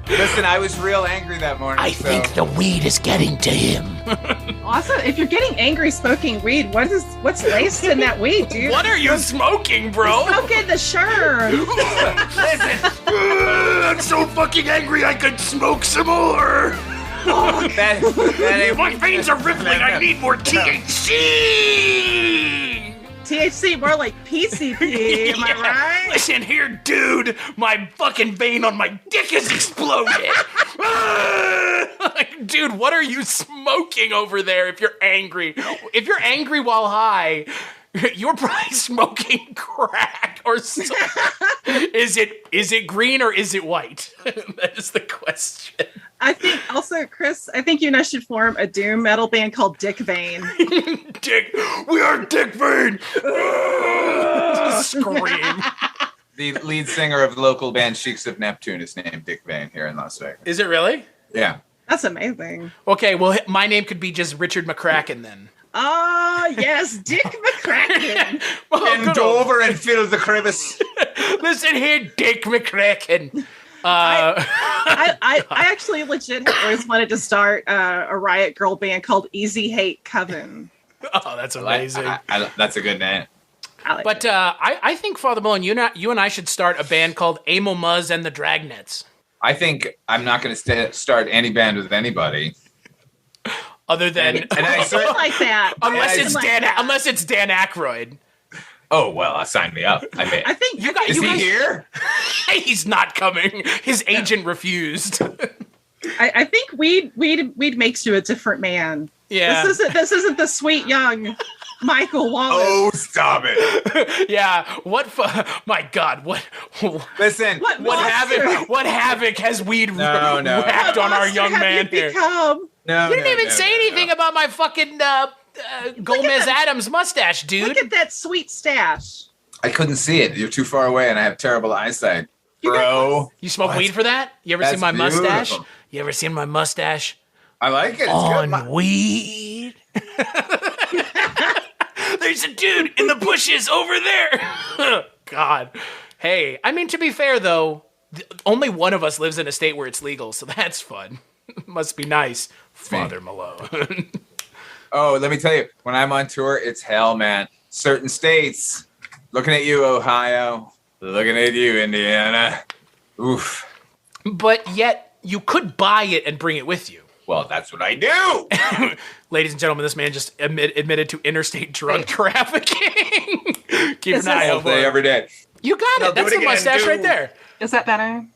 Listen, I was real angry that morning. I think the weed is getting to him. Also, if you're getting angry smoking weed, what's laced in that weed, dude? What are you smoking, bro? You're smoking the sherm. Listen, I'm so fucking angry I could smoke some more. My veins are rippling. I need more THC. THC, more like PCP, am I right? Listen here, dude. My fucking vein on my dick has exploded. Dude, what are you smoking over there if you're angry? If you're angry while high, you're probably smoking crack or something. Is it green or is it white? That is the question. I think also, Chris, I think you and I should form a doom metal band called Dick Vein. We are Dick Vein. Scream. The lead singer of the local band Sheiks of Neptune is named Dick Vane here in Las Vegas. Is it really? Yeah. That's amazing. Okay, well, my name could be just Richard McCracken then. Oh, yes, Dick McCracken. Bend over and fill the crevice. Listen here, Dick McCracken. I actually legit have always wanted to start a Riot Girl band called Easy Hate Coven. Oh, that's amazing. That's a good name. I think, Father Malone, you and I should start a band called Amo Muzz and the Dragnets. I think I'm not going to start any band with anybody. Other than... And I like that. Unless it's Dan Aykroyd. Oh, well, sign me up. I think Is he here? He's not coming. His agent refused. I think weed makes you a different man. Yeah. This isn't the sweet young Michael Wallace. Oh, stop it. Yeah. My God. Listen. What havoc has weed wrapped on our young man here? Become? You didn't even say anything about my fucking Gomez Adams mustache, dude. Look at that sweet stash. I couldn't see it. You're too far away, and I have terrible eyesight, bro. You smoke weed for that? You ever seen my mustache? You ever seen my mustache? I like it. It's on good. Weed. There's a dude in the bushes over there. God. Hey, I mean, to be fair, though, only one of us lives in a state where it's legal, so that's fun. Must be nice, Father Malone. Oh, let me tell you, when I'm on tour, it's hell, man. Certain states, looking at you, Ohio, looking at you, Indiana. Oof. But yet, you could buy it and bring it with you. Well, that's what I do. Ladies and gentlemen, this man just admitted to interstate drug trafficking. Keep an eye out for it. Every day. You got it. That's the mustache right there. Is that better?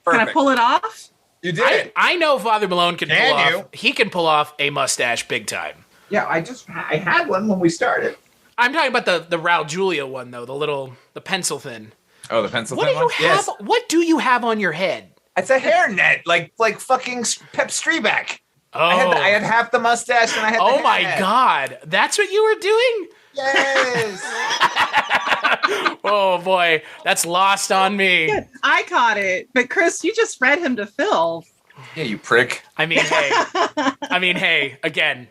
Perfect. Can I pull it off? You did. I know Father Malone can pull off. He can pull off a mustache big time. Yeah, I had one when we started. I'm talking about the Raul Julia one though, the pencil thin. Oh, the pencil thin one? Yes. What do you have on your head? It's a hairnet, like fucking Pep Streebek. Oh. I had half the mustache and I had Oh the my hairnet. God. That's what you were doing? Yes. Oh boy, that's lost on me. I caught it, but Chris, you just read him to Phil. Yeah, you prick. I mean, hey, again.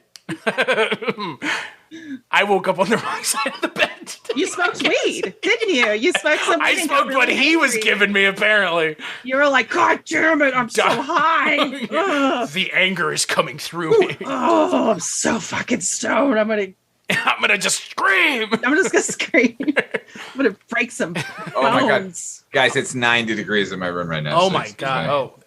I woke up on the wrong side of the bed. You smoked weed, didn't you? You smoked some weed. I smoked what he was giving me, apparently. You were like, God damn it, I'm so high. The anger is coming through me. Oh, I'm so fucking stoned. I'm gonna just scream. I'm just gonna scream. I'm gonna break some bones. Oh my God. Guys, it's 90 degrees in my room right now. Oh my God. Oh.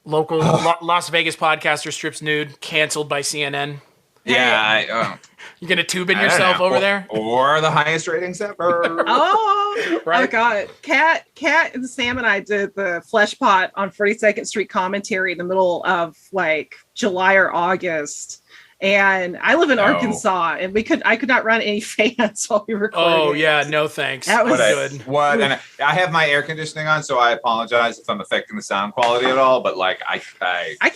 Local Las Vegas podcaster strips nude, canceled by CNN. Yeah, you're gonna tube in yourself over there, or the highest ratings ever. Oh, right. I got it. Kat, and Sam and I did the Flesh Pot on 42nd Street commentary in the middle of like July or August, and I live in Arkansas, and I could not run any fans while we recorded. Oh yeah, no thanks. That was good. And I have my air conditioning on, so I apologize if I'm affecting the sound quality at all. But like,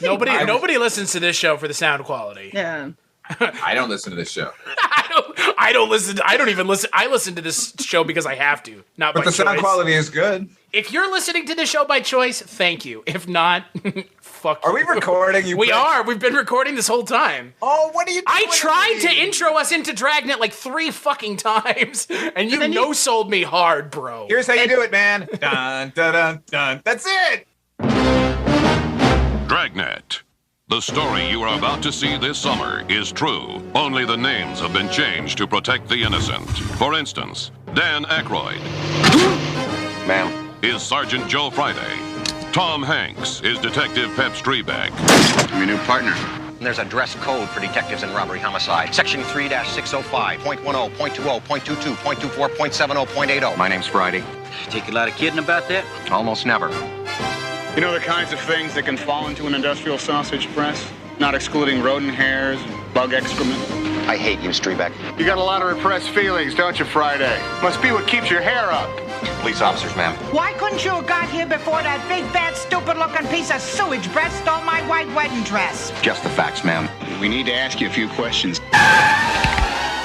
nobody listens to this show for the sound quality. Yeah. I don't listen to this show. I don't listen. I don't even listen. I listen to this show because I have to, not by choice. But the sound quality is good. If you're listening to this show by choice, thank you. If not, fuck you. Are we recording? We are. We've been recording this whole time. Oh, what are you doing? I tried to intro us into Dragnet like 3 fucking times, and you no-sold me hard, bro. Here's how you do it, man. Dun, dun, dun, dun. That's it. Dragnet. The story you are about to see this summer is true. Only the names have been changed to protect the innocent. For instance, Dan Aykroyd. Ma'am. Is Sergeant Joe Friday. Tom Hanks is Detective Pep Streebek. I'm your new partner. There's a dress code for detectives in robbery homicide. Section 3-605.10, .20, .22, .24, .70, .80. My name's Friday. Take a lot of kidding about that? Almost never. You know the kinds of things that can fall into an industrial sausage press? Not excluding rodent hairs, bug excrement. I hate you, Streebek. You got a lot of repressed feelings, don't you, Friday? Must be what keeps your hair up. Police officers, ma'am. Why couldn't you have got here before that big, fat, stupid-looking piece of sewage breath stole my white wedding dress? Just the facts, ma'am. We need to ask you a few questions.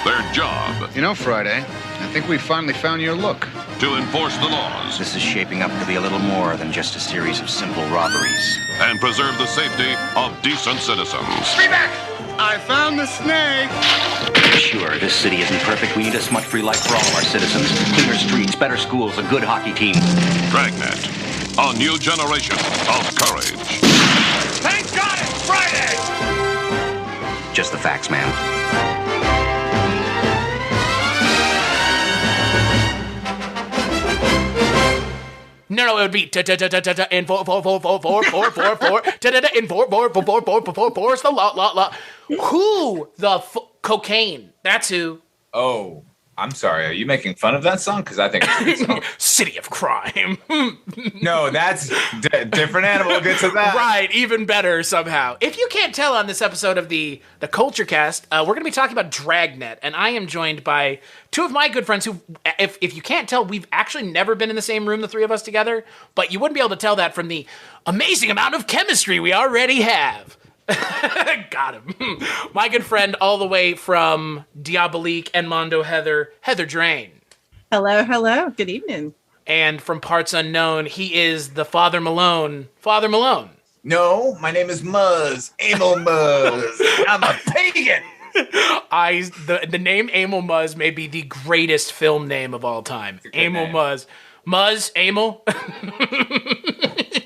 Their job. You know, Friday, I think we finally found your look. To enforce the laws. This is shaping up to be a little more than just a series of simple robberies. And preserve the safety of decent citizens. Streebek! I found the snake! Sure, this city isn't perfect. We need a smut-free life for all of our citizens. Cleaner streets, better schools, a good hockey team. Dragnet. A new generation of courage. Thank God it's Friday! Just the facts, ma'am. No, it would be in four is the law. Who the cocaine? That's who. Oh, I'm sorry. Are you making fun of that song? Because I think it's a good song. City of Crime. No, that's different animal. We'll get to that. Right, even better somehow. If you can't tell on this episode of the Culture Cast, we're going to be talking about Dragnet, and I am joined by two of my good friends who, if you can't tell, we've actually never been in the same room, the three of us together, but you wouldn't be able to tell that from the amazing amount of chemistry we already have. Got him. My good friend all the way from Diabolique and Mondo, Heather Drain. Hello. Good evening. And from Parts Unknown, he is the Father Malone. Father Malone. No, my name is Muzz. Amel Muzz. I'm a pagan. The name Amel Muzz may be the greatest film name of all time. Amel Muzz. Muzz, Amel.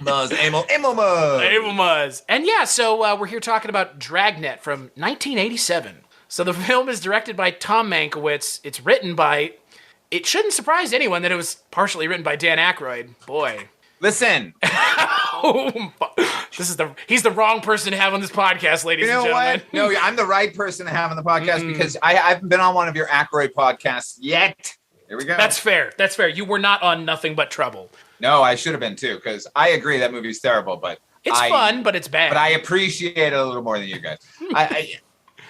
Muzz, Amel Muzz. Amel Muzz. And yeah, so we're here talking about Dragnet from 1987. So the film is directed by Tom Mankiewicz. It's written by... It shouldn't surprise anyone that it was partially written by Dan Aykroyd. Boy. Listen. He's the wrong person to have on this podcast, ladies and gentlemen. You know what? No, I'm the right person to have on the podcast because I haven't been on one of your Aykroyd podcasts yet. Here we go. That's fair. You were not on Nothing But Trouble. No, I should have been too, because I agree that movie's terrible, but it's fun, but it's bad. But I appreciate it a little more than you guys.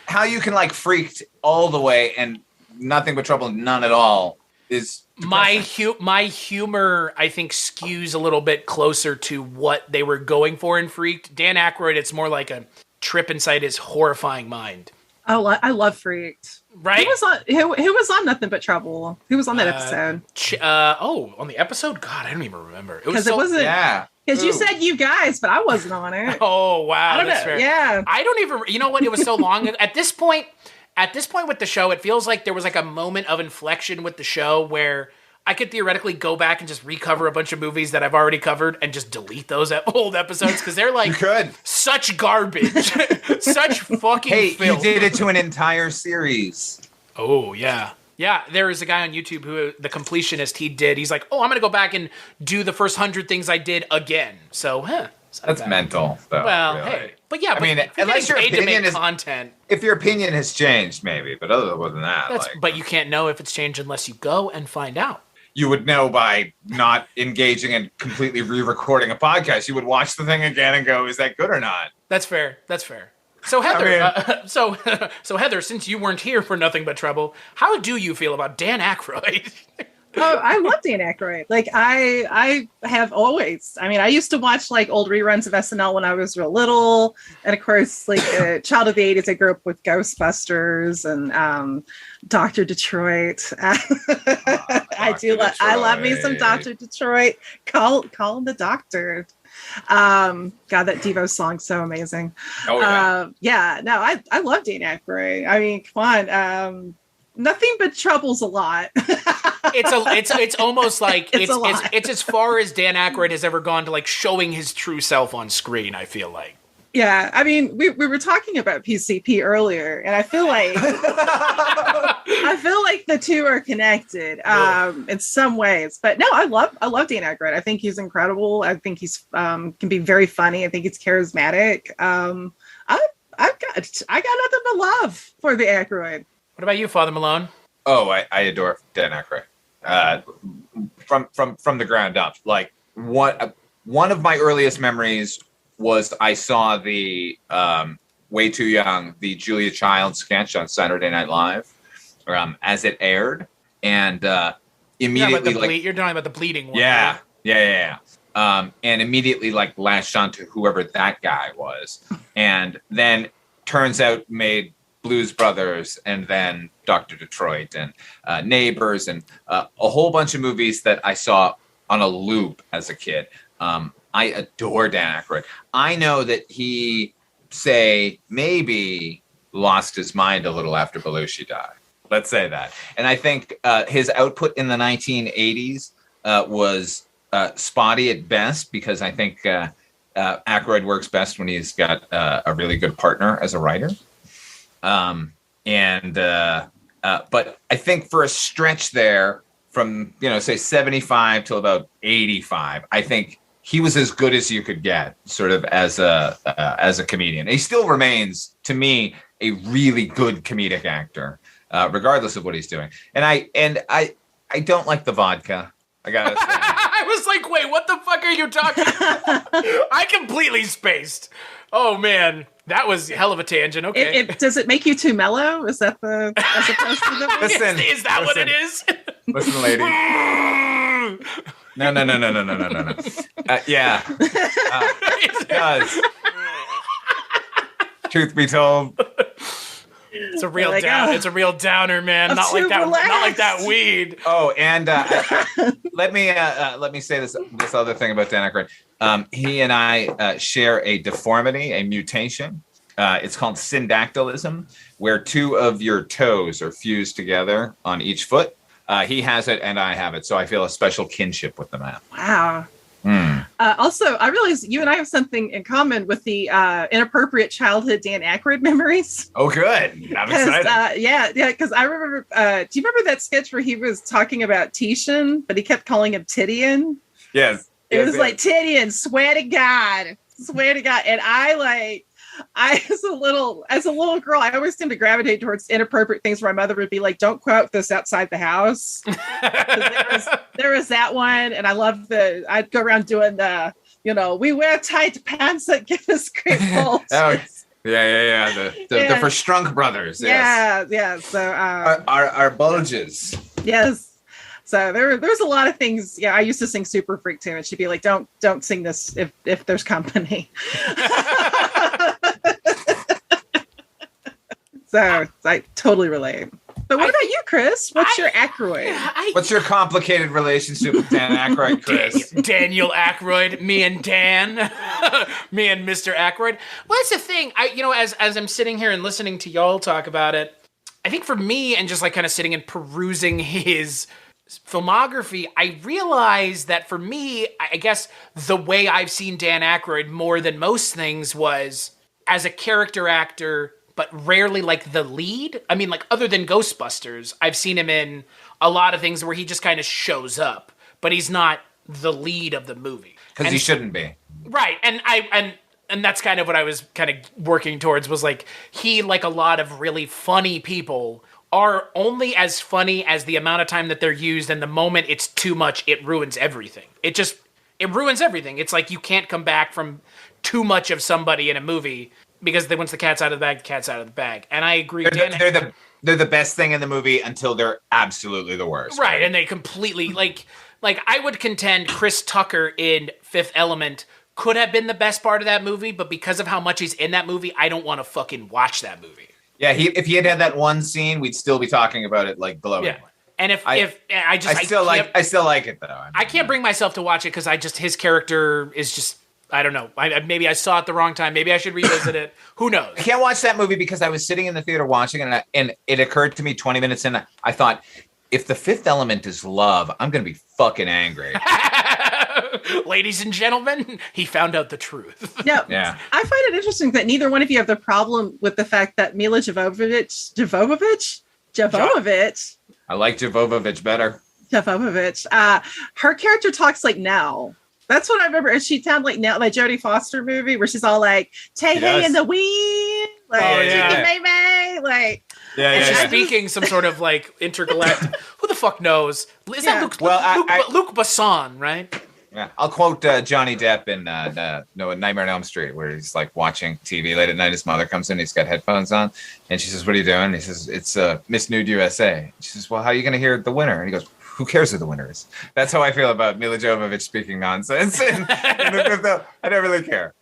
How you can like freaked all the way and Nothing But Trouble none at all is depressing. My humor, I think, skews a little bit closer to what they were going for in Freaked. Dan Aykroyd, it's more like a trip inside his horrifying mind. Oh, I love Freaked. Right? Who was on Nothing But Trouble? Who was on that episode? On the episode? God, I don't even remember. Because it wasn't. Yeah. Because you said you guys, but I wasn't on it. Oh, wow. I don't That's know. fair. Yeah. I don't even. You know what? It was so long. At this point with the show, it feels like there was like a moment of inflection with the show where I could theoretically go back and just recover a bunch of movies that I've already covered and just delete those old episodes because they're like such garbage, such fucking filth. You did it to an entire series. Oh yeah. Yeah, there is a guy on YouTube who, the completionist, he's like, I'm going to go back and do the first 100 things I did again. So, That's mental, though. Well, really. hey. But yeah, I mean, unless your opinion is content. If your opinion has changed, maybe. But other than that, but you can't know if it's changed unless you go and find out. You would know by not engaging and completely re-recording a podcast. You would watch the thing again and go, is that good or not? That's fair. So Heather, so Heather, since you weren't here for Nothing But Trouble, how do you feel about Dan Aykroyd? Oh, I love Dan Aykroyd. Like I have always. I mean, I used to watch like old reruns of SNL when I was real little, and of course, like a child of the '80s, I grew up with Ghostbusters and Dr. Detroit. I love me some Dr. Detroit. Call him the doctor. God, that Devo song's so amazing. Oh yeah. No, I love Dan Aykroyd. I mean, come on. Nothing But Trouble's a lot. It's almost like It's a lot. it's as far as Dan Aykroyd has ever gone to like showing his true self on screen, I feel like. Yeah, I mean, we were talking about PCP earlier, and I feel like the two are connected in some ways. But no, I love Dan Aykroyd. I think he's incredible. I think he's can be very funny. I think he's charismatic. I got nothing but love for the Aykroyd. What about you, Father Malone? Oh, I adore Dan Aykroyd. From the ground up. Like one of my earliest memories was I saw the Way Too Young, the Julia Child sketch on Saturday Night Live as it aired, and immediately you're talking about the bleeding one. Yeah, right? yeah. And immediately like latched onto whoever that guy was, and then turns out made Blues Brothers and then Dr. Detroit and Neighbors and a whole bunch of movies that I saw on a loop as a kid. I adore Dan Aykroyd. I know that he, maybe lost his mind a little after Belushi died. Let's say that. And I think his output in the 1980s was spotty at best, because I think Aykroyd works best when he's got a really good partner as a writer. But I think for a stretch there from, say 75 till about 85, I think he was as good as you could get, sort of as a comedian. He still remains, to me, a really good comedic actor, regardless of what he's doing. And I don't like the vodka. I gotta say. I was like, wait, what the fuck are you talking about? I completely spaced. Oh man, that was a hell of a tangent. Okay. Does it make you too mellow? Is that as opposed to the is that what it is? Listen, lady. No. Yeah. It does. Truth be told. It's a real It's a real downer, man. Not like that. Relaxed. Not like that weed. Oh, and let me say this other thing about Dan Aykroyd. He and I share a deformity, a mutation. It's called syndactylism, where two of your toes are fused together on each foot. He has it and I have it, so I feel a special kinship with the man. Wow. Also, I realize you and I have something in common with the inappropriate childhood Dan Aykroyd memories. Oh, good. I'm excited. Yeah, because I remember, do you remember that sketch where he was talking about Titian, but he kept calling him Titian? Yes. It was like, Titian, swear to God. And as a little girl, I always tend to gravitate towards inappropriate things where my mother would be like, don't quote this outside the house. there was that one. And I loved I'd go around doing we wear tight pants that give us great pulse. Oh, yeah. The Verstrunk brothers. Yes. Yeah. So our bulges. Yes. So there's a lot of things. Yeah, I used to sing Super Freak too, and she'd be like, "Don't sing this if there's company." So I totally relate. But what about you, Chris? What's your Aykroyd? What's your complicated relationship with Dan Aykroyd, Chris? Daniel Aykroyd, me and Dan, me and Mr. Aykroyd. Well, that's the thing. As I'm sitting here and listening to y'all talk about it, I think for me, and just like kind of sitting and perusing his filmography, I realized that for me, I guess the way I've seen Dan Aykroyd more than most things was as a character actor, but rarely like the lead. I mean, like other than Ghostbusters, I've seen him in a lot of things where he just kind of shows up, but he's not the lead of the movie. Because he shouldn't be. Right. And that's kind of what I was kind of working towards, was like, he, like a lot of really funny people, are only as funny as the amount of time that they're used, and the moment it's too much, it ruins everything. It ruins everything. It's like you can't come back from too much of somebody in a movie, because once the cat's out of the bag, the cat's out of the bag. And I agree. They're the best thing in the movie until they're absolutely the worst. Right, and they completely, like I would contend Chris Tucker in Fifth Element could have been the best part of that movie, but because of how much he's in that movie, I don't want to fucking watch that movie. Yeah, if he had that one scene, we'd still be talking about it like glowingly. Yeah. And I still like it though. I can't bring myself to watch it because his character is just, I don't know. Maybe I saw it the wrong time. Maybe I should revisit it. Who knows? I can't watch that movie because I was sitting in the theater watching it, and it occurred to me 20 minutes in. I thought, if the Fifth Element is love, I'm going to be fucking angry. Ladies and gentlemen, he found out the truth. No, Yeah. I find it interesting that neither one of you have the problem with the fact that Mila Jovovich, I like Jovovich better. her character talks like Nell. That's what I remember. And she sounded like Nell, like Jodie Foster movie, where she's all like, "Tay hey in the wind," like yeah. May May, like. And she's speaking some sort of like intergalactic. Who the fuck knows? Is that Luc Besson, right? Yeah, I'll quote Johnny Depp in Nightmare on Elm Street, where he's like watching TV late at night. His mother comes in, he's got headphones on, and she says, "What are you doing?" And he says, "It's Miss Nude USA." She says, "Well, how are you going to hear the winner?" And he goes, "Who cares who the winner is?" That's how I feel about Mila Jovovich speaking nonsense. And I don't really care.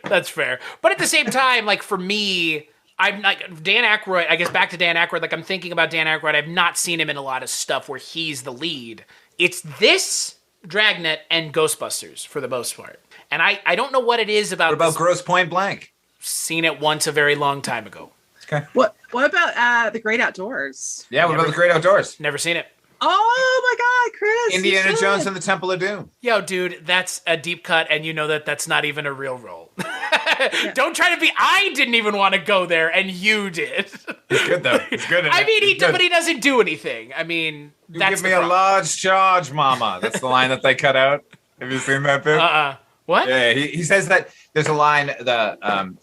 That's fair. But at the same time, like for me, I'm like Dan Aykroyd. I guess back to Dan Aykroyd. Like I'm thinking about Dan Aykroyd. I've not seen him in a lot of stuff where he's the lead. It's this, Dragnet, and Ghostbusters for the most part. And I don't know what it is about. What about this. Gross Point Blank? Seen it once a very long time ago. Okay. What about The Great Outdoors? Yeah, what about The Great Outdoors? Never seen it. Oh my God, Chris! Indiana Jones and the Temple of Doom. Yo, dude, that's a deep cut, and you know that's not even a real role. Don't try to be. I didn't even want to go there, and you did. It's good though. It's good. I mean, but he doesn't do anything. I mean, you give me a large charge, Mama. That's the line that they cut out. Have you seen that bit? What? Yeah, he says that. There's a line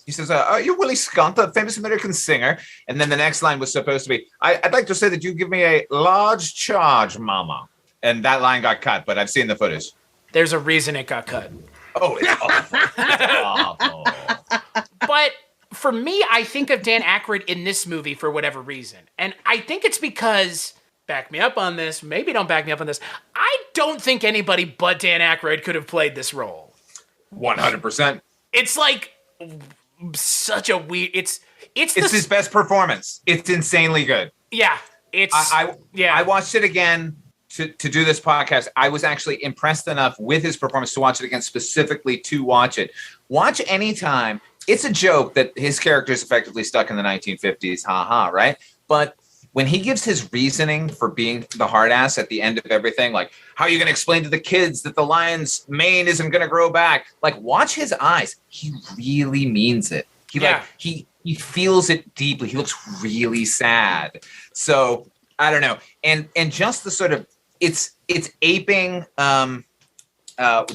he says, "Are you Willie Scott, the famous American singer?" And then the next line was supposed to be, "I'd like to say that you give me a large charge, Mama." And that line got cut, but I've seen the footage. There's a reason it got cut. Oh, it's awful. It's awful. But for me, I think of Dan Aykroyd in this movie for whatever reason. And I think it's because, back me up on this, maybe don't back me up on this, I don't think anybody but Dan Aykroyd could have played this role. 100%. It's like such a weird. It's his best performance. It's insanely good. Yeah, I watched it again to do this podcast. I was actually impressed enough with his performance to watch it again, specifically to watch it. Watch anytime. It's a joke that his character is effectively stuck in the 1950s. Ha, right? But when he gives his reasoning for being the hard ass at the end of everything, like, how are you going to explain to the kids that the lion's mane isn't going to grow back? Like, watch his eyes. He really means it. He feels it deeply. He looks really sad. So I don't know. And just the sort of, it's aping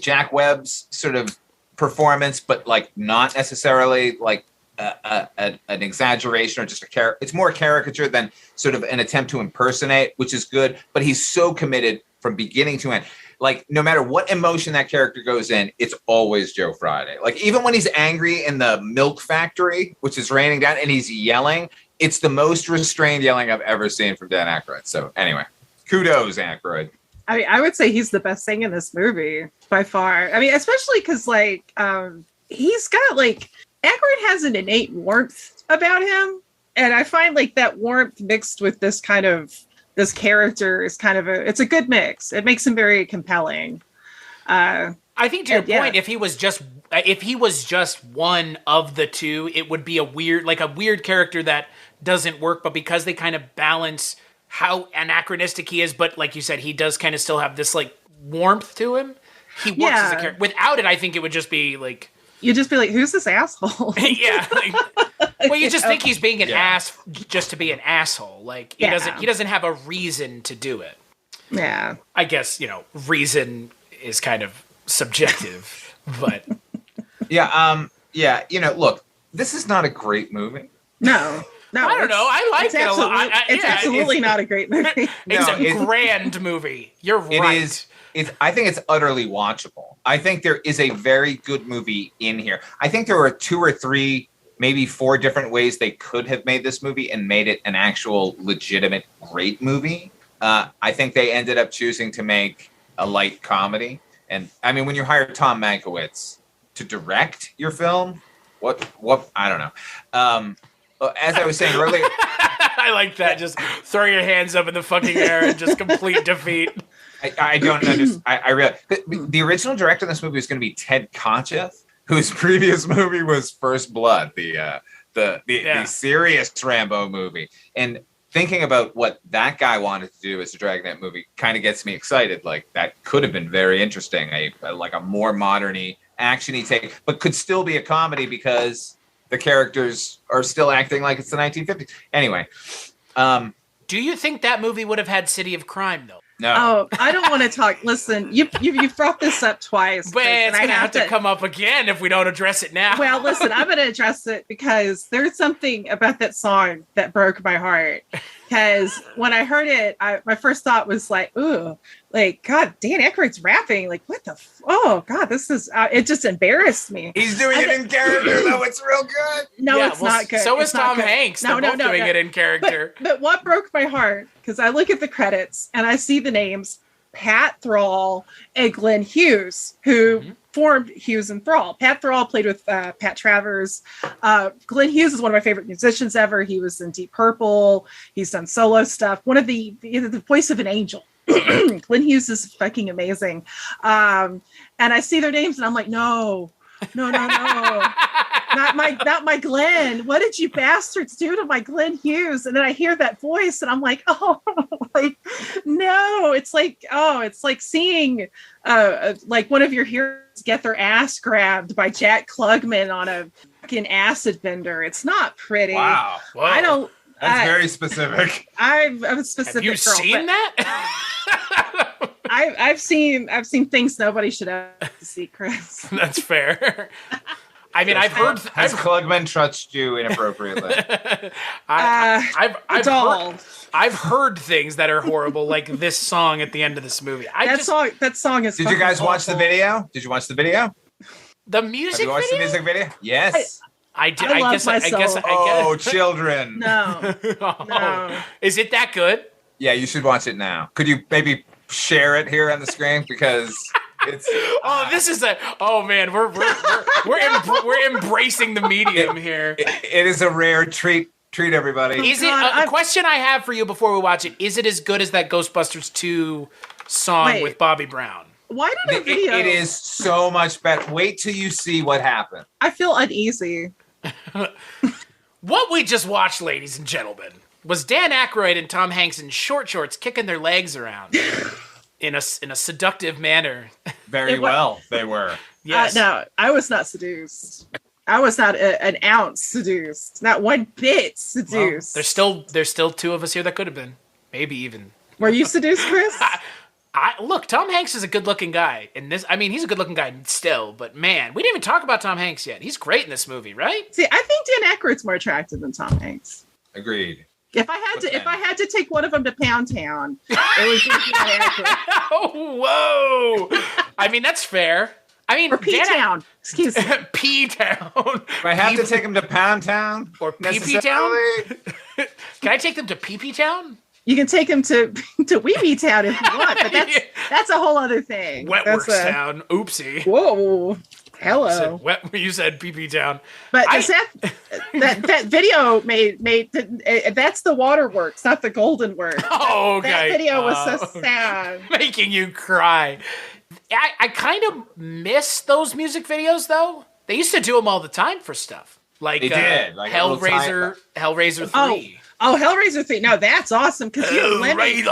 Jack Webb's sort of performance, but like not necessarily like an exaggeration or just it's more a caricature than sort of an attempt to impersonate, which is good. But he's so committed from beginning to end. Like, no matter what emotion that character goes in, it's always Joe Friday. Like, even when he's angry in the milk factory, which is raining down, and he's yelling, it's the most restrained yelling I've ever seen from Dan Aykroyd. So anyway, kudos, Aykroyd. I mean, I would say he's the best thing in this movie by far. I mean, especially because like he's got like, Aykroyd has an innate warmth about him, and I find like that warmth mixed with this kind of this character is kind of it's a good mix. It makes him very compelling. I think to your point, if he was just one of the two, it would be a weird character that doesn't work. But because they kind of balance how anachronistic he is, but like you said, he does kind of still have this like warmth to him. He works as a character. Without it, I think it would just be like, you'd just be like, who's this asshole? Yeah. Well, you just think he's being an ass just to be an asshole. Like he doesn't have a reason to do it. Yeah. I guess, reason is kind of subjective, but yeah, look, this is not a great movie. No, I don't know. I like it a lot. It's absolutely not a great movie. It's a grand movie. You're right. It is. I think it's utterly watchable. I think there is a very good movie in here. I think there were 2 or 3, maybe 4 different ways they could have made this movie and made it an actual legitimate great movie. I think they ended up choosing to make a light comedy. And I mean, when you hire Tom Mankiewicz to direct your film, what I don't know. As I was saying earlier, I like that. Just throw your hands up in the fucking air and just complete defeat. I don't understand. I really the original director of this movie was going to be Ted Kotcheff, whose previous movie was First Blood, the serious Rambo movie. And thinking about what that guy wanted to do as a Dragnet movie kind of gets me excited. Like that could have been very interesting, like a more modern-y, action-y take, but could still be a comedy because the characters are still acting like it's the 1950s. Anyway, do you think that movie would have had City of Crime though? no. Oh, I don't want to talk. Listen, you brought this up twice. But it's and going to have to come up again if we don't address it now. Well, listen, I'm going to address it because there's something about that song that broke my heart. Because when I heard it, my first thought was like, ooh, like, God, Dan Aykroyd's rapping. Like, what the? Oh, God, this is, it just embarrassed me. He's doing it in character, though. It's real good. No, it's not good. So it's is Tom Hanks. They're both doing it in character. But what broke my heart, because I look at the credits and I see the names Pat Thrall and Glenn Hughes, who formed Hughes and Thrall. Pat Thrall played with Pat Travers. Glenn Hughes is one of my favorite musicians ever. He was in Deep Purple. He's done solo stuff. One of the voice of an angel. Glenn Hughes is fucking amazing. And I see their names and I'm like, no. Not my Glenn. What did you bastards do to my Glenn Hughes? And then I hear that voice and I'm like, oh, like, no. It's like seeing like one of your heroes get their ass grabbed by Jack Klugman on a fucking acid bender. It's not pretty. Wow. Whoa. I don't. That's very specific. I'm a specific. Have you girl, seen that? I've seen things nobody should have to see, Chris. That's fair. I mean, I've heard. Has Klugman touched you inappropriately? I've heard things that are horrible, like this song at the end of this movie. That song is. Did you guys watch the video? Did you watch the video? The music Have you watched video? the music video? Yes. I did. I I guess. Oh, children. No. No. Is it that good? Yeah, you should watch it now. Could you maybe share it here on the screen because it's. Oh, this is Oh man, we're embracing the medium here. It is a rare treat. Treat everybody. Is it a question I have for you before we watch it? Is it as good as that Ghostbusters 2 song with Bobby Brown? Why did a video? It is so much better. Wait till you see what happened. I feel uneasy. What we just watched, ladies and gentlemen, was Dan Aykroyd and Tom Hanks in short shorts kicking their legs around in a seductive manner. Very well, they were. Yes. No, I was not seduced. I was not an ounce seduced. Not one bit seduced. Well, there's still two of us here that could have been. Maybe even. Were you seduced, Chris? Look, Tom Hanks is a good-looking guy. He's a good-looking guy still, but man, we didn't even talk about Tom Hanks yet. He's great in this movie, right? See, I think Dan Aykroyd's more attractive than Tom Hanks. Agreed. If I had to take one of them to Pound Town, it would be Dan Aykroyd. Oh, whoa! I mean, that's fair. I mean, or P-Town. Excuse me. P-Town. Do I have to take him to Pound Town? Or Pee-Pee-Town? Can I take them to Pee-Pee-Town? You can take him to Wee Wee Town if you want, but that's a whole other thing. Wetworks Town. Oopsie. Whoa. Hello. You said Pee-Pee Town. But that video made that's the waterworks, not the golden works. Oh, okay. That video was so sad. Making you cry. I kind of miss those music videos, though. They used to do them all the time for stuff. Like, they did. Like Hellraiser 3. Oh, Hellraiser 3. No, that's awesome. Because Lemmy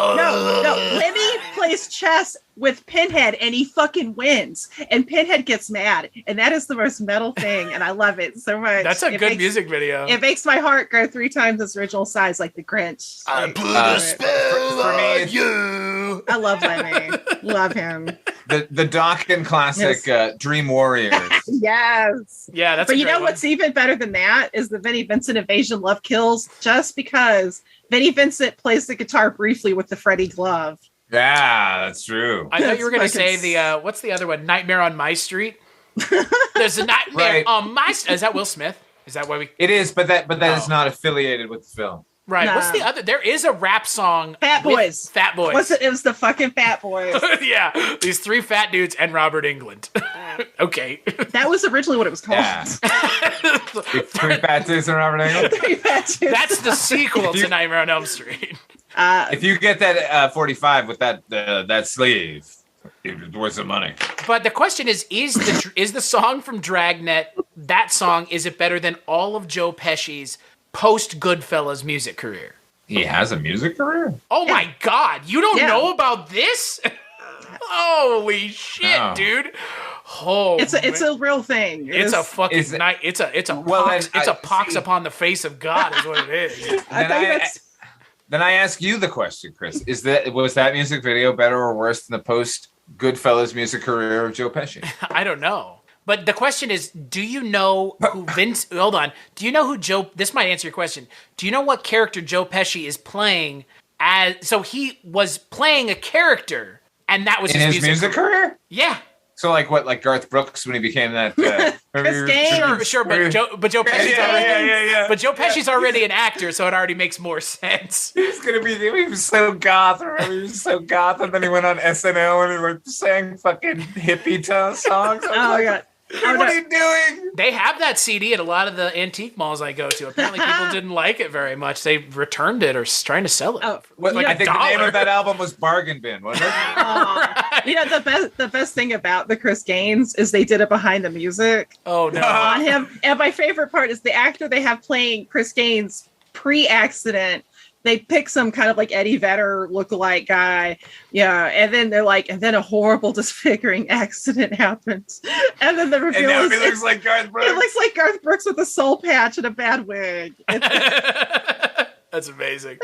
plays chess with Pinhead and he fucking wins. And Pinhead gets mad. And that is the most metal thing. And I love it so much. That's a good music video. It makes my heart go 3 times its original size, like the Grinch. I put a spell on you. I love Lemmy. Love him. The Dokken classic, Dream Warriors. Yes. Yeah, that's. But you know what's even better than that is the Vinnie Vincent Invasion Love Kills, just because Vinnie Vincent plays the guitar briefly with the Freddie glove. Yeah, that's true. I thought you were going to say the what's the other one? Nightmare on My Street. There's a Nightmare on My Street. Is that Will Smith? Is that why we? It is, but that is not affiliated with the film. Right. No. What's the other? There is a rap song. Fat Boys. Fat Boys. What's it? It was the fucking Fat Boys. Yeah. These 3 fat dudes and Robert Englund. Okay. That was originally what it was called. Yeah. 3 fat dudes and Robert Englund. 3 fat dudes. That's the sequel to Nightmare on Elm Street. If you get that 45 with that sleeve, it's worth some money. But the question is the song from Dragnet, that song, is it better than all of Joe Pesci's post Goodfellas music career? He has a music career? Oh my God. You don't Yeah. know about this? Holy shit, dude. Oh, it's a real thing. It's a fucking night. It's a Well, pox. then It's a I- pox see- upon the face of God, is what it is. Then I ask you the question, Chris. Was that music video better or worse than the post Goodfellas music career of Joe Pesci? I don't know. But the question is, do you know who Vince... Hold on. Do you know who Joe... This might answer your question. Do you know what character Joe Pesci is playing as... So he was playing a character, and that was In his music career? Yeah. So like what, like Garth Brooks when he became that? Chris Gaines. Sure, but Joe Pesci's Yeah. But Joe Pesci's already an actor, so it already makes more sense. He's gonna be. He was so goth. He was so goth, and then he went on SNL and he like sang fucking hippie songs. Oh my God. What are you doing? They have that CD at a lot of the antique malls I go to. Apparently, people didn't like it very much. They returned it or trying to sell it. Oh, What, you know, I think the name $1. of that album was Bargain Bin, wasn't it? You know, the best thing about the Chris Gaines is they did it behind the music Oh no! on him. And my favorite part is the actor they have playing Chris Gaines pre-accident. They pick some kind of like Eddie Vedder lookalike guy, yeah, and then they're like, and then a horrible disfiguring accident happens, and then the reveal And now is he looks like Garth Brooks. he looks like Garth Brooks with a soul patch and a bad wig. That's amazing.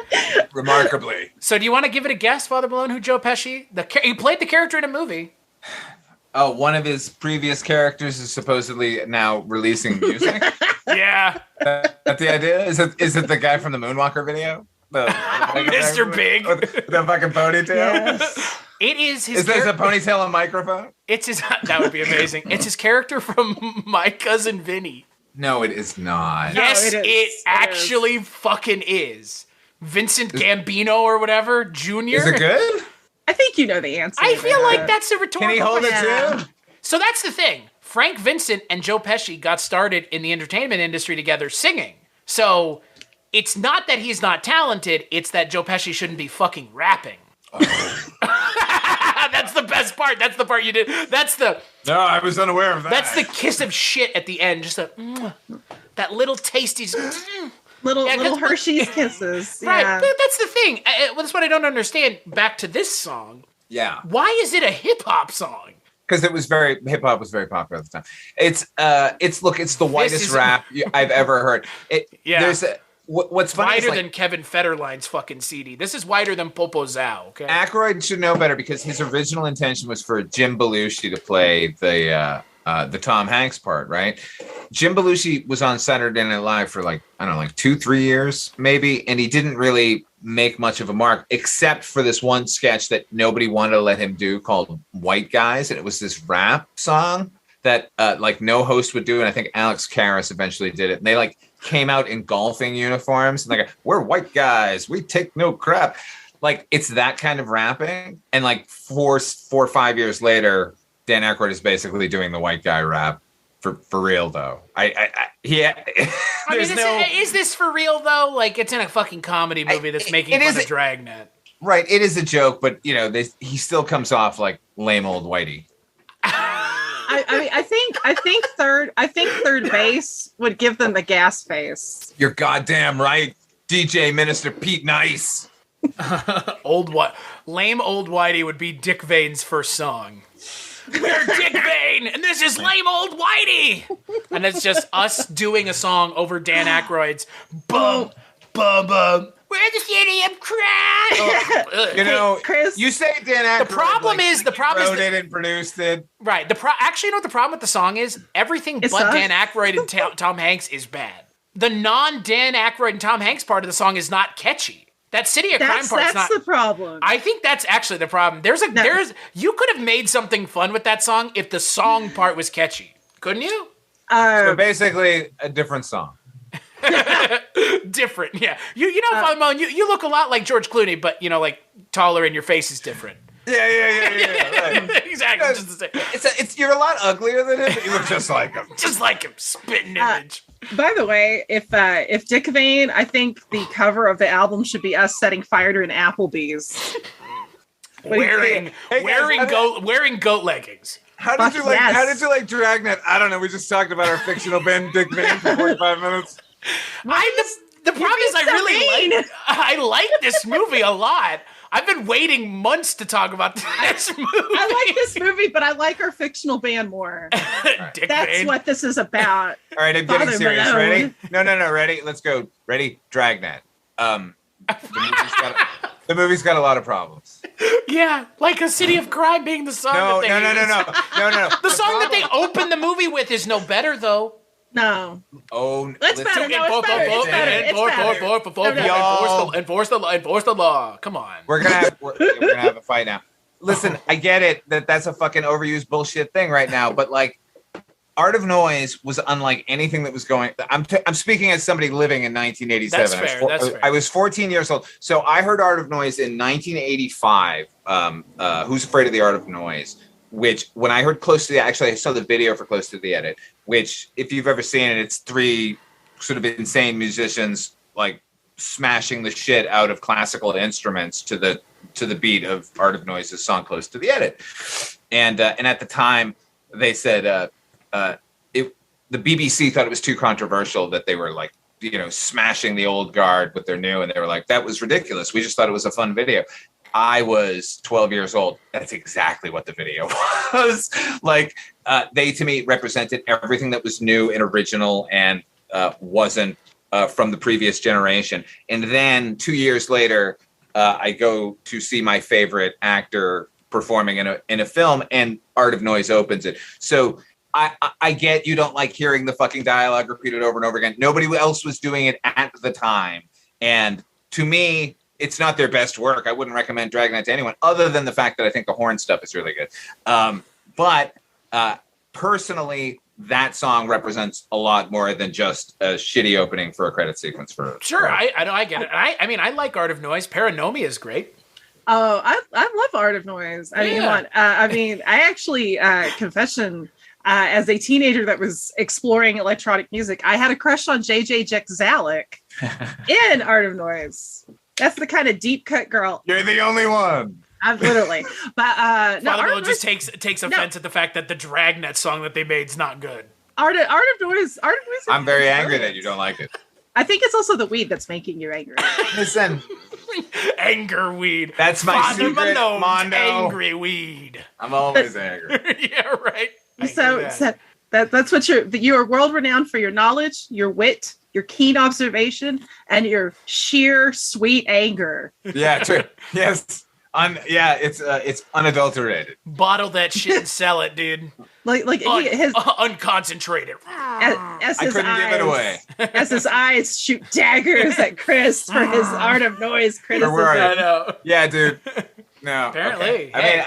Remarkably. So, do you want to give it a guess, Father Malone, who Joe Pesci? He played the character in a movie. Oh, one of his previous characters is supposedly now releasing music. Yeah, That's the idea. Is it the guy from the Moonwalker video? Mr. Big. With the fucking ponytail. Yes. it is his. Is this a ponytail and microphone? It's his. That would be amazing. It's his character from My Cousin Vinny. No, it is not. Yes, it is. it actually fucking is. Vincent Gambino or whatever, Jr. Is it good? I think you know the answer. I to feel that. like that's a rhetorical Can he hold question. it too? So that's the thing. Frank Vincent and Joe Pesci got started in the entertainment industry together singing. So it's not that he's not talented, it's that Joe Pesci shouldn't be fucking rapping. That's the best part. That's the part you did. No, I was unaware of that. That's the kiss of shit at the end. Just that little tasty. little Yeah, 'cause- little Hershey's kisses. Right, Yeah. but that's the thing. That's what I don't understand. Back to this song. Yeah. Why is it a hip hop song? Because hip hop was very popular at the time. It's the whitest is- rap I've ever heard. Yeah. There's what's funny is Wider like, than Kevin Federline's fucking CD. This is wider than Popo Zao, okay? Aykroyd should know better because his original intention was for Jim Belushi to play the Tom Hanks part, right? Jim Belushi was on Saturday Night Live for like 2-3 years maybe, and he didn't really make much of a mark except for this one sketch that nobody wanted to let him do called White Guys, and it was this rap song that like no host would do, and I think Alex Karras eventually did it, and they like came out in golfing uniforms and like, we're white guys, we take no crap. Like it's that kind of rapping, and like 4 or 5 years later, Dan Aykroyd is basically doing the white guy rap for real though. Is this for real though? Like it's in a fucking comedy movie that's making fun of Dragnet. Right, it is a joke, but you know, he still comes off like lame old whitey. I think third base would give them the gas face. You're goddamn right, DJ Minister Pete Nice. Lame old whitey would be Dick Vane's first song. We're Dick Vane, and this is lame old whitey, and it's just us doing a song over Dan Aykroyd's bum bum bum. We're the city of crime. You know, Chris, you say Dan Aykroyd. The problem is wrote it and produced it. Right. Actually, you know what the problem with the song is? Everything but Dan Aykroyd and Tom Hanks is bad. The non-Dan Aykroyd and Tom Hanks part of the song is not catchy. That City of Crime part's not. That's the problem. I think that's actually the problem. You could have made something fun with that song if the song part was catchy, couldn't you? So basically, a different song. Different, yeah. You know, Malone, you look a lot like George Clooney, but you know, like taller, and your face is different. Yeah. Right. Exactly. Just the same. You're a lot uglier than him, but you look just like him. Just like him, spitting image. By the way, if Dick Vane, I think the cover of the album should be us setting fire to an Applebee's. Wearing goat leggings. How did you like Dragnet? I don't know. We just talked about our fictional band Dick Vane for 45 minutes. The problem is I like this movie a lot. I've been waiting months to talk about this movie. I like this movie, but I like our fictional band more. Dick That's Van. what this is about. All right, I'm getting Father serious. Malone. Ready? No. Ready? Let's go. Ready? Dragnet. The movie's got a lot of problems. Yeah, like A City of Crime being the song No. that they use. The song that they open the movie with is no better, though. No. Oh, That's better. No, it's better. It's better. It's better. Enforce the law. Come on. We're gonna have a fight now. Listen, I get it that's a fucking overused bullshit thing right now, but like, Art of Noise was unlike anything that was going. I'm speaking as somebody living in 1987. That's fair. I was 14 years old, so I heard Art of Noise in 1985. Who's Afraid of the Art of Noise? Which, when I heard Close to the, actually I saw the video for Close to the Edit, which, if you've ever seen it, it's three sort of insane musicians like smashing the shit out of classical instruments to the beat of Art of Noise's song Close to the Edit. And at the time they said the BBC thought it was too controversial that they were like, smashing the old guard with their new, and they were like, that was ridiculous. We just thought it was a fun video. I was 12 years old. That's exactly what the video was. Like, they, to me, represented everything that was new and original and wasn't from the previous generation. And then 2 years later, I go to see my favorite actor performing in a film, and Art of Noise opens it. So I get you don't like hearing the fucking dialogue repeated over and over again. Nobody else was doing it at the time. And to me, it's not their best work. I wouldn't recommend Dragnet to anyone, other than the fact that I think the horn stuff is really good. But personally, that song represents a lot more than just a shitty opening for a credit sequence. Sure, I get it. I mean, I like Art of Noise. Paranomia is great. Oh, I love Art of Noise. I mean, I actually confession. As a teenager that was exploring electronic music, I had a crush on JJ Zalek in Art of Noise. That's the kind of deep cut girl. You're the only one. I'm literally. But Father Malone just takes offense at the fact that the Dragnet song that they made is not good. Art of Noise. I'm very angry that you don't like it. I think it's also the weed that's making you angry. Listen. Anger weed. That's my Father secret, Malone's Mondo. Angry weed. I'm always angry. Yeah, right. So that's what you are world renowned for: your knowledge, your wit, your keen observation, and your sheer sweet anger. Yeah, true. Yes. It's unadulterated. Bottle that shit and sell it, dude. Unconcentrated. Unconcentrated. As I couldn't give it away. As his eyes shoot daggers at Chris for his Art of Noise criticism. I know. Yeah, dude. No. Apparently. Okay. I mean,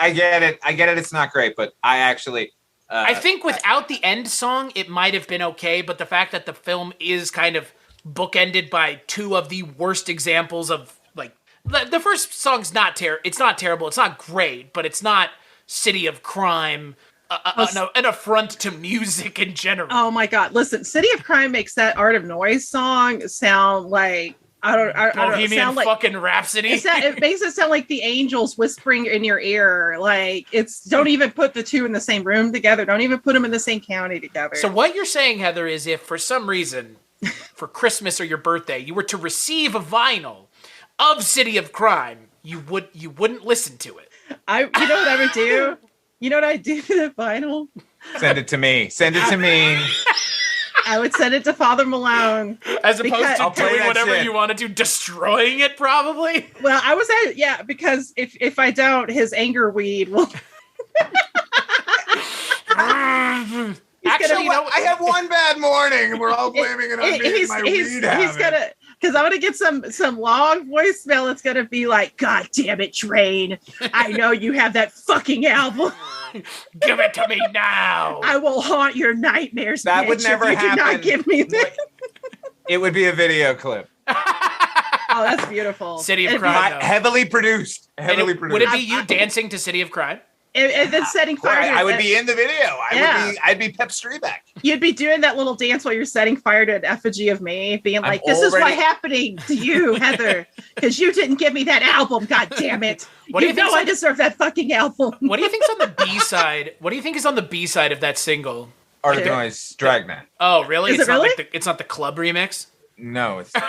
I get it. It's not great, but I actually. I think without the end song, it might have been okay, but the fact that the film is kind of bookended by two of the worst examples of, like, the first song's it's not terrible, it's not great, but it's not City of Crime, an affront to music in general. Oh my God. Listen, City of Crime makes that Art of Noise song sound like, I don't know. Bohemian fucking Rhapsody. It makes it sound like the angels whispering in your ear. Like, don't even put the two in the same room together. Don't even put them in the same county together. So what you're saying, Heather, is if for some reason, for Christmas or your birthday, you were to receive a vinyl of City of Crime, you wouldn't listen to it. You know what I would do? You know what I do to the vinyl? Send it to me. I would send it to Father Malone. As opposed to doing whatever you want to do, destroying it, probably? Well, because if I don't, his anger weed will... Actually, I have one bad morning, and we're all blaming it on me and my weed habit. Because I'm gonna get some long voicemail. It's gonna be like, "God damn it, Train! I know you have that fucking album. Give it to me now. I will haunt your nightmares. That bitch, would never if you happen. Do not give me that. It would be a video clip. Oh, that's beautiful. City of Crime, heavily produced. Would it be you dancing to City of Crime? And then setting fire. I would be in the video. I'd be Pep Streebek. You'd be doing that little dance while you're setting fire to an effigy of me, being like, "This is what's happening to you, Heather, because you didn't give me that album. God damn it! You know I deserve that fucking album." What do you think's on the B side? What do you think is on the B side of that single? Art of Noise, Dragnet. Oh, really? Is it really? It's not the club remix. No, it's A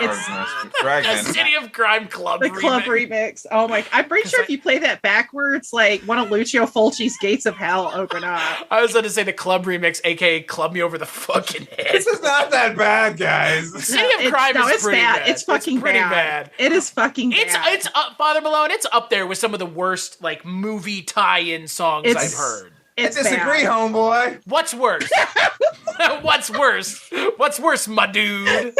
Dragnet. City of Crime Club The remix. club remix. Oh my! I'm pretty sure if you play that backwards, like one of Lucio Fulci's Gates of Hell open up. I was going to say the club remix, aka Club Me Over the Fucking Head. This is not that bad, guys. City of Crime is it's pretty bad. bad. It's fucking pretty bad. It is fucking bad. It's Father Malone. It's up there with some of the worst like movie tie-in songs I've heard. I disagree, homeboy. What's worse? What's worse? What's worse, my dude?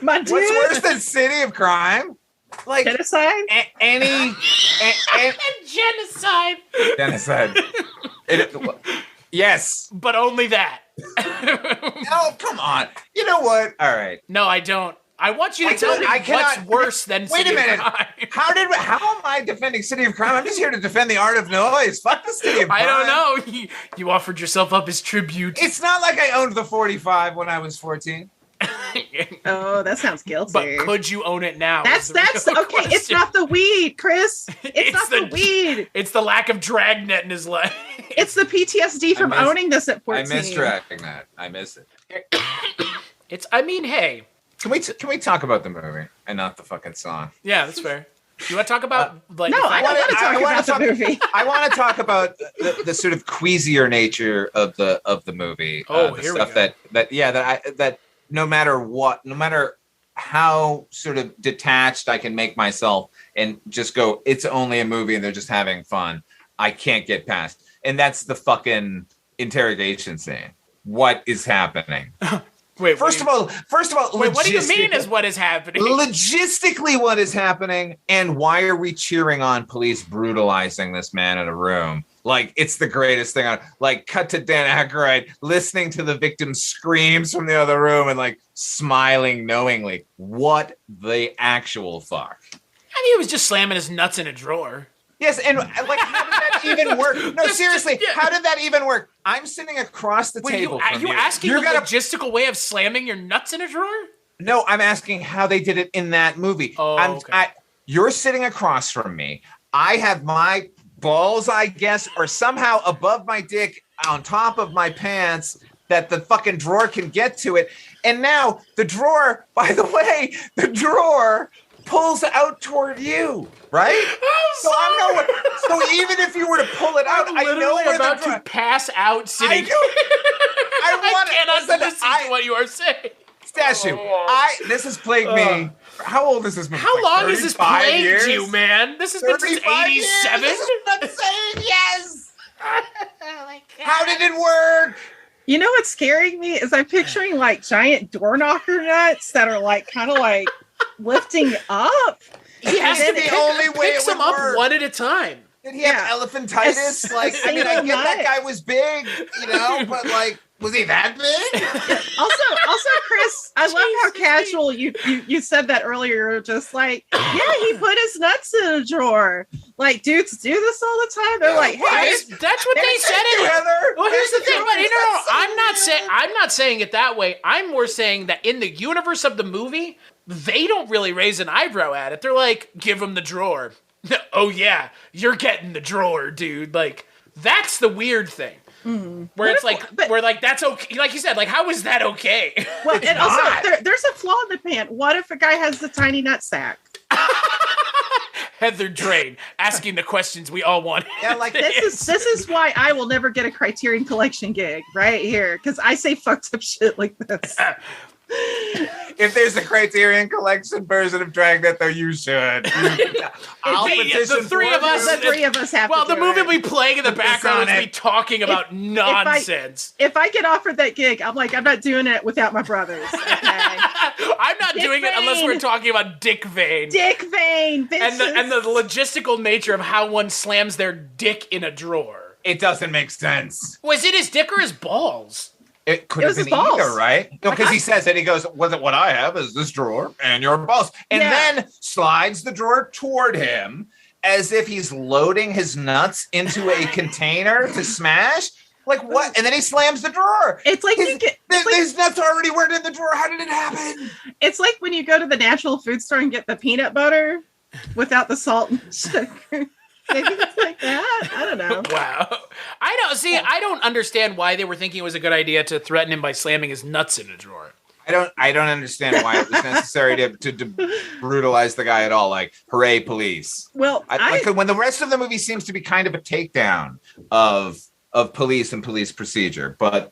My dude. What's worse than City of Crime? Like genocide? Genocide. Genocide. Yes. But only that. No, come on. You know what? All right. No, I don't. I want you to tell me what's worse than City Wait a minute. of Crime. How am I defending City of Crime? I'm just here to defend the art of noise. Fuck the City of Crime. I don't know. You offered yourself up as tribute. It's not like I owned the 45 when I was 14. Oh, that sounds guilty. But could you own it now? That's okay. Question. It's not the weed, Chris. It's not the weed. It's the lack of Dragnet in his life. It's the PTSD from owning this at 14. I miss Dragnet. I miss it. Hey. Can we talk about the movie and not the fucking song? Yeah, that's fair. You want to talk about I want to talk about the movie. I want to talk about the sort of queasier nature of the movie. Oh, the here stuff we go. that no matter what, no matter how sort of detached I can make myself and just go, it's only a movie and they're just having fun. I can't get past, and that's the fucking interrogation scene. What is happening? Wait, first of all, wait, what do you mean is what is happening? Logistically, what is happening, and why are we cheering on police brutalizing this man in a room? Like, it's the greatest thing on, like, cut to Dan Aykroyd listening to the victim's screams from the other room and, like, smiling knowingly. What the actual fuck? I mean, he was just slamming his nuts in a drawer. Yes, and like, how did that even work? No, seriously, how did that even work? I'm sitting across the table from you. Are you asking the logistical way of slamming your nuts in a drawer? No, I'm asking how they did it in that movie. Oh, okay. You're sitting across from me. I have my balls, I guess, or somehow above my dick on top of my pants that the fucking drawer can get to it. And now the drawer, by the way, pulls out toward you, right? So even if you were to pull it out, I know where about to pass out sitting. I cannot listen to what you are saying. Statue. This has plagued me. How old is this movie? How long has this plagued years? you, man? This has been since 87? This is what I'm saying, yes! How did it work? You know what's scaring me is I'm picturing like giant door knocker nuts that are like kind of like lifting up. He has to the only way picks it would them up work. one at a time. Did he have elephantitis? Like, I mean, I get that guy was big, but like, was he that big? Also, Chris, I love how casual you said that earlier. Just like, yeah, he put his nuts in a drawer. Like, dudes do this all the time. They're like, hey, that's what they said. Well, here's the thing. But no, I'm not saying it that way. I'm more saying that in the universe of the movie, they don't really raise an eyebrow at it. They're like, give him the drawer. Oh yeah, you're getting the drawer, dude. Like, that's the weird thing. Where it's like, that's okay. Like you said, like, how is that okay? Well, and also, there's a flaw in the pan. What if a guy has the tiny nut sack? Heather Drain asking the questions we all want. Yeah, like this is why I will never get a Criterion Collection gig right here, because I say fucked up shit like this. If there's a Criterion Collection version of Dragnet, though, you should. I'll petition the three of us have. Well, to the movie will be playing in the background as we talking about nonsense. If I get offered that gig, I'm like, I'm not doing it without my brothers. Okay? I'm not doing it unless we're talking about dick vein. Dick vein, and the logistical nature of how one slams their dick in a drawer. It doesn't make sense. Was it his dick or his balls? It could have been either, right? No, because he says it. He goes, "What I have is this drawer and your balls," and then slides the drawer toward him as if he's loading his nuts into a container to smash. Like what? And then he slams the drawer. It's like his nuts already weren't in the drawer. How did it happen? It's like when you go to the natural food store and get the peanut butter without the salt and sugar. Maybe it's like that. I don't know. Wow. I don't understand why they were thinking it was a good idea to threaten him by slamming his nuts in a drawer. I don't understand why it was necessary to brutalize the guy at all. Like, hooray, police. Well, like when the rest of the movie seems to be kind of a takedown of police and police procedure, but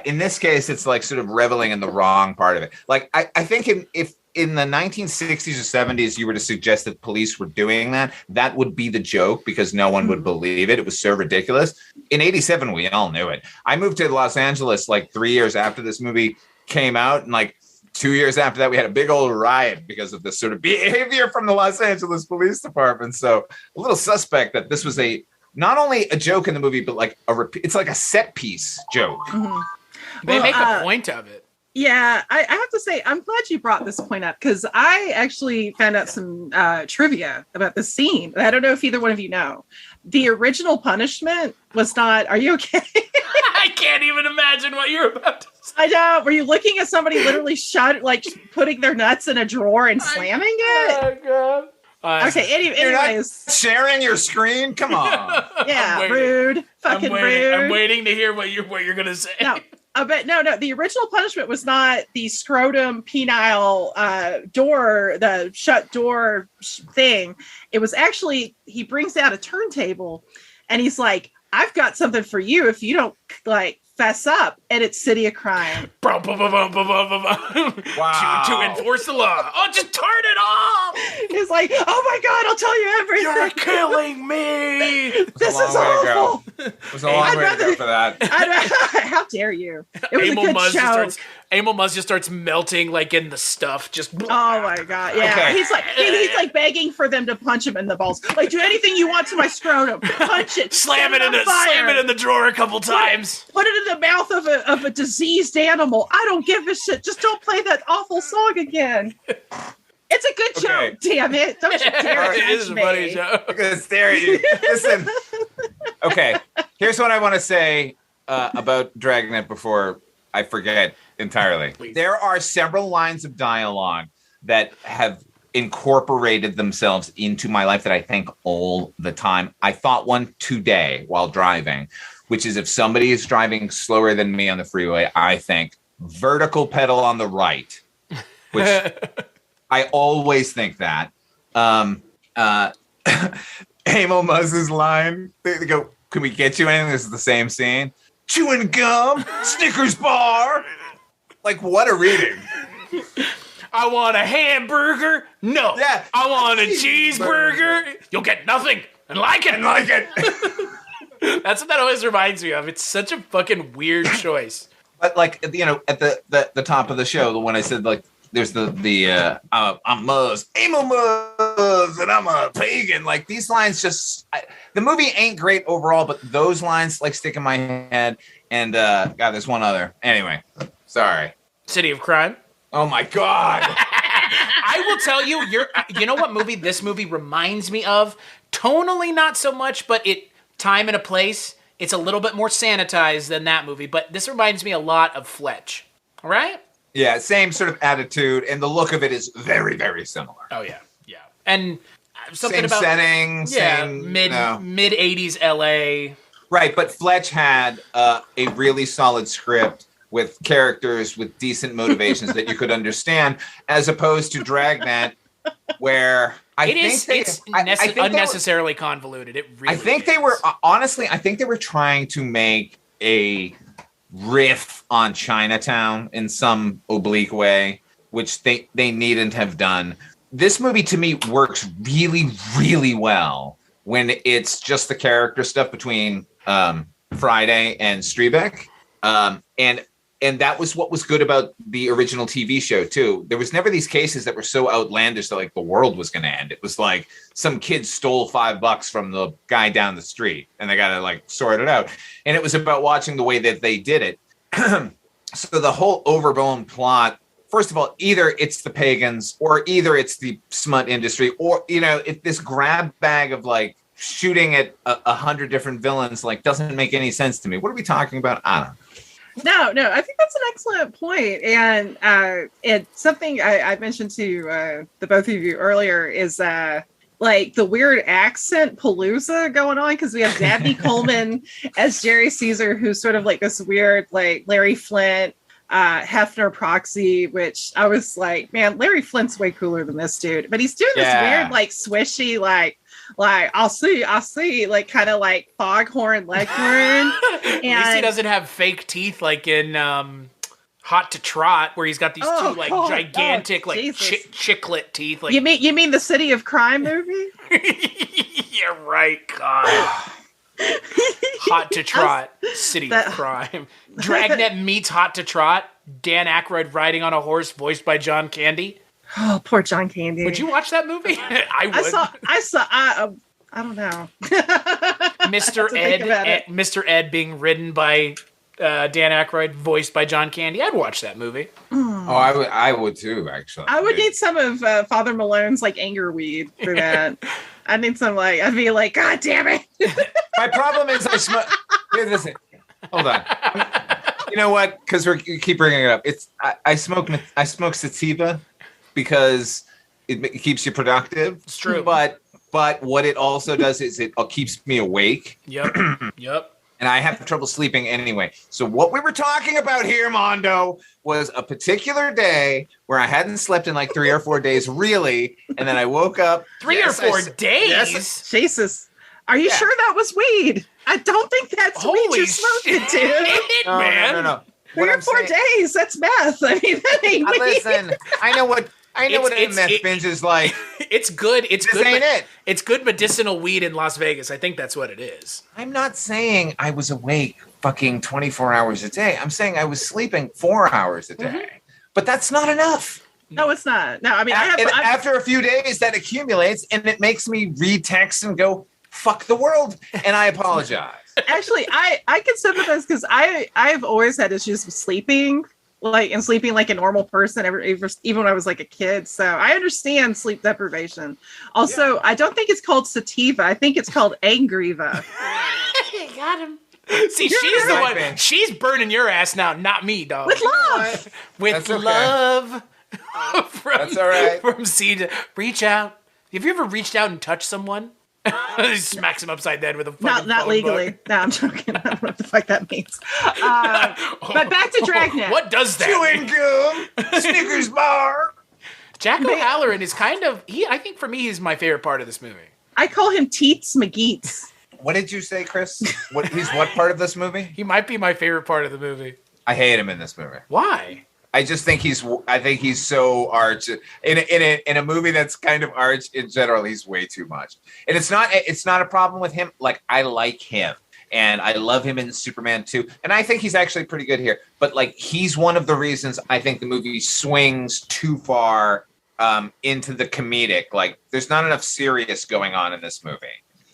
in this case, it's like sort of reveling in the wrong part of it. Like, I think if in the 1960s or 70s you were to suggest that police were doing that would be the joke because no one would believe it. It was so ridiculous. In 87, we all knew it. I moved to Los Angeles like 3 years after this movie came out, and like 2 years after that, we had a big old riot because of this sort of behavior from the Los Angeles Police Department. So a little suspect that this was not only a joke in the movie, but like it's like a set piece joke. Mm-hmm. They make a point of it. Yeah, I have to say, I'm glad you brought this point up because I actually found out some trivia about the scene. I don't know if either one of you know. The original punishment was not. Are you okay? I can't even imagine what you're about to say. I know. Were you looking at somebody literally putting their nuts in a drawer and slamming it? Oh God. Okay. Anyways, sharing your screen. Come on. Yeah, rude. Fucking rude. I'm waiting to hear what you're gonna say. No. But no. The original punishment was not the scrotum penile door, the shut door thing. It was actually, he brings out a turntable and he's like, I've got something for you if you don't like fess up, and it's City of Crime. Wow. To enforce the law. Oh, just turn it off. He's like, oh my God, I'll tell you everything. You're killing me. This is awful. It was a long way to go for that. How dare you? It was Emil a good joke. Emil Muzz just starts melting like in the stuff. Just oh my God, yeah. Okay. He's like begging for them to punch him in the balls. Like, do anything you want to my scrotum. Punch it. Slam it in the drawer a couple times. Put it in the mouth of a diseased animal. I don't give a shit. Just don't play that awful song again. It's a good joke, damn it. Don't you dare it is a funny joke. I'm gonna stare at you. Listen. Okay, here's what I want to say about Dragnet before I forget entirely. Please. There are several lines of dialogue that have incorporated themselves into my life that I think all the time. I thought one today while driving, which is if somebody is driving slower than me on the freeway, I think vertical pedal on the right, which I always think that. Emil Muzz's line, they go, can we get you anything? This is the same scene. Chewing gum, Snickers bar. Like, what a reading. I want a hamburger. No. Yeah. I want a cheeseburger. You'll get nothing and like it. That's what that always reminds me of. It's such a fucking weird choice. But like, you know, at the top of the show, the one I said, like, there's I'm Muzz, Emil Muzz, and I'm a pagan. Like, these lines just, the movie ain't great overall, but those lines like stick in my head. And God, there's one other. Anyway, sorry. City of Crime. Oh my God. I will tell you, you know what movie this movie reminds me of? Tonally, not so much, but time and a place. It's a little bit more sanitized than that movie, but this reminds me a lot of Fletch. All right? Yeah, same sort of attitude, and the look of it is very, very similar. Oh yeah. And something same about setting, mid 80s LA. Right, but Fletch had a really solid script with characters with decent motivations that you could understand, as opposed to Dragnet, where it's unnecessarily convoluted. It really they were honestly, I think they were trying to make a riff on Chinatown in some oblique way, which they needn't have done. This movie to me works really, really well when it's just the character stuff between Friday and Streebek. And that was what was good about the original TV show too. There was never these cases that were so outlandish that like the world was going to end. It was like some kid stole $5 from the guy down the street and they got to like sort it out. And it was about watching the way that they did it. So the whole overblown plot, first of all, either it's the pagans or either it's the smut industry, or, you know, if this grab bag of like shooting at 100 different villains, like doesn't make any sense to me. What are we talking about? I don't know. No, I think that's an excellent point. And it's something I mentioned to the both of you earlier is like the weird accent palooza going on, because we have Dabney Coleman as Jerry Caesar, who's sort of like this weird, like Larry Flint, Hefner proxy, which I was like, man, Larry Flint's way cooler than this dude. But he's doing this weird, like swishy, like I'll see, like kind of like foghorn leghorn. At least he doesn't have fake teeth like in Hot to Trot, where he's got these two like gigantic like chiclet teeth. Like you mean the City of Crime movie? Yeah, right. God. Hot to Trot, City of Crime. Dragnet meets Hot to Trot. Dan Aykroyd riding on a horse, voiced by John Candy. Oh, poor John Candy. Would you watch that movie? I would. I saw. I don't know. Mr. Ed being ridden by Dan Aykroyd, voiced by John Candy. I'd watch that movie. Oh, I would too, actually. I would need some of Father Malone's like anger weed for that. I need some like, I'd be like, God damn it. My problem is I smoke. Here, listen. Hold on. You know what? Because you keep bringing it up. I smoke sativa because it keeps you productive. It's true. But what it also does is it keeps me awake. Yep. And I have trouble sleeping anyway. So what we were talking about here, Mondo, was a particular day where I hadn't slept in like 3 or 4 days, really. And then I woke up. 3 or 4 days? Yes, Jesus. Are you sure that was weed? I don't think that's weed you're smoking, dude. Man. No. 3 or 4 days, that's meth. I mean, that ain't weed. Listen, I know what a meth binge is like. It's good. It's this good. Ain't it? It's good medicinal weed in Las Vegas. I think that's what it is. I'm not saying I was awake fucking 24 hours a day. I'm saying I was sleeping 4 hours a day. Mm-hmm. But that's not enough. No, it's not. No, I mean, after a few days, that accumulates, and it makes me read texts and go, fuck the world, and I apologize. Actually, I can sympathize because I've always had issues with sleeping. Like a normal person, even when I was like a kid. So I understand sleep deprivation. Also, I don't think it's called sativa. I think it's called angriva. Got him. See, she's the one. She's burning your ass now, not me, dog. With love. With love. That's all right. From C to reach out. Have you ever reached out and touched someone? He smacks him upside the head with a fucking not legally. book. No, I'm joking. I don't know what the fuck that means. But back to Dragnet. What does that mean? Chewing gum, Snickers bar. Jack O'Halloran is kind of I think for me he's my favorite part of this movie. I call him Teets McGeets. What did you say, Chris? He's what part of this movie? He might be my favorite part of the movie. I hate him in this movie. Why? I just think he's so arch in a movie that's kind of arch in general. He's way too much, and it's not a problem with him. Like, I like him and I love him in Superman 2, and I think he's actually pretty good here. But like, he's one of the reasons I think the movie swings too far into the comedic. Like, there's not enough serious going on in this movie.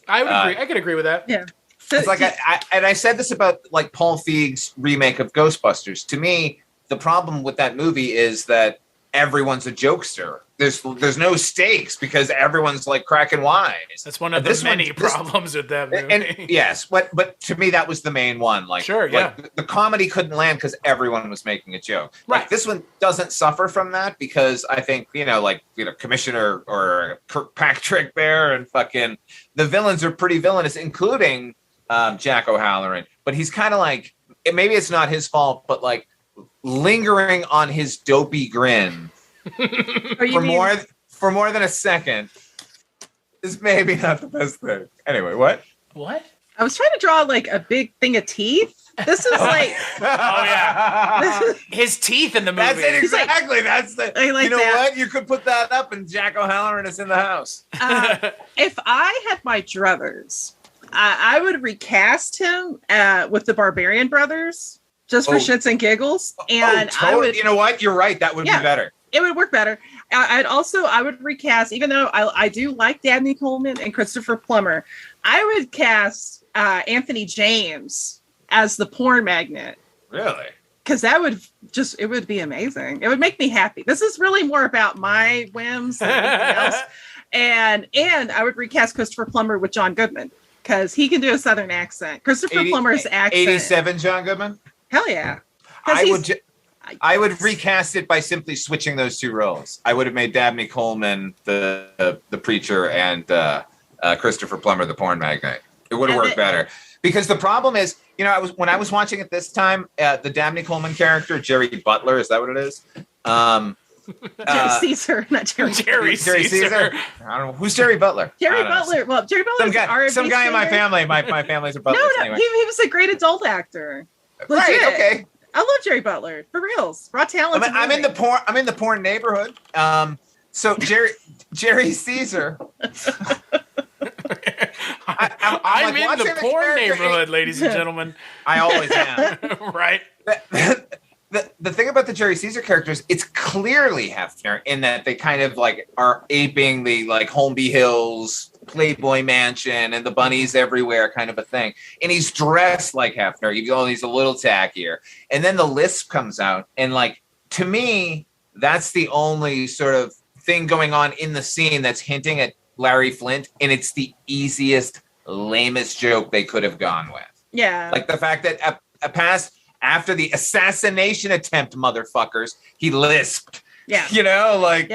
I would agree. I could agree with that. Yeah. It's like I said this about like Paul Feig's remake of Ghostbusters. To me, the problem with that movie is that everyone's a jokester. There's no stakes because everyone's like cracking wise. That's one of the many problems with that movie. And yes, but to me that was the main one. Like, sure, yeah. Like, the comedy couldn't land because everyone was making a joke. Right. Like, this one doesn't suffer from that because I think Commissioner or Kirkpatrick there and fucking the villains are pretty villainous, including Jack O'Halloran. But he's kind of like, maybe it's not his fault, but like, lingering on his dopey grin for more than a second is maybe not the best thing. Anyway, what? I was trying to draw like a big thing of teeth. This is like, oh yeah, his teeth in the movie. That's it exactly. That's the. Like you know that. what? You could put that up, and Jack O'Halloran is in the house. If I had my druthers, I would recast him with the Barbarian Brothers. Just for shits and giggles. And I would, you know what? You're right. That would be better. It would work better. I would recast, even though I do like Dabney Coleman and Christopher Plummer, I would cast Anthony James as the porn magnet. Really? Because that would it would be amazing. It would make me happy. This is really more about my whims than anything else. And I would recast Christopher Plummer with John Goodman because he can do a Southern accent. Christopher Plummer's accent. 87 John Goodman? Hell yeah. I would recast it by simply switching those two roles. I would have made Dabney Coleman the preacher and Christopher Plummer the porn magnate. It would have worked better. Because the problem is, when I was watching it this time, the Dabney Coleman character, Jerry Butler, is that what it is? Jerry Caesar, not Jerry. Jerry Caesar. I don't know who's Jerry Butler. Jerry Butler. Well, Jerry Butler some guy in my family. My family's a Butler. No, anyway. he was a great adult actor. Legit. Right. Okay. I love Jerry Butler for reals. Raw talent. I'm in the porn neighborhood. So Jerry Caesar. I'm in the porn neighborhood, ladies and gentlemen. I always am. Right. The thing about the Jerry Caesar characters, it's clearly Hefner in that they kind of like are aping the like Holmby Hills Playboy Mansion and the bunnies everywhere kind of a thing. And he's dressed like Hefner, even though he's a little tackier. And then the lisp comes out, and like to me, that's the only sort of thing going on in the scene that's hinting at Larry Flint, and it's the easiest, lamest joke they could have gone with. Yeah, like the fact that after the assassination attempt, motherfuckers, he lisped. Yeah,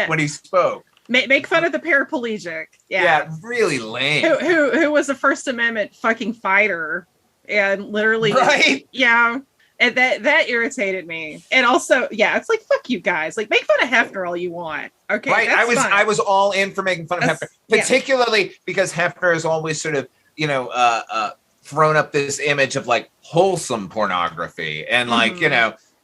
when he spoke. Make fun of the paraplegic. Yeah, really lame. Who was a First Amendment fucking fighter, and literally, right? Yeah, and that irritated me. And also, yeah, it's like fuck you guys. Like, make fun of Hefner all you want. Okay, right? I was all in for making fun of Hefner, particularly because Hefner is always sort of thrown up this image of like wholesome pornography, and like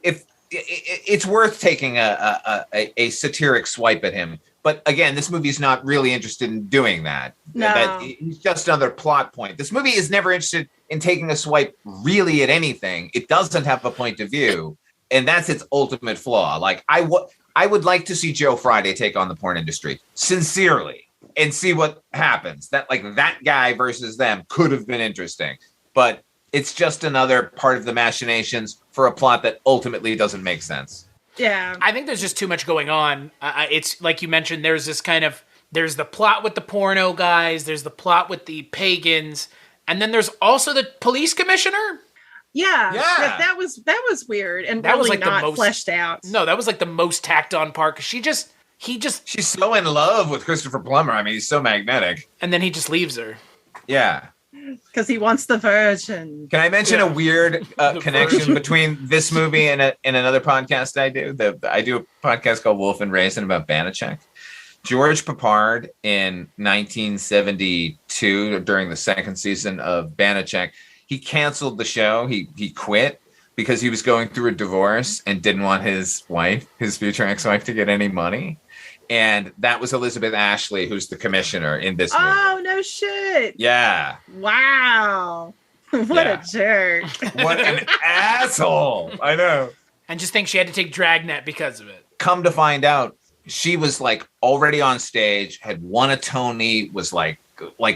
if it's worth taking a satiric swipe at him. But again, this movie is not really interested in doing that. No. It's just another plot point. This movie is never interested in taking a swipe really at anything. It doesn't have a point of view, and that's its ultimate flaw. Like I would like to see Joe Friday take on the porn industry sincerely and see what happens. That guy versus them could have been interesting, but it's just another part of the machinations for a plot that ultimately doesn't make sense. Yeah. I think there's just too much going on. It's like you mentioned, there's the plot with the porno guys, there's the plot with the pagans, and then there's also the police commissioner. Yeah. That was weird and that really was like not the most fleshed out. No, that was like the most tacked on part, because she's so in love with Christopher Plummer. I mean, he's so magnetic. And then he just leaves her. Yeah. Because he wants the virgin. Can I mention a weird connection between this movie and another podcast I do? I do a podcast called Wolf and Raisin about Banachek. George Papard in 1972, during the second season of Banachek, he canceled the show. He quit because he was going through a divorce and didn't want his future ex-wife, to get any money. And that was Elizabeth Ashley, who's the commissioner in this movie. Oh, no shit. Yeah. Wow. What a jerk. What an asshole. I know. And just think she had to take Dragnet because of it. Come to find out, she was like already on stage, had won a Tony, was like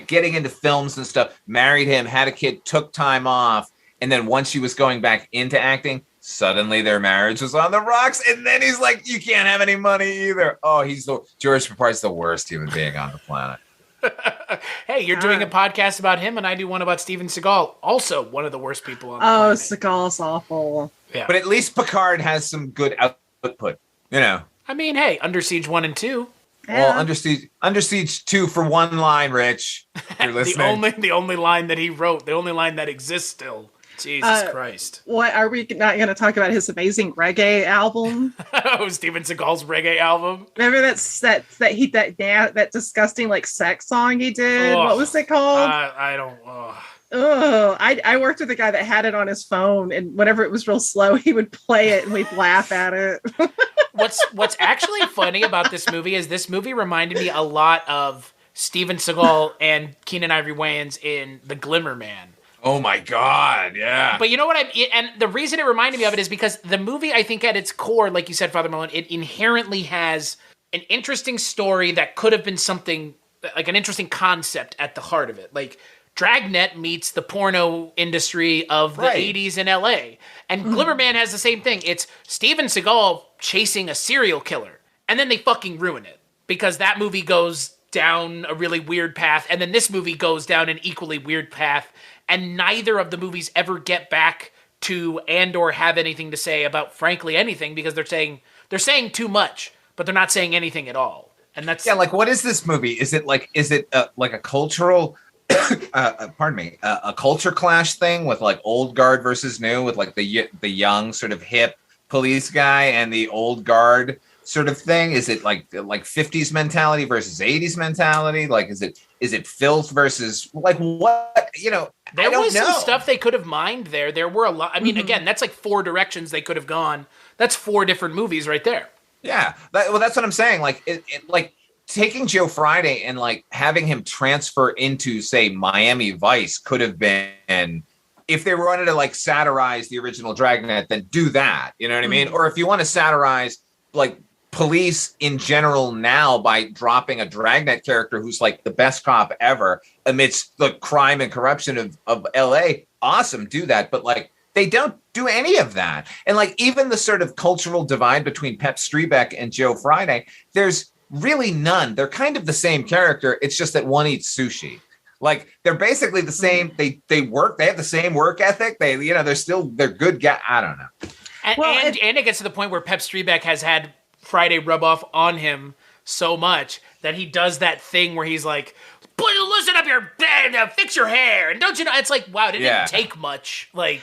getting into films and stuff, married him, had a kid, took time off. And then once she was going back into acting, suddenly their marriage was on the rocks, and then he's like, "You can't have any money either." Oh, George Papard's the worst human being on the planet. Hey, you're doing a podcast about him, and I do one about Steven Seagal, also one of the worst people on the planet. planet. Seagal's awful. Yeah, but at least Picard has some good output. I mean, hey, Under Siege 1 and 2. Yeah. Well, Under Siege 2 for one line, Rich. You're listening. the only line that he wrote, the only line that exists still. Jesus Christ. What are we not going to talk about? His amazing reggae album? Oh, Steven Seagal's reggae album. Remember that disgusting like sex song he did? Ugh. What was it called? I don't. I worked with a guy that had it on his phone, and whenever it was real slow, he would play it and we'd laugh at it. What's actually funny about this movie is this movie reminded me a lot of Steven Seagal and Keenen Ivory Wayans in The Glimmer Man. Oh my God, yeah. But you know what and the reason it reminded me of it is because the movie, I think at its core, like you said, Father Malone, it inherently has an interesting story that could have been something, like an interesting concept at the heart of it. Like, Dragnet meets the porno industry of the 80s in LA. And Glimmer Man has the same thing. It's Steven Seagal chasing a serial killer. And then they fucking ruin it. Because that movie goes down a really weird path. And then this movie goes down an equally weird path. And neither of the movies ever get back to and or have anything to say about, frankly, anything, because they're saying too much, but they're not saying anything at all. And that's like, what is this movie? Is it like a cultural pardon me, a culture clash thing with like old guard versus new, with like the young sort of hip police guy and the old guard sort of thing? Is it like 50s mentality versus 80s mentality? Like, is it filth versus like what, There was some stuff they could have mined there. There were a lot. I mean, again, that's like 4 directions they could have gone. That's 4 different movies right there. Yeah. That's what I'm saying. Like, like taking Joe Friday and like having him transfer into, say, Miami Vice could have been, if they wanted to like satirize the original Dragnet, then do that. You know what I mean? Or if you want to satirize like police in general now by dropping a Dragnet character who's like the best cop ever amidst the crime and corruption of LA, awesome, do that. But like, they don't do any of that. And like, even the sort of cultural divide between Pep Streebek and Joe Friday, there's really none. They're kind of the same character. It's just that one eats sushi. Like, they're basically the same. They work. They have the same work ethic. They're good guys. I don't know. And it gets to the point where Pep Streebek has had Friday rub off on him so much that he does that thing where he's like, loosen up your bed, fix your hair. And don't you know, it's like, wow, it didn't take much. Like,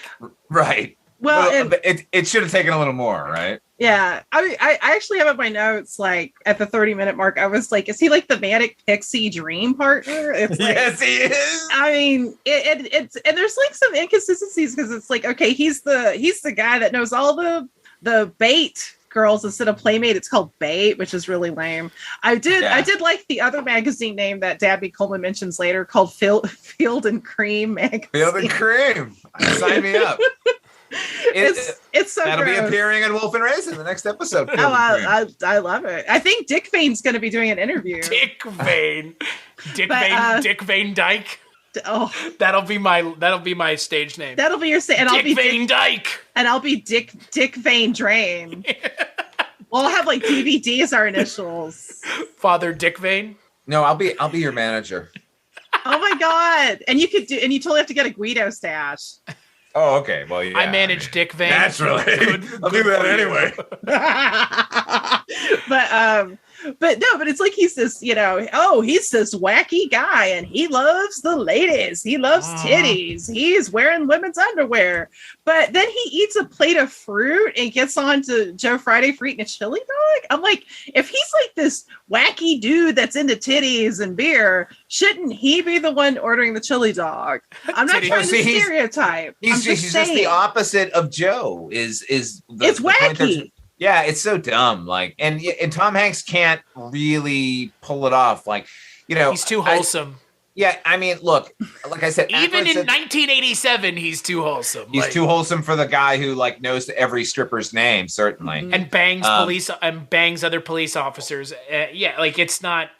right. Well, it should have taken a little more, right? Yeah. I actually have in my notes, like at the 30-minute mark, I was like, is he like the manic pixie dream partner? It's like, yes, he is. I mean, it's and there's like some inconsistencies because it's like, okay, he's the guy that knows all the bait girls instead of Playmate. It's called Bait, which is really lame. I did like the other magazine name that Dabney Coleman mentions later called Field and Cream magazine. Field and Cream. Sign me up. It's so that'll gross. be appearing in Wolf and Raisin in the next episode. I love it. I think Dick Vane's going to be doing an interview. Dick Vane Dyke. Oh, that'll be my stage name. That'll be your and Dick Vane Dyke, and I'll be Dick Vane Drain. We'll have like DVD as our initials. Father Dick Vane. No, I'll be your manager. Oh my god! And you totally have to get a Guido stash. Oh, okay. Well, yeah. I manage Dick Vane. Naturally, I'll do that anyway. But it's like he's this, he's this wacky guy and he loves the ladies. He loves titties. He's wearing women's underwear. But then he eats a plate of fruit and gets on to Joe Friday for eating a chili dog. I'm like, if he's like this wacky dude that's into titties and beer, shouldn't he be the one ordering the chili dog? I'm not trying to stereotype. He's just the opposite of Joe. It's wacky. Yeah, it's so dumb. Like, and Tom Hanks can't really pull it off. Like, he's too wholesome. I mean, look, like I said, even in 1987, he's too wholesome. He's too wholesome for the guy who like knows every stripper's name, certainly, and bangs bangs other police officers. It's not.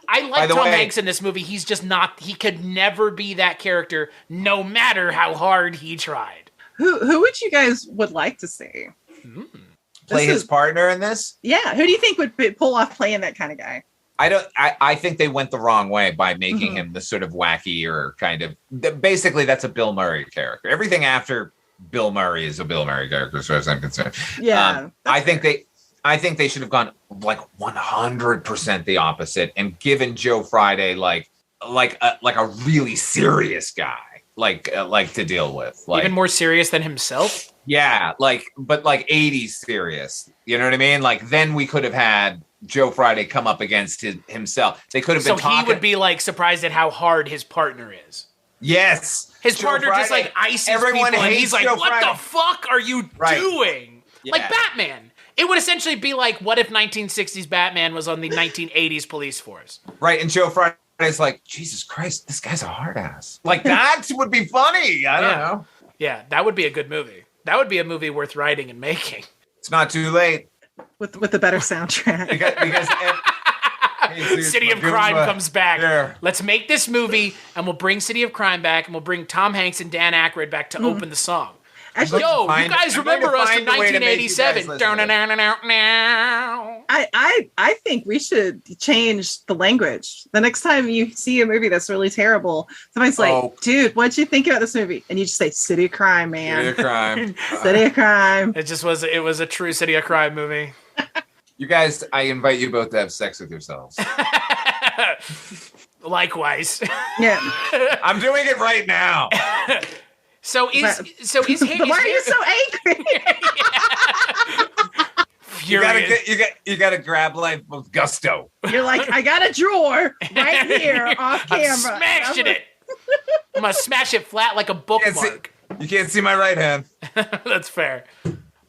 I like Tom Hanks in this movie. He's just not. He could never be that character, no matter how hard he tried. Who would you guys would like to see? Play his partner in this? Yeah. Who do you think would pull off playing that kind of guy? I think they went the wrong way by making him the sort of wacky or kind of, basically that's a Bill Murray character. Everything after Bill Murray is a Bill Murray character, as far as I'm concerned. Yeah. I think they should have gone like 100% the opposite and given Joe Friday like a really serious guy, like to deal with. Like, even more serious than himself? Yeah, but 80s serious. You know what I mean? Like, then we could have had Joe Friday come up against himself. They could have been talking. He would be like surprised at how hard his partner is. Yes. His partner just like ices everyone people and he's like, Joe what Friday. The fuck are you doing? Yeah. Like Batman. It would essentially be like, what if 1960s Batman was on the 1980s police force? Right, and Joe Friday's like, Jesus Christ, this guy's a hard ass. Like, that would be funny. I don't know. Yeah, that would be a good movie. That would be a movie worth writing and making. It's not too late. With a better soundtrack. because City of Crime comes back. Yeah. Let's make this movie, and we'll bring City of Crime back, and we'll bring Tom Hanks and Dan Aykroyd back to open the song. Actually, you guys remember us from 1987. I think we should change the language. The next time you see a movie that's really terrible, somebody's like, dude, what'd you think about this movie? And you just say, City of Crime, man. City of Crime. City of Crime. It was a true City of Crime movie. You guys, I invite you both to have sex with yourselves. Likewise. Yeah. I'm doing it right now. So is But why are you so angry? You gotta grab life with gusto. You're like, I got a drawer right here off camera. I'm smashing it. I'm gonna smash it flat like a bookmark. You can't see my right hand. That's fair.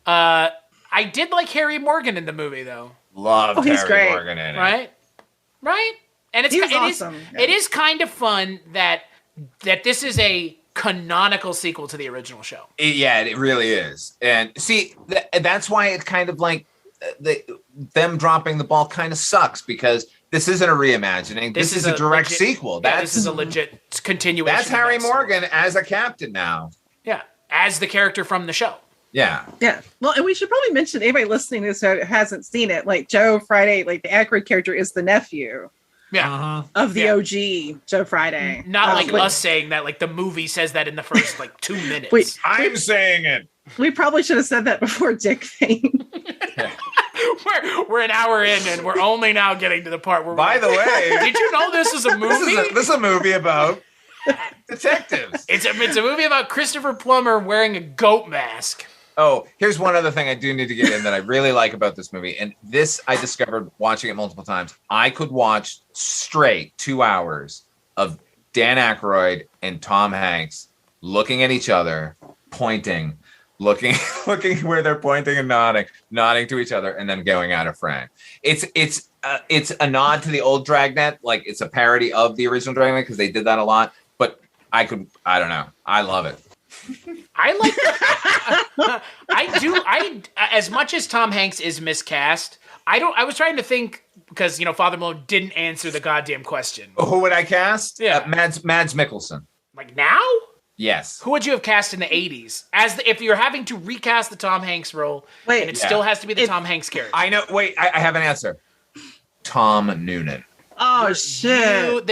I did like Harry Morgan in the movie, though. Loved he's Harry great. Morgan in it. Right. And He was awesome. It is kind of fun that this is a canonical sequel to the original show. It really is. And see, that's why it's kind of like them dropping the ball kind of sucks, because this isn't a reimagining. This is a direct sequel. This is a legit continuation. That's Harry Morgan as a captain now. Yeah, as the character from the show. Yeah. Yeah. Well, and we should probably mention, anybody listening to this who hasn't seen it, like Joe Friday, like the Aykroyd character is the nephew. Yeah. Of the OG Joe Friday. Not like us saying that, like the movie says that in the first like 2 minutes. I'm saying it. We probably should have said that before Dick Fane. We're an hour in and we're only now getting to the part where By the way, did you know this is a movie? This is a movie about detectives. It's a movie about Christopher Plummer wearing a goat mask. Oh, here's one other thing I do need to get in that I really like about this movie. And this I discovered watching it multiple times. I could watch straight 2 hours of Dan Aykroyd and Tom Hanks looking at each other, pointing, looking where they're pointing and nodding to each other, and then going out of frame. It's a nod to the old Dragnet, like it's a parody of the original Dragnet because they did that a lot. But I don't know. I love it. I like as much as Tom Hanks is miscast, I was trying to think, because Father Malone didn't answer the goddamn question. Who would I cast? Yeah. Mads Mikkelsen. Like now? Yes. Who would you have cast in the 80s? If you're having to recast the Tom Hanks role, and it still has to be the Tom Hanks character. I know. Wait, I have an answer. Tom Noonan. Oh, shit.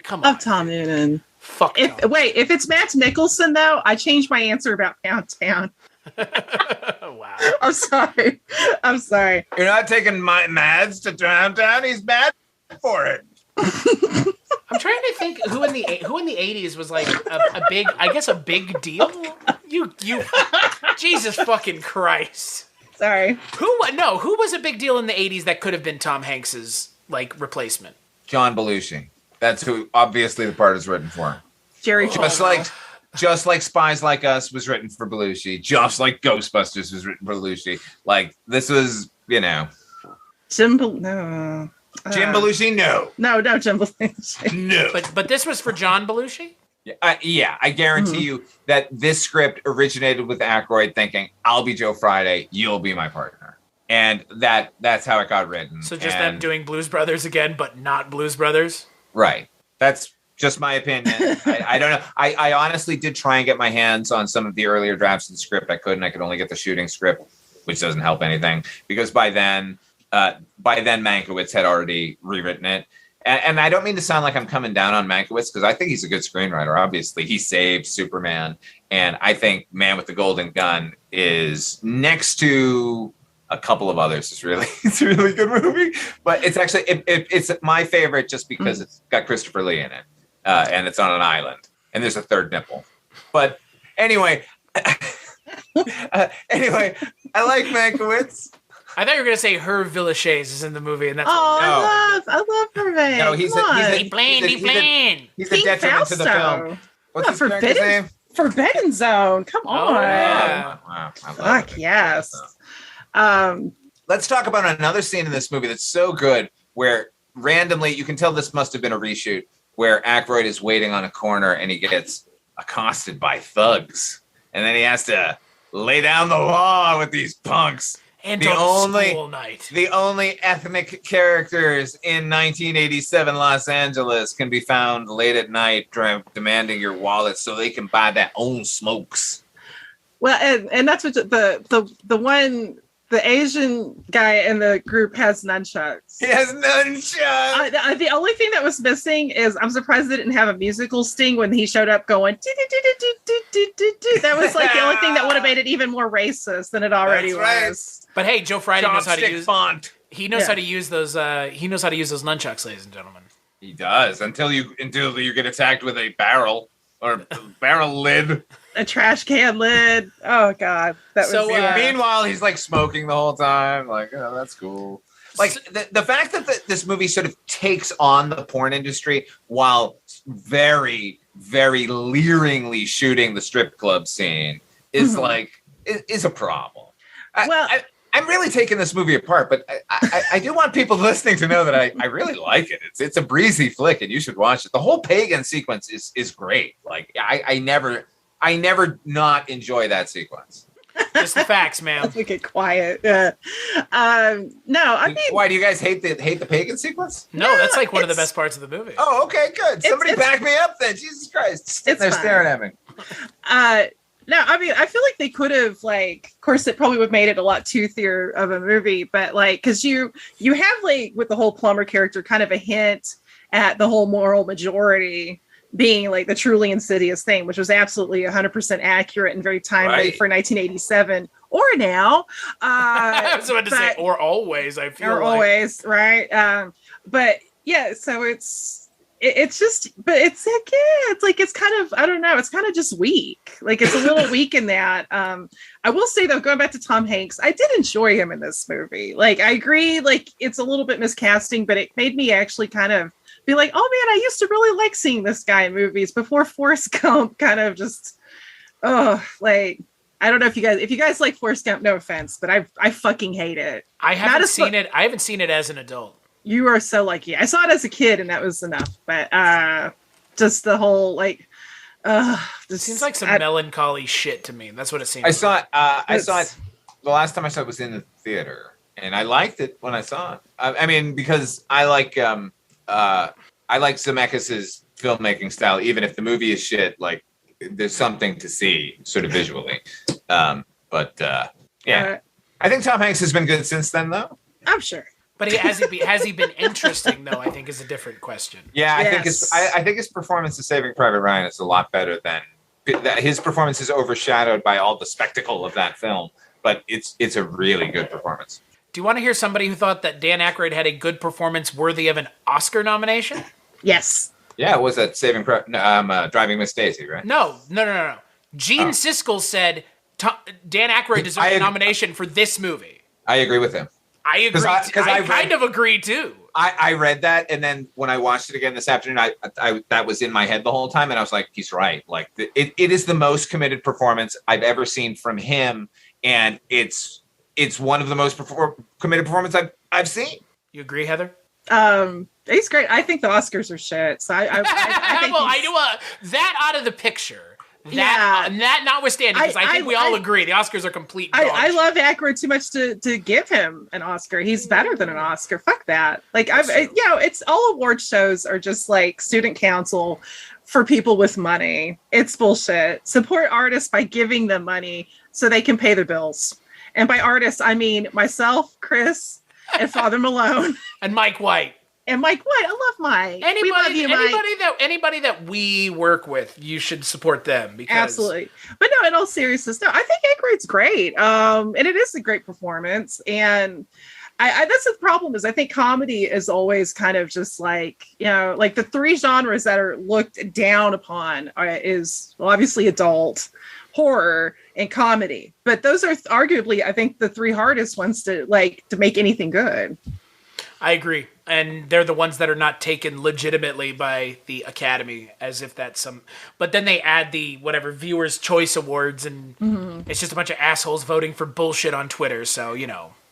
Come on. Of Tom Noonan. Fuck. If it's Matt Nicholson, though, I changed my answer about Poundtown. Wow. I'm sorry. You're not taking my Mads to Downtown. He's mad for it. I'm trying to think who in the 80s was like a big deal. You Jesus fucking Christ. Sorry. Who was a big deal in the 80s that could have been Tom Hanks's like replacement? John Belushi. That's who obviously the part is written for. Jerry. Just like Spies Like Us was written for Belushi, just like Ghostbusters was written for Belushi. Like this was, Jim Belushi, no. No, Jim Belushi. No. But this was for John Belushi? Yeah, I guarantee you that this script originated with Aykroyd thinking, I'll be Joe Friday, you'll be my partner. And that's how it got written. So just them doing Blues Brothers again, but not Blues Brothers? Right. That's just my opinion. I don't know. I honestly did try and get my hands on some of the earlier drafts of the script. I couldn't. I could only get the shooting script, which doesn't help anything because by then Mankiewicz had already rewritten it. And I don't mean to sound like I'm coming down on Mankiewicz because I think he's a good screenwriter. Obviously, he saved Superman, and I think Man with the Golden Gun is next to a couple of others. It's a really good movie, but it's actually it's my favorite just because it's got Christopher Lee in it, and it's on an island, and there's a third nipple. But anyway, I like Mankiewicz. I thought you were going to say Hervé Villechaize is in the movie, and that's I love Hervé. No, he's a detriment to the film. What's his character's name? Forbidden Zone. Come on. Oh, yeah. Wow. Fuck yes. Let's talk about another scene in this movie that's so good, where randomly you can tell this must have been a reshoot, where Aykroyd is waiting on a corner and he gets accosted by thugs, and then he has to lay down the law with these punks. And the only ethnic characters in 1987 Los Angeles can be found late at night demanding your wallet so they can buy their own smokes. Well, and that's what the Asian guy in the group has nunchucks. He has nunchucks. The only thing that was missing is I'm surprised they didn't have a musical sting when he showed up going. That was like the only thing that would have made it even more racist than it already was. Right. But hey, Joe Friday knows how to use font. He knows how to use those. He knows how to use those nunchucks, ladies and gentlemen. He does until you get attacked with a barrel or barrel lid. A trash can lid. Oh God, that So, was. Yeah. Meanwhile, he's like smoking the whole time. Like, oh, that's cool. Like the fact that this movie sort of takes on the porn industry while very, very leeringly shooting the strip club scene is is a problem. I'm really taking this movie apart, but I do want people listening to know that I really like it. It's a breezy flick, and you should watch it. The whole pagan sequence is great. Like I never not enjoy that sequence. Just the facts, man. Let's make it quiet. Yeah. No, I mean, why do you guys hate the pagan sequence? No, that's like one of the best parts of the movie. Oh, okay, good. Somebody back me up then. Jesus Christ, they're staring at me. No, I mean, I feel like they could have, like, of course, it probably would have made it a lot toothier of a movie, but like, because you have like with the whole plumber character, kind of a hint at the whole moral majority being like the truly insidious thing, which was absolutely 100% accurate and very timely for 1987 or now. I was about to say or always. I feel or like. Always, right? But yeah, so it's just, but it's like, yeah, it's like, it's kind of, I don't know, it's kind of just weak. Like it's a little weak in that. I will say though, going back to Tom Hanks, I did enjoy him in this movie. Like I agree, like it's a little bit miscasting, but it made me actually kind of be like, oh man, I used to really like seeing this guy in movies before Forrest Gump kind of just, like, I don't know if you guys like Forrest Gump, no offense, but I fucking hate it. I haven't seen it as an adult. You are so lucky. I saw it as a kid and that was enough, but just the whole like, this seems like some melancholy shit to me. That's what it seems. I saw it. The last time I saw it was in the theater, and I liked it when I saw it. I mean, because I like Zemeckis' filmmaking style, even if the movie is shit. Like, there's something to see, sort of visually. Yeah, I think Tom Hanks has been good since then, though. I'm sure. But has he been interesting though? I think is a different question. Yeah, I think his performance in Saving Private Ryan is a lot better than his performance is overshadowed by all the spectacle of that film. But it's a really good performance. Do you want to hear somebody who thought that Dan Aykroyd had a good performance worthy of an Oscar nomination? Yes. Yeah, was that Driving Miss Daisy, right? No. Gene Siskel said Dan Aykroyd deserved a nomination for this movie. I agree with him. I agree. I kind of agree too. I read that, and then when I watched it again this afternoon, I that was in my head the whole time, and I was like, he's right. Like it is the most committed performance I've ever seen from him, and it's one of the most committed performances I've seen. You agree, Heather? He's great. I think the Oscars are shit. So I think that out of the picture. That notwithstanding, because I think we all agree the Oscars are complete dog I love Aykroyd too much to give him an Oscar. He's better than an Oscar. Fuck that. Like it's all award shows are just like student council for people with money. It's bullshit. Support artists by giving them money so they can pay their bills. And by artists, I mean myself, Chris, and Father Malone. And Mike White. I love Mike. Anybody that we work with, you should support them. Because absolutely. But no, in all seriousness, no, I think Aykroyd's great. And it is a great performance. And I that's the problem is I think comedy is always kind of just like, like the three genres that are looked down upon is obviously adult, horror, and comedy. But those are arguably, I think, the three hardest ones to make anything good. I agree. And they're the ones that are not taken legitimately by the Academy, as if that's some... But then they add the, whatever, Viewers' Choice Awards, and it's just a bunch of assholes voting for bullshit on Twitter, so,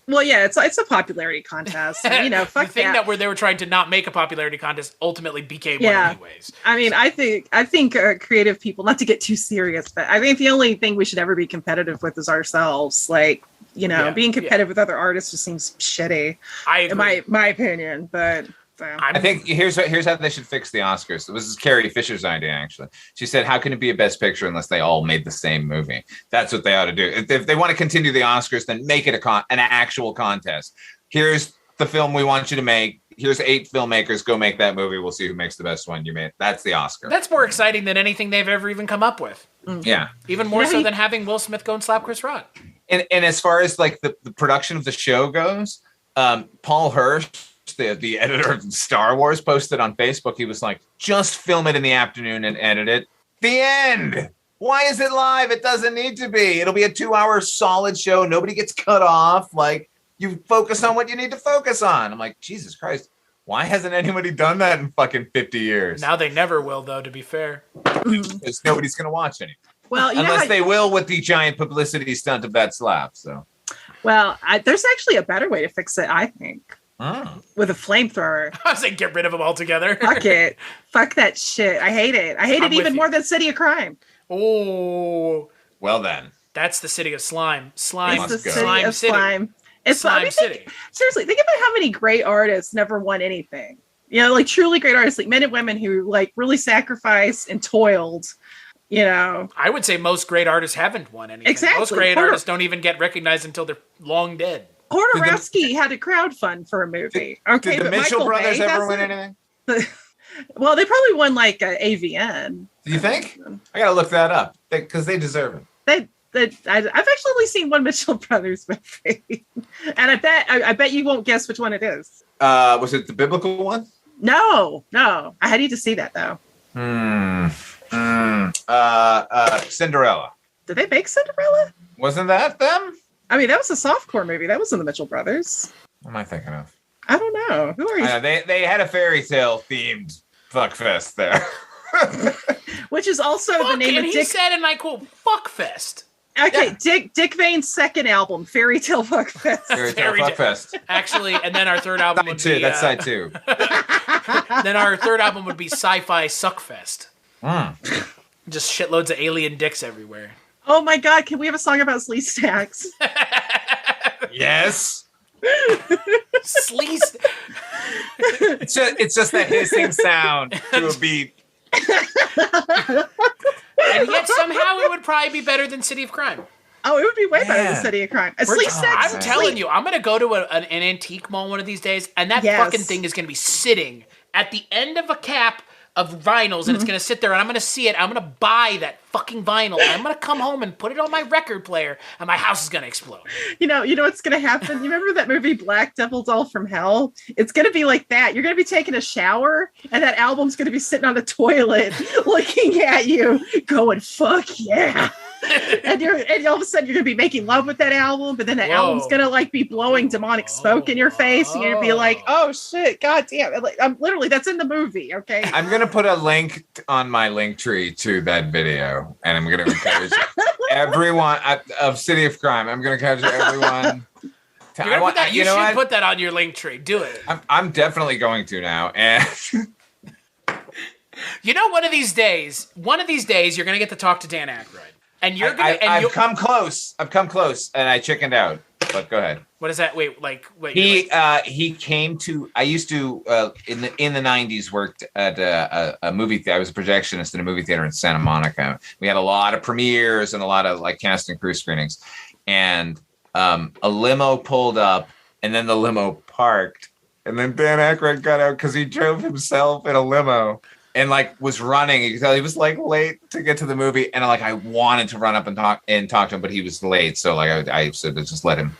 Well, yeah, it's a popularity contest. Fuck the thing that they were trying to not make a popularity contest ultimately became one anyways. I mean, I think creative people, not to get too serious, but I think the only thing we should ever be competitive with is ourselves. Like, being competitive with other artists just seems shitty. I agree. In my opinion, but... I think here's how they should fix the Oscars. This is Carrie Fisher's idea, actually. She said, how can it be a Best Picture unless they all made the same movie? That's what they ought to do. If they want to continue the Oscars, then make it an actual contest. Here's the film we want you to make. Here's 8 filmmakers. Go make that movie. We'll see who makes the best one you made. That's the Oscar. That's more exciting than anything they've ever even come up with. Yeah. Even more so than having Will Smith go and slap Chris Rock. And as far as like the production of the show goes, Paul Hirsch the editor of Star Wars, posted on Facebook. He was like, just film it in the afternoon and edit it. The end. Why is it live? It doesn't need to be. It'll be a 2-hour solid show. Nobody gets cut off. Like, you focus on what you need to focus on. I'm like, Jesus Christ. Why hasn't anybody done that in fucking 50 years? Now they never will, though, to be fair. Because nobody's going to watch anything. Well, unless they will with the giant publicity stunt of that slap. So, well, there's actually a better way to fix it, I think. With a flamethrower. I was like, get rid of them altogether. Fuck it. Fuck that shit. I hate it. I hate it even more than City of Crime. Oh. Well then. That's the city of slime. Slime. It's the slime city of city. slime. It's Slime City. Seriously, think about how many great artists never won anything. You know, like truly great artists, like men and women who like really sacrificed and toiled. You know, I would say most great artists haven't won anything. Exactly. Most great artists don't even get recognized until they're long dead. Horderowski had to crowdfund for a movie. Okay, did the but Mitchell Michael brothers Bay ever win hasn't. anything? Well, they probably won like a AVN. Do you think? I gotta look that up because they deserve it. I've actually only seen one Mitchell Brothers movie, and I bet you won't guess which one it is. Was it the biblical one? No. I need to see that though. Cinderella. Did they make Cinderella? Wasn't that them? I mean, that was a softcore movie. That wasn't the Mitchell Brothers. What am I thinking of? I don't know. Who are you? They had a fairy tale themed fuckfest there. Which is also the name of Dick. Dick. He said, and I quote, Fuckfest. Okay, yeah. Dick Vane's second album, Fairy Tale Fuckfest. Fairy Tale Fuckfest. Actually, and then our third album would be... That's side two. Then our third album would be Sci-Fi Suckfest. Just shitloads of alien dicks everywhere. Oh my god, can we have a song about Slee Stacks? Yes. Sleaze. It's just that hissing sound to a beat. And yet somehow it would probably be better than City of Crime. Oh, it would be way better than City of Crime. I'm telling you, I'm going to go to an antique mall one of these days, and that fucking thing is going to be sitting at the end of a cap of vinyls, and it's going to sit there, and I'm going to see it. I'm going to buy that fucking vinyl, and I'm going to come home and put it on my record player, and my house is going to explode. You know what's going to happen? You remember that movie Black Devil Doll from Hell? It's going to be like that. You're going to be taking a shower, and that album's going to be sitting on the toilet looking at you, going, fuck yeah. and all of a sudden you're gonna be making love with that album, but then the album's gonna like be blowing demonic smoke in your face, and you're gonna be like, "Oh shit, god damn!" Like, I'm literally that's in the movie. Okay, I'm gonna put a link on my link tree to that video, and I'm gonna encourage everyone of City of Crime. I'm gonna encourage everyone. You should put that on your link tree. Do it. I'm definitely going to now, and. You know, one of these days, you're gonna get to talk to Dan Aykroyd. And you're gonna. I've come close, and I chickened out. But go ahead. What is that? Wait. He came to. I used to in the '90s worked at a movie theater. I was a projectionist in a movie theater in Santa Monica. We had a lot of premieres and a lot of like cast and crew screenings. And a limo pulled up, and then the limo parked, and then Dan Aykroyd got out because he drove himself in a limo. And like was running, you could tell he was like late to get to the movie, and like I wanted to run up and talk to him, but he was late, so like I said to just let him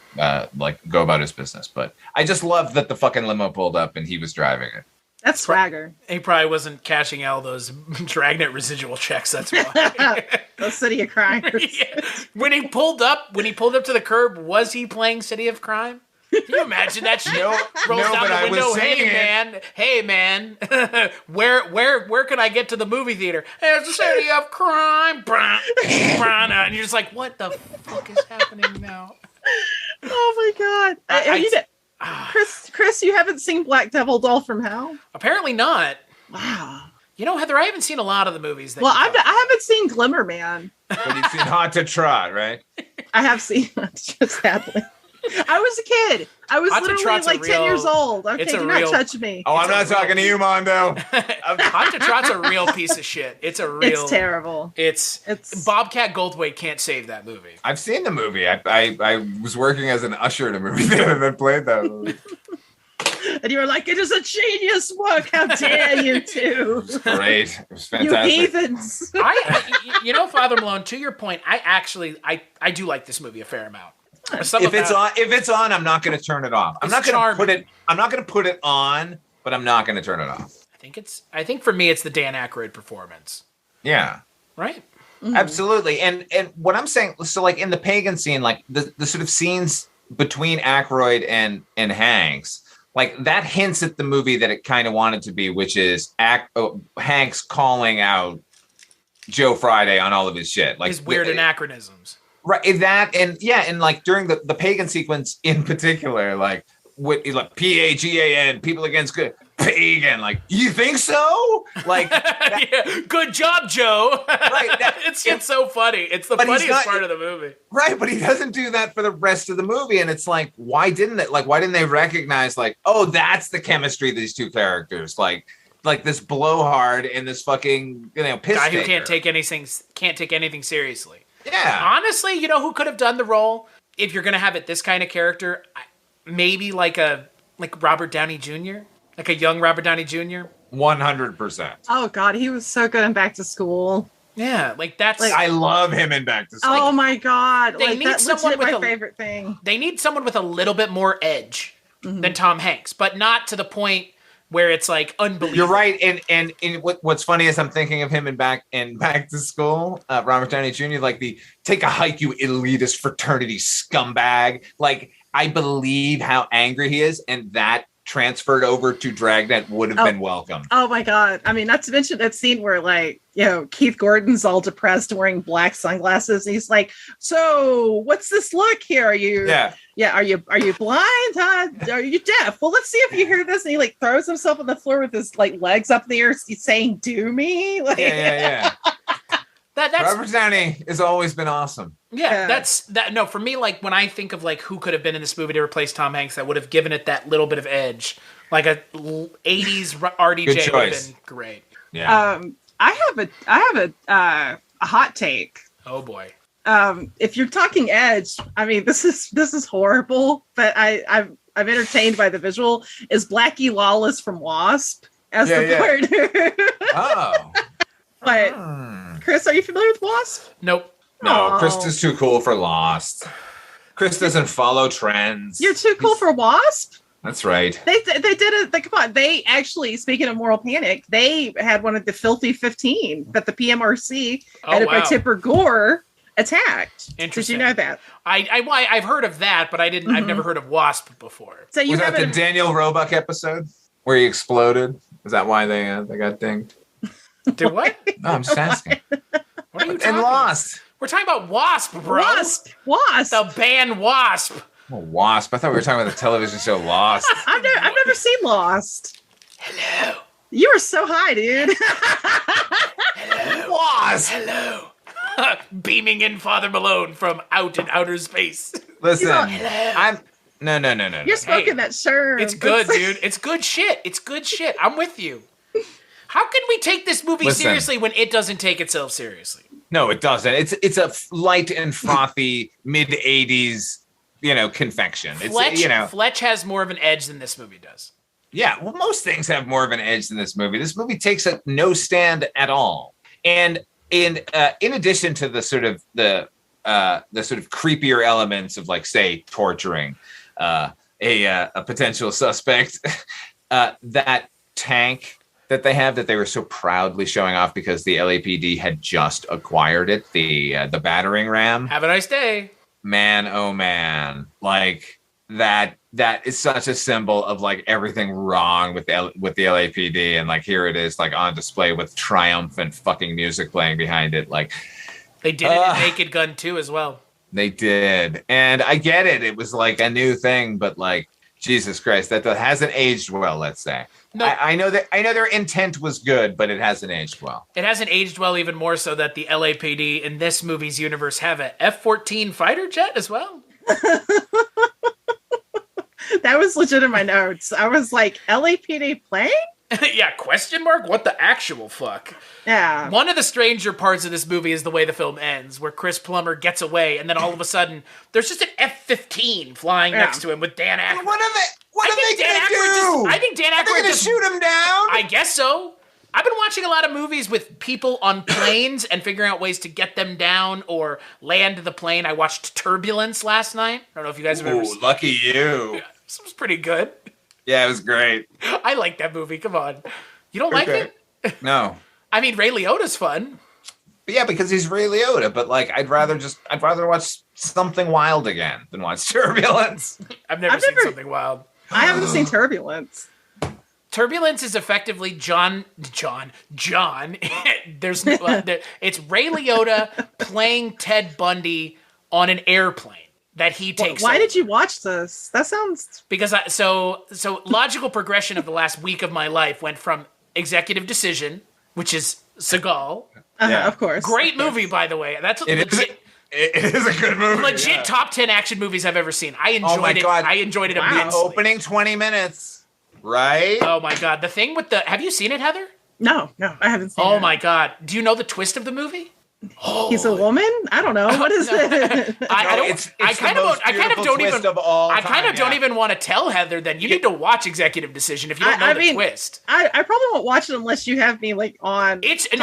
like go about his business. But I just loved that the fucking limo pulled up and he was driving it. That's swagger. He probably wasn't cashing all those Dragnet residual checks. That's why. The City of Crime. Yeah. When he pulled up to the curb, was he playing City of Crime? Can you imagine that shit? Rolls down the window. Hey man, where can I get to the movie theater? It's the City of Crime. And you're just like, what the fuck is happening now? Oh my god! Chris, you haven't seen Black Devil Doll from Hell? Apparently not. Wow. You know, Heather, I haven't seen a lot of the movies. I haven't seen Glimmer Man. But you've seen Hot to Trot, right? I have seen it, sadly. I was a kid. I was literally like 10 years old. Okay, do not touch me. Oh, I'm not talking to you, Mondo. Hot to Trot's a real piece of shit. It's terrible. It's Bobcat Goldthwait can't save that movie. I've seen the movie. I was working as an usher in a movie theater that played that movie. And you were like, it is a genius work. How dare you two? It was great. It was fantastic. You heathens. You know, Father Malone, to your point, I do like this movie a fair amount. If it's on, I'm not going to turn it off. I'm not going to put it on, but I'm not going to turn it off. I think for me, it's the Dan Aykroyd performance. Yeah. Right. Mm-hmm. Absolutely. And what I'm saying, so like in the pagan scene, like the sort of scenes between Aykroyd and Hanks, like that hints at the movie that it kind of wanted to be, which is Hanks calling out Joe Friday on all of his shit, like his weird anachronisms. Right. That and like during the pagan sequence in particular, like with like PAGAN, people against good pagan, like you think so? Like yeah, good job, Joe. Right. It's so funny. It's the funniest part of the movie. Right, but he doesn't do that for the rest of the movie. And it's like, why didn't they recognize like, oh, that's the chemistry of these two characters? Like this blowhard and this fucking piss guy who taker. can't take anything seriously. Yeah. Honestly, you know who could have done the role if you're gonna have it this kind of character? Maybe like Robert Downey Jr., like a young Robert Downey Jr. 100%. Oh God, he was so good in Back to School. Yeah, I love him in Back to School. Oh my God, they need someone with my favorite thing. They need someone with a little bit more edge than Tom Hanks, but not to the point where it's like unbelievable. You're right, and what's funny is I'm thinking of him in Back to School, Robert Downey Jr. Like the take a hike, you elitist fraternity scumbag. Like I believe how angry he is, and that transferred over to Dragnet would have been welcome. Oh my God. I mean, not to mention that scene where Keith Gordon's all depressed wearing black sunglasses. And he's like, so what's this look here? Are you are you blind? Huh? Are you deaf? Well, let's see if you hear this. And he like throws himself on the floor with his like legs up in the air. He's saying, do me? Like, yeah. That's Robert Downey has always been awesome. Yeah, that's that. No, for me, like when I think of like who could have been in this movie to replace Tom Hanks, that would have given it that little bit of edge. Like a '80s RDJ would have been great. Yeah. I have a hot take. Oh boy. If you're talking edge, I mean this is horrible, but I'm entertained by the visual. Is Blackie Lawless from Wasp as the partner? Oh. But Chris, are you familiar with Wasp? Nope. No, Chris is too cool for Lost. Chris doesn't follow trends. You're too cool for Wasp? That's right. They did it. Come on. They actually, speaking of moral panic, they had one of the Filthy 15 that the PMRC, headed by Tipper Gore, attacked. Interesting. Did you know that? I've heard of that, but I didn't. I've never heard of Wasp before. So you was that the Daniel Roebuck episode where he exploded? Is that why they got dinged? Did what? No, I'm just asking. What are you talking and Lost. We're talking about Wasp, bro. Wasp. The band Wasp. Oh, Wasp. I thought we were talking about the television show Lost. I've never seen Lost. Hello. You were so high, dude. Hello. Wasp. Hello. Beaming in Father Malone from out in outer space. Listen, hello. No. You're smoking that shirt. It's good, dude. It's good shit. It's good shit. I'm with you. How can we take this movie seriously when it doesn't take itself seriously? No, it doesn't. It's a light and frothy mid-'80s, confection. Fletch has more of an edge than this movie does. Yeah, well, most things have more of an edge than this movie. This movie takes no stand at all. And in addition to the sort of the sort of creepier elements of, like, say, torturing a potential suspect, that tank that they were so proudly showing off because the LAPD had just acquired it, the battering ram. Have a nice day. Man, oh man. Like that is such a symbol of like everything wrong with the LAPD, and like here it is like on display with triumphant fucking music playing behind it. Like they did it in Naked Gun 2 as well. They did. And I get it. It was like a new thing, but like Jesus Christ, that hasn't aged well, let's say. No. I know their intent was good, but it hasn't aged well. It hasn't aged well, even more so that the LAPD in this movie's universe have a F-14 fighter jet as well. That was legit in my notes. I was like, LAPD plane? Yeah, question mark? What the actual fuck? Yeah. One of the stranger parts of this movie is the way the film ends, where Chris Plummer gets away, and then all of a sudden, there's just an F-15 flying next to him with Dan Aykroyd. What are they going to do? I think Dan Aykroyd Are they going to shoot him down? I guess so. I've been watching a lot of movies with people on planes and figuring out ways to get them down or land the plane. I watched Turbulence last night. I don't know if you guys have ever seen. Lucky you. This was pretty good. Yeah, it was great. I like that movie. Come on. You don't like it? No. I mean, Ray Liotta's fun. But yeah, because he's Ray Liotta. But like, I'd rather watch Something Wild again than watch Turbulence. I've never seen Something Wild. I haven't seen Turbulence. Turbulence is effectively John. There's it's Ray Liotta playing Ted Bundy on an airplane that he takes. Why did you watch this? That sounds because so logical progression of the last week of my life went from Executive Decision, which is Seagal. Of course. Great movie, by the way. That's legit. It is a good movie. Legit top 10 action movies I've ever seen. I enjoyed it. I enjoyed it immensely. Opening 20 minutes. Right? Oh my God. The thing with have you seen it, Heather? No, I haven't seen it. Oh my God. Do you know the twist of the movie? He's a woman? I don't know. What is it? I kind of don't even want to tell Heather that you need to watch Executive Decision if you don't know the twist. I probably won't watch it unless you have me like on. It's a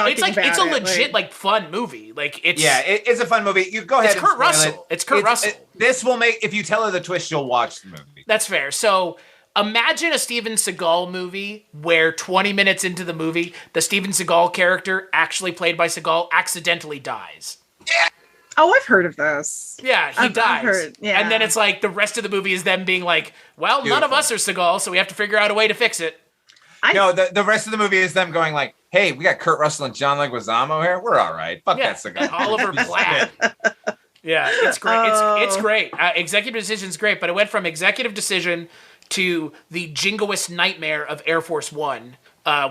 legit like fun movie. Like it's it's a fun movie. You go ahead. It's Kurt Russell. It's Kurt Russell. This will make if you tell her the twist, you'll watch the movie. That's fair. So imagine a Steven Seagal movie where 20 minutes into the movie, the Steven Seagal character, actually played by Seagal, accidentally dies. Yeah. Oh, I've heard of this. Yeah, he dies. I've heard, yeah. And then it's like the rest of the movie is them being like, well, none of us are Seagal, so we have to figure out a way to fix it. No, the rest of the movie is them going like, hey, we got Kurt Russell and John Leguizamo here. We're all right. Fuck that Seagal. Oliver Platt. Yeah, it's great. It's great. Executive Decision's great, but it went from Executive Decision to the jingoist nightmare of Air Force One,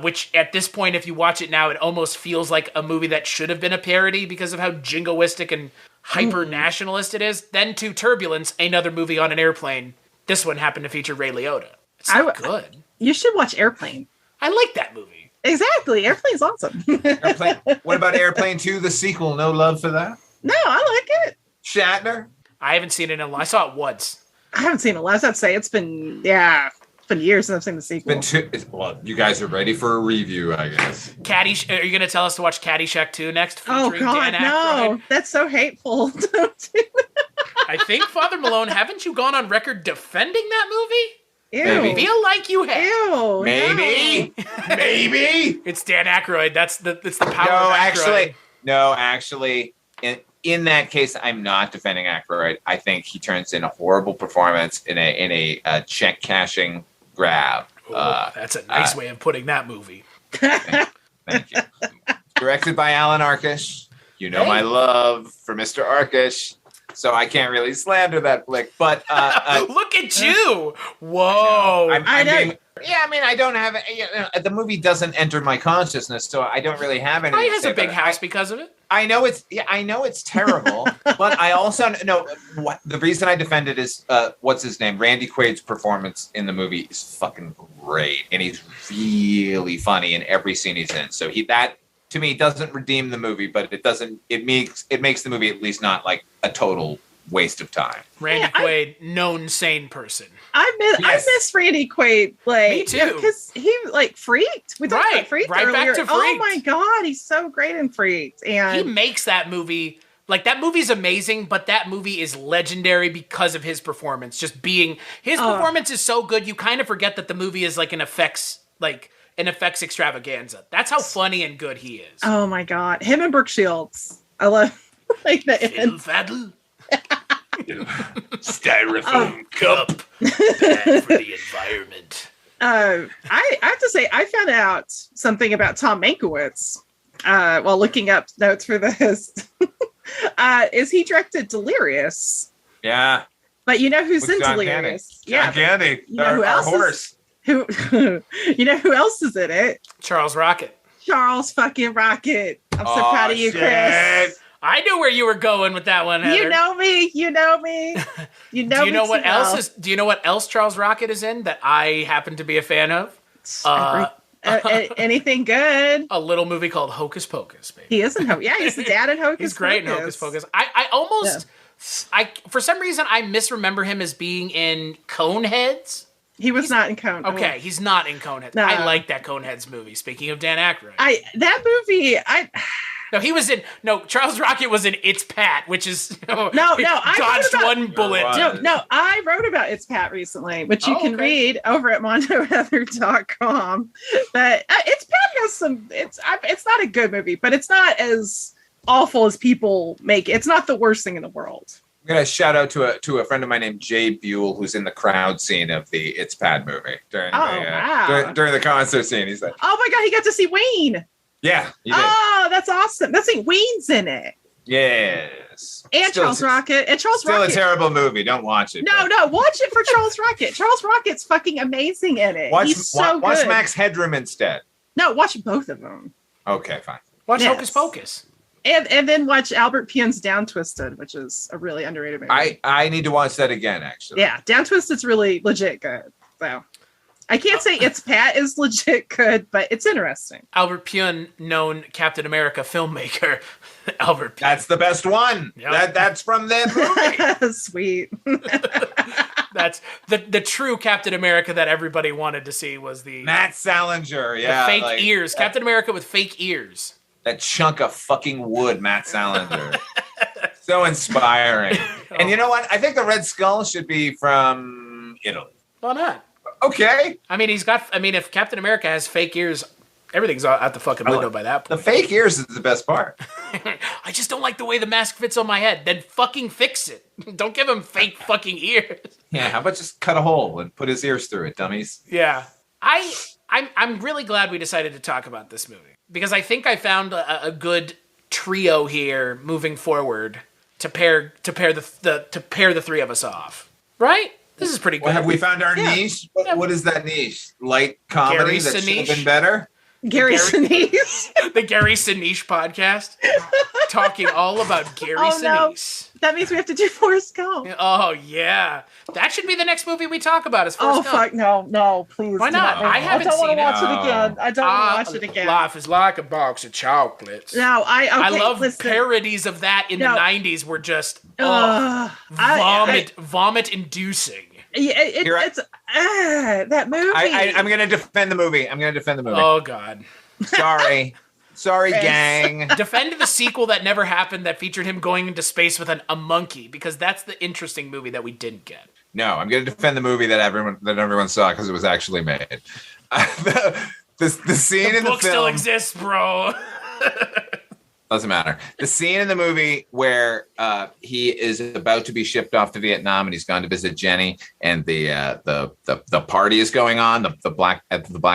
which at this point, if you watch it now, it almost feels like a movie that should have been a parody because of how jingoistic and hyper-nationalist it is. Then to Turbulence, another movie on an airplane. This one happened to feature Ray Liotta. It's so good. You should watch Airplane. I like that movie. Exactly. Airplane's awesome. Airplane. What about Airplane 2, the sequel? No love for that? No, I like it. Shatner? I haven't seen it in a while. I saw it once. I haven't seen it. I'd say it's been years since I've seen the sequel. Well, you guys are ready for a review, I guess. Are you going to tell us to watch Caddyshack 2 next? Oh, God, no. That's so hateful. Don't do that. I think, Father Malone, haven't you gone on record defending that movie? Ew. I feel like you have. Ew. Maybe. No. Maybe. It's Dan Aykroyd. It's the power of Aykroyd. Actually, in that case, I'm not defending Aykroyd. I think he turns in a horrible performance in a check cashing grab. That's a nice way of putting that movie. Thank you. Directed by Alan Arkish. You know my love for Mr. Arkish, so I can't really slander that flick. But look at you! Whoa! I don't have the movie doesn't enter my consciousness, so I don't really have any. He has a big house because of it. I know it's terrible, but I also know the reason I defend it is what's his name? Randy Quaid's performance in the movie is fucking great, and he's really funny in every scene he's in. So that to me doesn't redeem the movie, but it makes the movie at least not like a total waste of time. Randy Quaid, known sane person. I miss Randy Quaid. Like, me too. Because he Freaked. We talked about Freaked earlier. Back to Freaked. Oh my God, he's so great in Freaked. And he makes that movie. Like, that movie's amazing, but that movie is legendary because of his performance. His performance is so good, you kind of forget that the movie is like an effects extravaganza. That's how funny and good he is. Oh my God, him and Brooke Shields. I love like that. Faddle. Styrofoam cup. Bad for the environment. I have to say, I found out something about Tom Mankiewicz while looking up notes for this. Is he directed Delirious? Yeah. But you know who's in John Delirious? Candy. John Candy. You know who else horse. You know who else is in it? Charles Rocket. Charles fucking Rocket. I'm so proud of you, shit. Chris. I knew where you were going with that one, Heather. You know me. You know me. You know do you know what else do you know what else Charles Rocket is in that I happen to be a fan of? Anything good? A little movie called Hocus Pocus, baby. He is in Hocus. Yeah, he's the dad in Hocus Pocus. He's great in Hocus Pocus. I almost for some reason I misremember him as being in Coneheads. He was not in Coneheads. Okay, he's not in Coneheads. No. I like that Coneheads movie. Speaking of Dan Aykroyd. That movie, No, he was in. No, Charles Rocket was in It's Pat, which is I dodged wrote one bullet. I wrote about It's Pat recently, which you can okay. read over at mondoheather.com. But It's Pat has some. It's not a good movie, but it's not as awful as people make it. It's not the worst thing in the world. I'm gonna shout out to a friend of mine named Jay Buell, who's in the crowd scene of the It's Pad movie during the concert scene. He's like, oh my god, he got to see Wayne. Yeah, he did. Oh, that's awesome. That's like Wayne's in it. Yes. And Charles Rocket. And Charles Rocket. Still a terrible movie. Don't watch it. No, watch it for Charles Rocket. Charles Rocket's fucking amazing in it. He's so good. Watch Max Headroom instead. No, watch both of them. Okay, fine. Watch Hocus Pocus. And then watch Albert Pune's Down Twisted, which is a really underrated movie. I need to watch that again, actually. Yeah, Down Twisted's really legit good. So I can't say It's Pat is legit good, but it's interesting. Albert Pune, known Captain America filmmaker. Albert Pune. That's the best one. Yep. That's from the movie. Sweet. That's the true Captain America that everybody wanted to see was the Matt Salinger. Yeah, the fake ears. Captain America with fake ears. That chunk of fucking wood, Matt Salinger. So inspiring. And you know what? I think the Red Skull should be from Italy. Why not? Okay. I mean, if Captain America has fake ears, everything's out the fucking window by that point. The fake ears is the best part. I just don't like the way the mask fits on my head. Then fucking fix it. Don't give him fake fucking ears. Yeah, how about just cut a hole and put his ears through it, dummies? Yeah. I'm really glad we decided to talk about this movie because I think I found a good trio here moving forward to pair the three of us off. Right? This is pretty good. Well, have we found our niche? What is that niche? Light comedy Gary that should have Sinise? been better? Gary Sinise. The Gary Sinise podcast. Talking all about Gary Sinise. That means we have to do Forrest Gump. Oh, yeah. That should be the next movie we talk about is Forrest Gump. Fuck, no, please. Why not? I haven't don't want seen to it. watch it again. I don't want to watch it again. Life is like a box of chocolates. No, I love parodies of that in the 90s were just vomit-inducing. It's that movie. I'm going to defend the movie. Oh, God. Sorry, gang. Defend the sequel that never happened that featured him going into space with a monkey, because that's the interesting movie that we didn't get. No, I'm going to defend the movie that everyone saw because it was actually made. The scene in the film... book still exists, bro. Doesn't matter. The scene in the movie where he is about to be shipped off to Vietnam and he's gone to visit Jenny, and the party is going on, the Black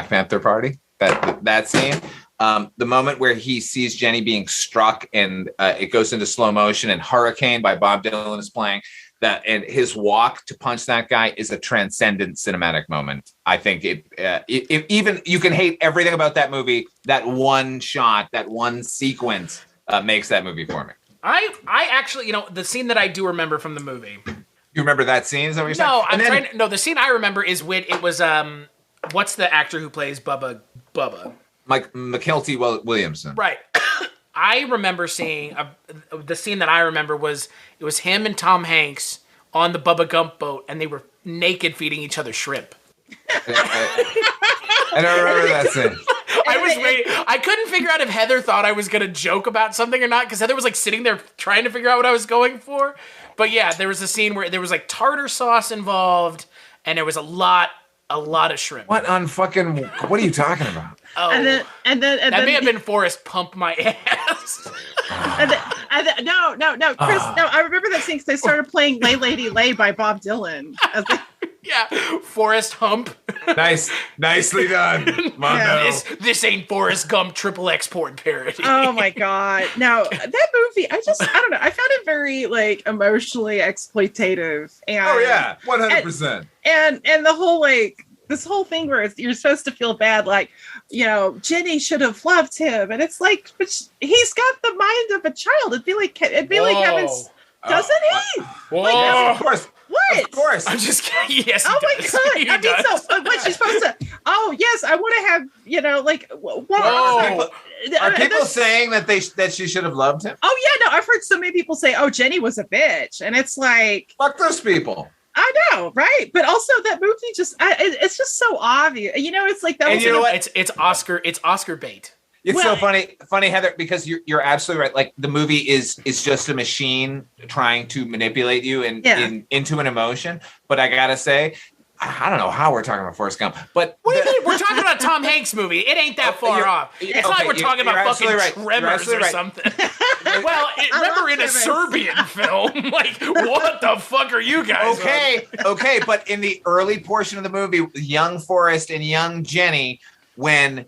Panther party. That scene. The moment where he sees Jenny being struck and it goes into slow motion and Hurricane by Bob Dylan is playing, that and his walk to punch that guy is a transcendent cinematic moment. I think even you can hate everything about that movie. That one shot, that one sequence makes that movie for me. I actually, the scene that I do remember from the movie. You remember that scene? Is that what you're saying? No, the scene I remember is when it was what's the actor who plays Bubba? Mike McKelty Williamson. Right. I remember seeing the scene that I remember was it was him and Tom Hanks on the Bubba Gump boat, and they were naked feeding each other shrimp. I don't remember that scene. I couldn't figure out if Heather thought I was going to joke about something or not, because Heather was like sitting there trying to figure out what I was going for. But yeah, there was a scene where there was like tartar sauce involved, and there was a lot of shrimp. What are you talking about? Oh, and then that may have been Forrest Pump My Ass. No, Chris. No, I remember that scene because they started playing "Lay Lady Lay" by Bob Dylan. Yeah, Forrest Hump. Nicely done, Mondo. Yeah. This ain't Forrest Gump triple export parody. Oh my god! No, that movie. I don't know. I found it very like emotionally exploitative. And, 100%. And the whole this whole thing where you're supposed to feel bad, like, Jenny should have loved him, and it's like, but he's got the mind of a child. It'd be like Kevin's, doesn't he? Whoa! Like, of course. What? Of course. I'm just kidding. Yes. Oh my god! He I mean, does. so what she's supposed to? Oh yes, I want to have Whoa. Are people saying that she should have loved him? Oh yeah, no, I've heard so many people say, "Oh, Jenny was a bitch," and it's like, fuck those people. I know, right? But also that movie it's just so obvious. It's like that. And you know what? It's Oscar bait. It's so funny, Heather, because you're absolutely right. Like the movie is just a machine trying to manipulate you into an emotion. But I gotta say, I don't know how we're talking about Forrest Gump, but what do you mean? We're talking about a Tom Hanks movie. It ain't that far off. It's not like we're talking about fucking Tremors or something. Well, remember in a Serbian film, like what the fuck are you guys? Okay, but in the early portion of the movie, young Forrest and young Jenny, when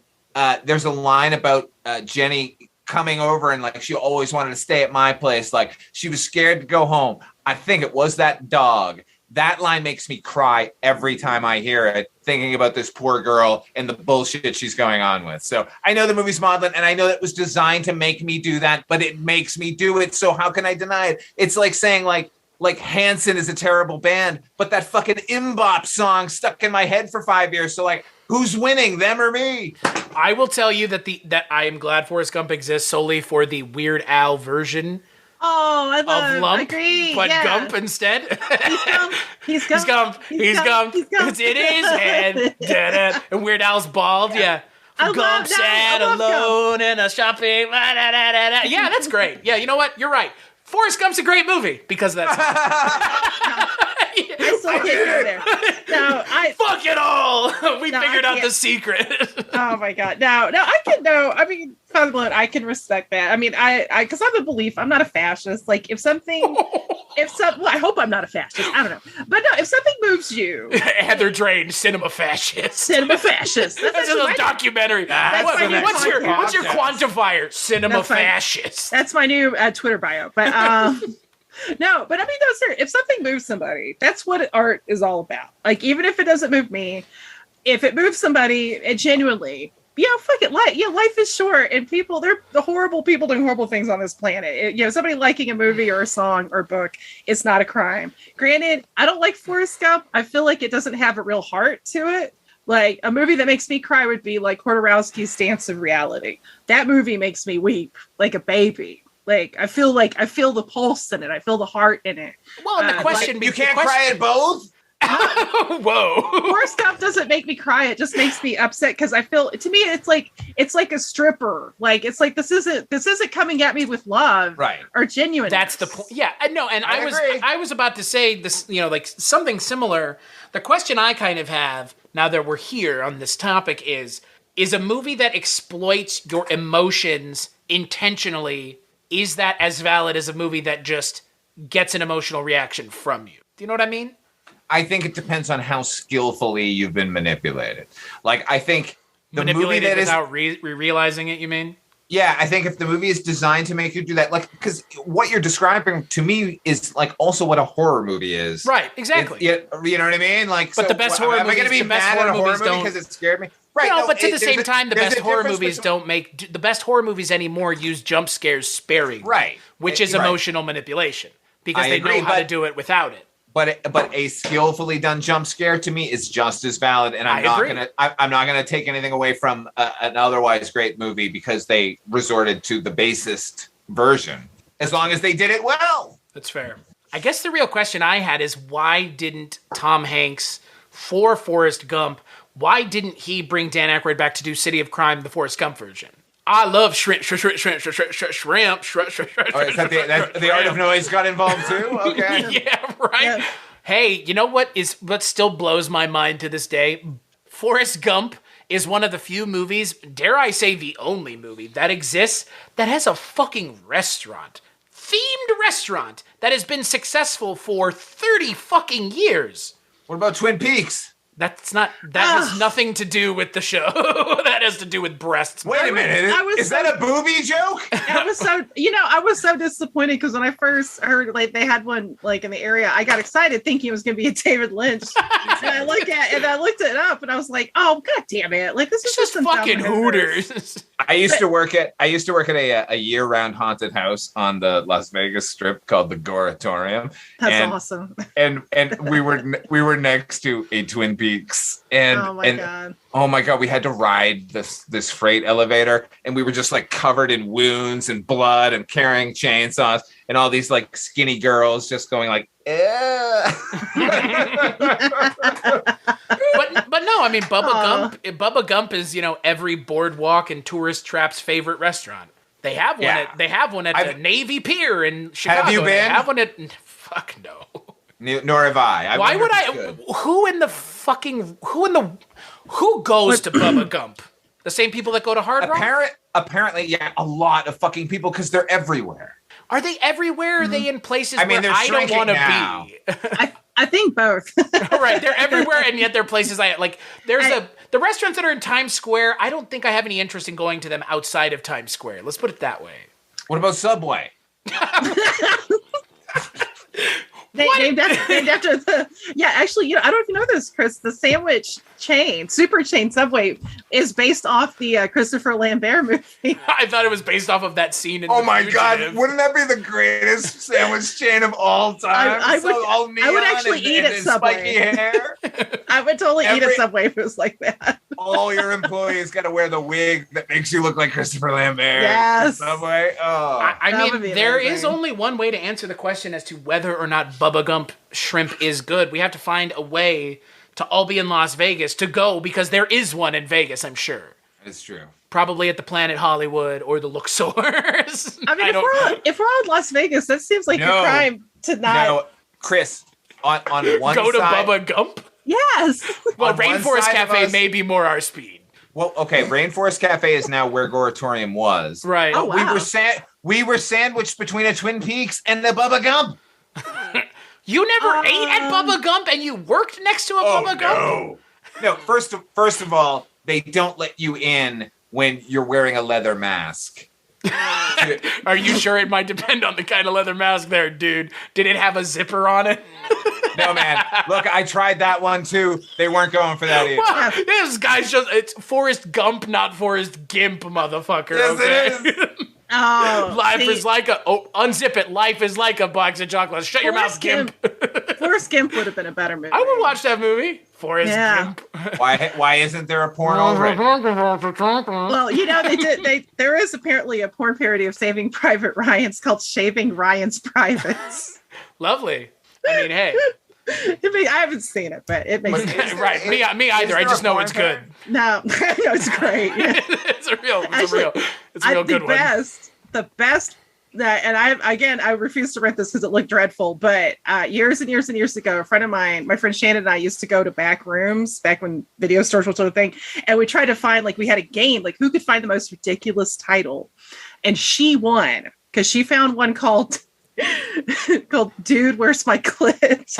there's a line about Jenny coming over and like she always wanted to stay at my place, like she was scared to go home. I think it was that dog. That line makes me cry every time I hear it, thinking about this poor girl and the bullshit she's going on with. So I know the movie's maudlin, and I know it was designed to make me do that, but it makes me do it. So how can I deny it? It's like saying like Hanson is a terrible band, but that fucking Mbop song stuck in my head for 5 years. So like, who's winning, them or me? I will tell you that I am glad Forrest Gump exists solely for the Weird Al version. Oh, I love Lump, agree. but Gump instead. He's Gump. It's in his head. Da-da. And Weird Al's bald. Yeah. Gump sat alone in a shopping. Yeah, that's great. Yeah, you know what? You're right. Forrest Gump's a great movie because of that song. I still can't go there. No, fuck it all. We figured out the secret. Oh my god. No, I can know. I mean, Malone, I can respect that. I mean, I because I'm a belief. I'm not a fascist. Like if I hope I'm not a fascist. I don't know. But no, if something moves you, Heather Drain, cinema fascist. That's a documentary. What's your quantifier? Cinema fascist. That's my new Twitter bio. But no, but I mean, if something moves somebody, that's what art is all about. Like, even if it doesn't move me, if it moves somebody, it genuinely, fuck it. Life is short, and they're the horrible people doing horrible things on this planet. Somebody liking a movie or a song or a book, it's not a crime. Granted, I don't like Forrest Gump. I feel like it doesn't have a real heart to it. Like, a movie that makes me cry would be like Hodorowski's Dance of Reality. That movie makes me weep like a baby. Like, I feel the pulse in it. I feel the heart in it. Well, and the question... you can't cry at both? Whoa. Forrest Gump doesn't make me cry. It just makes me upset because I feel, to me, it's like a stripper. Like, it's like, this isn't coming at me with love. Right. Or genuine. That's the point. Yeah, no, and I was about to say this, like something similar. The question I kind of have, now that we're here on this topic, is a movie that exploits your emotions intentionally, is that as valid as a movie that just gets an emotional reaction from you? Do you know what I mean? I think it depends on how skillfully you've been manipulated. Like, I think the movie that without realizing it, you mean? Yeah, I think if the movie is designed to make you do that, like, because what you're describing to me is like also what a horror movie is. Right, exactly. You know what I mean? Like, but the best horror movies, am I going to be mad at a horror movie because it scared me? Right. No, but to the same time, the best horror movies the best horror movies anymore use jump scares sparingly. Right. Which is emotional manipulation because they know how to do it without it. But a skillfully done jump scare to me is just as valid, and I'm not gonna take anything away from an otherwise great movie because they resorted to the basest version, as long as they did it well. That's fair. I guess the real question I had is why didn't Tom Hanks for Forrest Gump? Why didn't he bring Dan Aykroyd back to do City of Crime, the Forrest Gump version? I love shrimp. Oh, is that the Art of Noise got involved too? Okay. Yeah, right. Yeah. Hey, you know what still blows my mind to this day? Forrest Gump is one of the few movies, dare I say the only movie, that exists that has a fucking themed restaurant, that has been successful for 30 fucking years. What about Twin Peaks? That has nothing to do with the show. That has to do with breasts. Wait a minute. Is that a booby joke? I was so disappointed because when I first heard like they had one like in the area, I got excited thinking it was going to be a David Lynch. and I looked it up and I was like, oh god damn it! Like this is just fucking Hooters. I used to work at a year-round haunted house on the Las Vegas Strip called the Goratorium. That's awesome. And we were next to a Twin Peaks, and God. Oh my God, we had to ride this freight elevator, and we were just like covered in wounds and blood and carrying chainsaws, and all these like skinny girls just going like, eh. But no, I mean Bubba Gump is, every boardwalk and tourist trap's favorite restaurant. They have one at the Navy Pier in Chicago. Have you been? They have one at fuck no. Nor have I. Why would I? Who goes to Bubba Gump? The same people that go to Hard Rock? Apparently, yeah, a lot of fucking people because they're everywhere. Are they everywhere? Or are they in places where they're I don't want to be? I think both. Right, they're everywhere, and yet they're places I like. The restaurants that are in Times Square. I don't think I have any interest in going to them outside of Times Square. Let's put it that way. What about Subway? Named after actually, I don't know if you know this, Chris. The sandwich chain, super chain Subway, is based off the Christopher Lambert movie. I thought it was based off of that scene in Oh my God, wouldn't that be the greatest sandwich chain of all time? I would actually eat at Subway. Spiky hair. I would totally eat at Subway if it was like that. All your employees got to wear the wig that makes you look like Christopher Lambert. Yes. Subway. Oh. I mean, there is only one way to answer the question as to whether or not Bubba Gump shrimp is good. We have to find a way to all be in Las Vegas to go, because there is one in Vegas, I'm sure. It's true. Probably at the Planet Hollywood or the Luxors. I mean, if we're all in Las Vegas, that seems like a crime to not. No, Chris, on one go side, to Bubba Gump? Yes. Well, Rainforest Cafe may be more our speed. Well, okay, Rainforest Cafe is now where Goratorium was. Right. Oh, wow. We were sandwiched between a Twin Peaks and the Bubba Gump. You never ate at Bubba Gump, and you worked next to a Bubba Gump? No, first of all, they don't let you in when you're wearing a leather mask. Are you sure? It might depend on the kind of leather mask there, dude. Did it have a zipper on it? No, man. Look, I tried that one too. They weren't going for that either. Well, this guy's it's Forrest Gump, not Forrest Gimp, motherfucker. Yes, okay? it is. Unzip it. Life is like a box of chocolates. Shut your mouth, Gimp. Forrest Gimp would have been a better movie. I would watch that movie. Forrest Gimp. Why isn't there a porn already? Well, there is apparently a porn parody of Saving Private Ryan. It's called Shaving Ryan's Privates. Lovely. I mean, hey. I haven't seen it, but it makes sense. Right. Me either. I just know it's good. No, it's great. Yeah. It's a real good one. The best. And I refuse to rent this because it looked dreadful. But years and years and years ago, a friend of mine, my friend Shannon and I, used to go to back rooms back when video stores were sort of thing, and we tried to find we had a game who could find the most ridiculous title, and she won because she found one called "Dude, Where's My Clit?"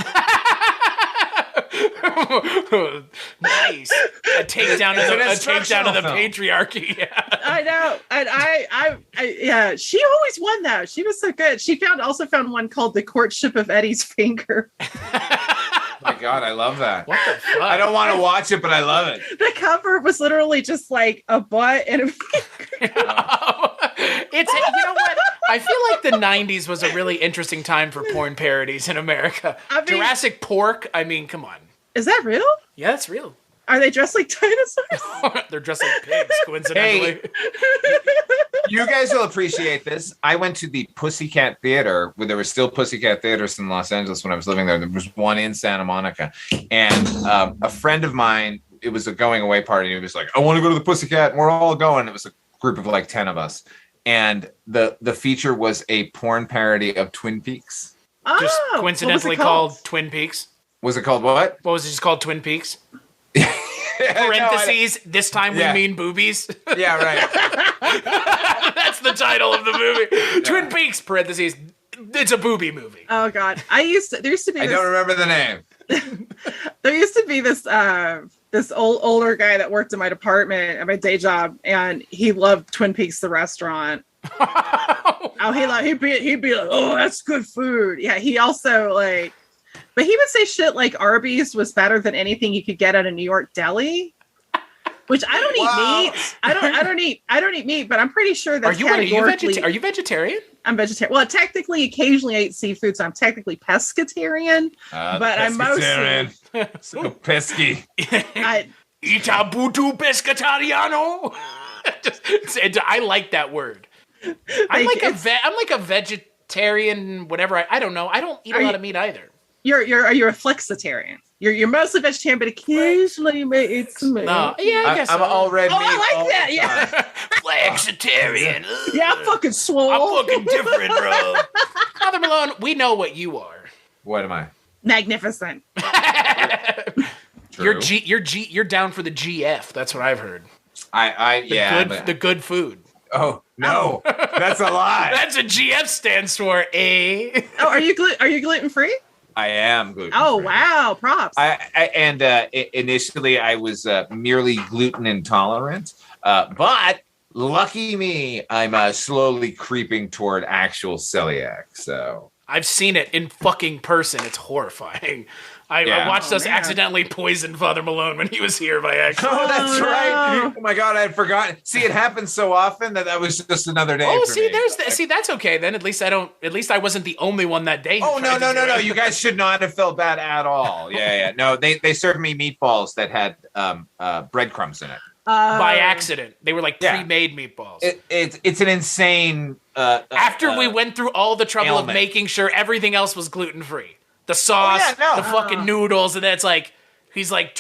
Nice. A takedown of the patriarchy. Yeah. I know. And I she always won though. She was so good. She also found one called The Courtship of Eddie's Finger. Oh my God, I love that. What the fuck? I don't want to watch it, but I love it. The cover was literally just like a butt and a finger. You know what? I feel like the 90s was a really interesting time for porn parodies in America. Jurassic Pork, I mean, come on. Is that real? Yeah, it's real. Are they dressed like dinosaurs? They're dressed like pigs, coincidentally. Hey, you guys will appreciate this. I went to the Pussycat Theater, where there were still Pussycat Theaters in Los Angeles when I was living there. There was one in Santa Monica. And a friend of mine, it was a going away party. And he was like, I want to go to the Pussycat. And we're all going. It was a group of 10 of us. And the feature was a porn parody of Twin Peaks. Just coincidentally called Twin Peaks. Was it called what? What was it just called? Twin Peaks? Parentheses, this time we mean boobies. Yeah, right. That's the title of the movie. Yeah. Twin Peaks, parentheses, it's a booby movie. Oh, God. There used to be I don't remember the name. There used to be this older guy that worked in my department at my day job, and he loved Twin Peaks, the restaurant. He'd be like, oh, that's good food. Yeah, he also but he would say shit like Arby's was better than anything you could get at a New York deli. Which I don't eat meat. I don't eat meat, but I'm pretty sure that's are you vegetarian? I'm vegetarian. Well, technically, occasionally I eat seafood, so I'm technically pescatarian. But I'm mostly so pesky. Itabutu pescatariano. I like that word. I'm like a vegetarian, whatever. I don't know. I don't eat a lot of meat either. Are you a flexitarian? You're mostly vegetarian, but occasionally you may eat some meat. No, yeah, I guess I'm all red meat. I like that. Yeah, flexitarian. Yeah, I'm fucking swole. I'm fucking different, bro. Father Malone, we know what you are. What am I? Magnificent. True. You're down for the GF. That's what I've heard. The good food. Oh no, that's a lie. That's what GF stands for. Oh, are you gluten free? I am gluten. Oh wow, props. Initially I was merely gluten intolerant, but lucky me, I'm slowly creeping toward actual celiac. So I've seen it in fucking person. It's horrifying. I watched us accidentally poison Father Malone when he was here by accident. Oh, that's right. Oh my God, I had forgotten. See, it happens so often that was just another day. Oh, for see, me. See, that's okay then. At least I wasn't the only one that day. Oh no! You guys should not have felt bad at all. Yeah. No, they served me meatballs that had breadcrumbs in it. By accident. They were like pre-made meatballs. It's an insane. After we went through all the trouble ailment. of making sure everything else was gluten free. The sauce, the fucking noodles, and then it's like he's like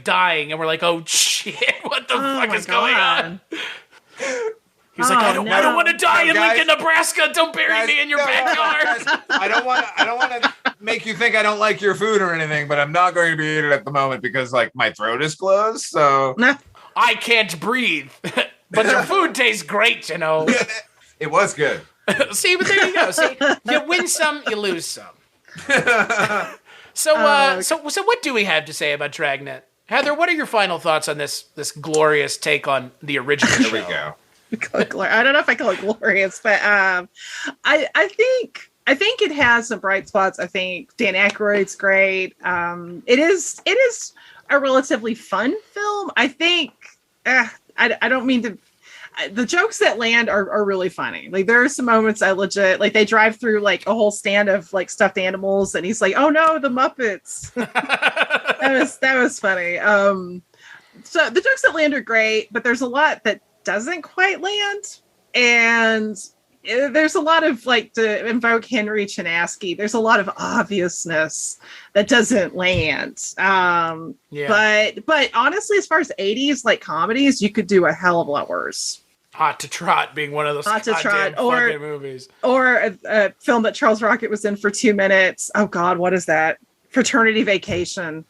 dying, and we're like, oh shit, what the fuck is going on? He's like, I don't want to die in Lincoln, Nebraska. Don't bury me in your backyard. Guys, I don't want to make you think I don't like your food or anything, but I'm not going to be eating it at the moment because like my throat is closed. So I can't breathe, but your food tastes great, you know. It was good. See, but there you go. See, you win some, you lose some. So what do we have to say about Dragnet? Heather, what are your final thoughts on this glorious take on the original show? Here we go. I don't know if I call it glorious, but I think it has some bright spots. I think Dan Aykroyd's great. It is a relatively fun film. I think I don't mean to. The jokes that land are really funny. Like there are some moments I legit like they drive through like a whole stand of like stuffed animals and he's like, oh no, the Muppets. that was funny. So the jokes that land are great, but there's a lot that doesn't quite land. And there's a lot of like to invoke Henry Chinaski. There's a lot of obviousness that doesn't land. But honestly, as far as 80s like comedies, you could do a hell of a lot worse. Hot to Trot being one of those fucking movies. Or a film that Charles Rocket was in for 2 minutes. Oh God, what is that? Fraternity Vacation.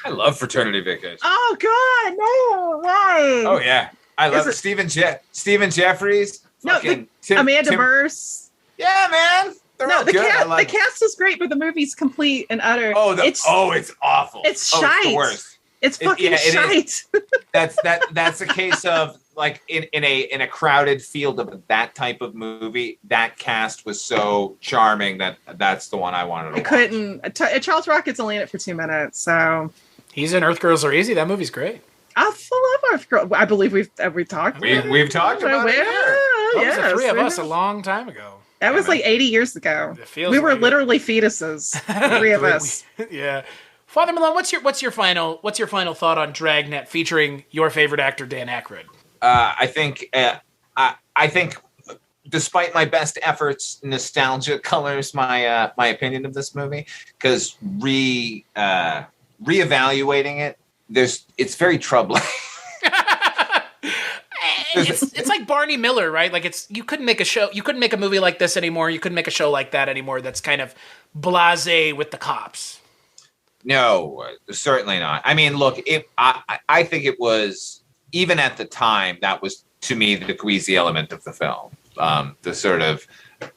I love Fraternity Vacation. Oh God, no, why? Oh yeah, I love Stephen Jeffries. No, Amanda Burse. Yeah, man. The cast is great, but the movie's complete and utter. It's awful. It's shite. It's the worst. It's fucking shite. That's a case of like in a crowded field of that type of movie. That cast was so charming that's the one I wanted to watch. Couldn't. Charles Rocket's only in it for 2 minutes, so he's in Earth Girls Are Easy. That movie's great. I love Earth Girls. I believe we've talked. We've talked about it. That was the three of us a long time ago. That was like 80 years ago. We were literally fetuses. The three of us. Yeah. Father Malone, what's your final thought on Dragnet featuring your favorite actor Dan Aykroyd? I think despite my best efforts, nostalgia colors my opinion of this movie because reevaluating it, it's very troubling. It's like Barney Miller, right? Like you couldn't make a movie like this anymore. You couldn't make a show like that anymore. That's kind of blasé with the cops. No, certainly not. I mean, look, I think it was, even at the time, that was to me the queasy element of the film. The sort of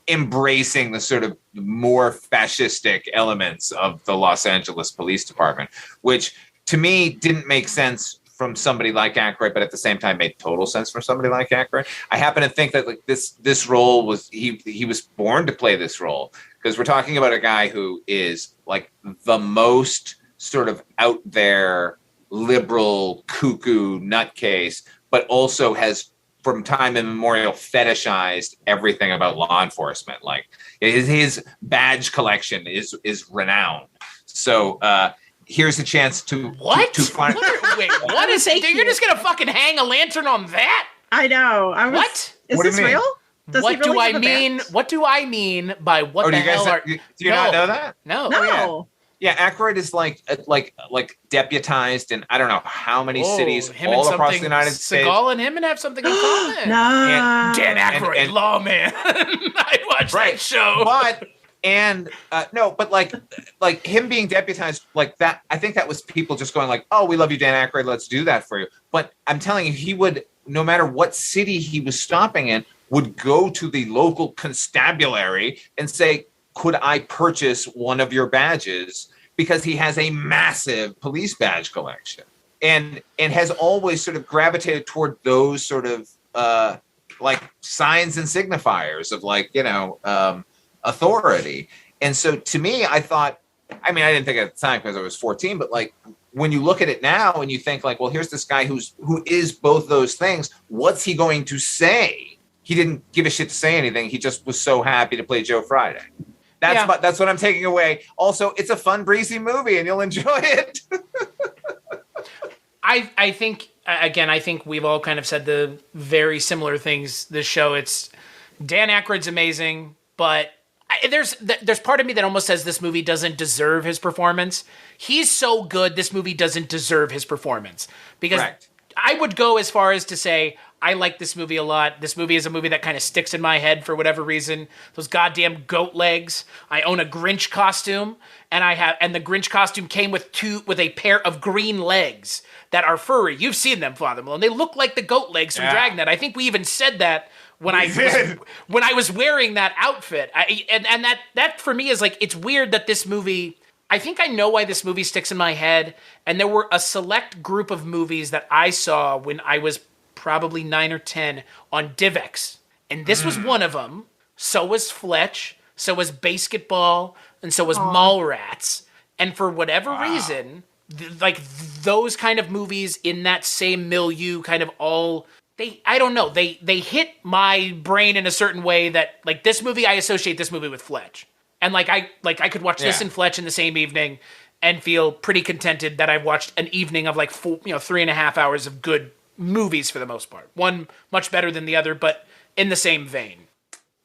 embracing the sort of more fascistic elements of the Los Angeles Police Department, which to me didn't make sense from somebody like Aykroyd, but at the same time made total sense from somebody like Aykroyd. I happen to think that like this role was he was born to play this role because we're talking about a guy who is like the most sort of out there liberal cuckoo nutcase, but also has from time immemorial fetishized everything about law enforcement. Like his badge collection is renowned. So here's a chance to What? to find. Wait, what is it? You're just gonna fucking hang a lantern on that? I know. What? Is What do this you mean? real? Does he What do really I have a mean? badge? What do I mean by what Oh, the do you guys? hell are? Do you not know that? No. No. Yeah, Aykroyd is like deputized in I don't know how many cities him all and across something. the United States. Seagal and him and have something in common. No. Dan Aykroyd, and- lawman. I watched that show. But like him being deputized like that, I think that was people just going like, oh, we love you, Dan Aykroyd, let's do that for you. But I'm telling you, he would, no matter what city he was stopping in, would go to the local constabulary and say, could I purchase one of your badges? Because he has a massive police badge collection and has always sort of gravitated toward those sort of like signs and signifiers of like, authority. And so to me, I thought, I mean, I didn't think at the time because I was 14, but like when you look at it now and you think like, well, here's this guy who is both those things. What's he going to say? He didn't give a shit to say anything. He just was so happy to play Joe Friday. That's what I'm taking away. Also, it's a fun, breezy movie, and you'll enjoy it. I think again, I think we've all kind of said the very similar things. This show, it's Dan Aykroyd's amazing, but there's part of me that almost says this movie doesn't deserve his performance. He's so good, this movie doesn't deserve his performance because Correct. I would go as far as to say I like this movie a lot. This movie is a movie that kind of sticks in my head for whatever reason. Those goddamn goat legs. I own a Grinch costume, and the Grinch costume came with a pair of green legs that are furry. You've seen them, Father Malone. They look like the goat legs from Dragnet. I think we even said that when I was wearing that outfit. And that for me is like, it's weird that this movie, I think I know why this movie sticks in my head. And there were a select group of movies that I saw when I was probably 9 or 10 on DivX. And this was one of them. So was Fletch. So was Basketball. And so was Mallrats. And for whatever reason, those kind of movies in that same milieu kind of all... I don't know. They hit my brain in a certain way that like this movie, I associate this movie with Fletch. And I could watch this and Fletch in the same evening and feel pretty contented that I've watched an evening of like 3.5 hours of good movies for the most part. One much better than the other, but in the same vein.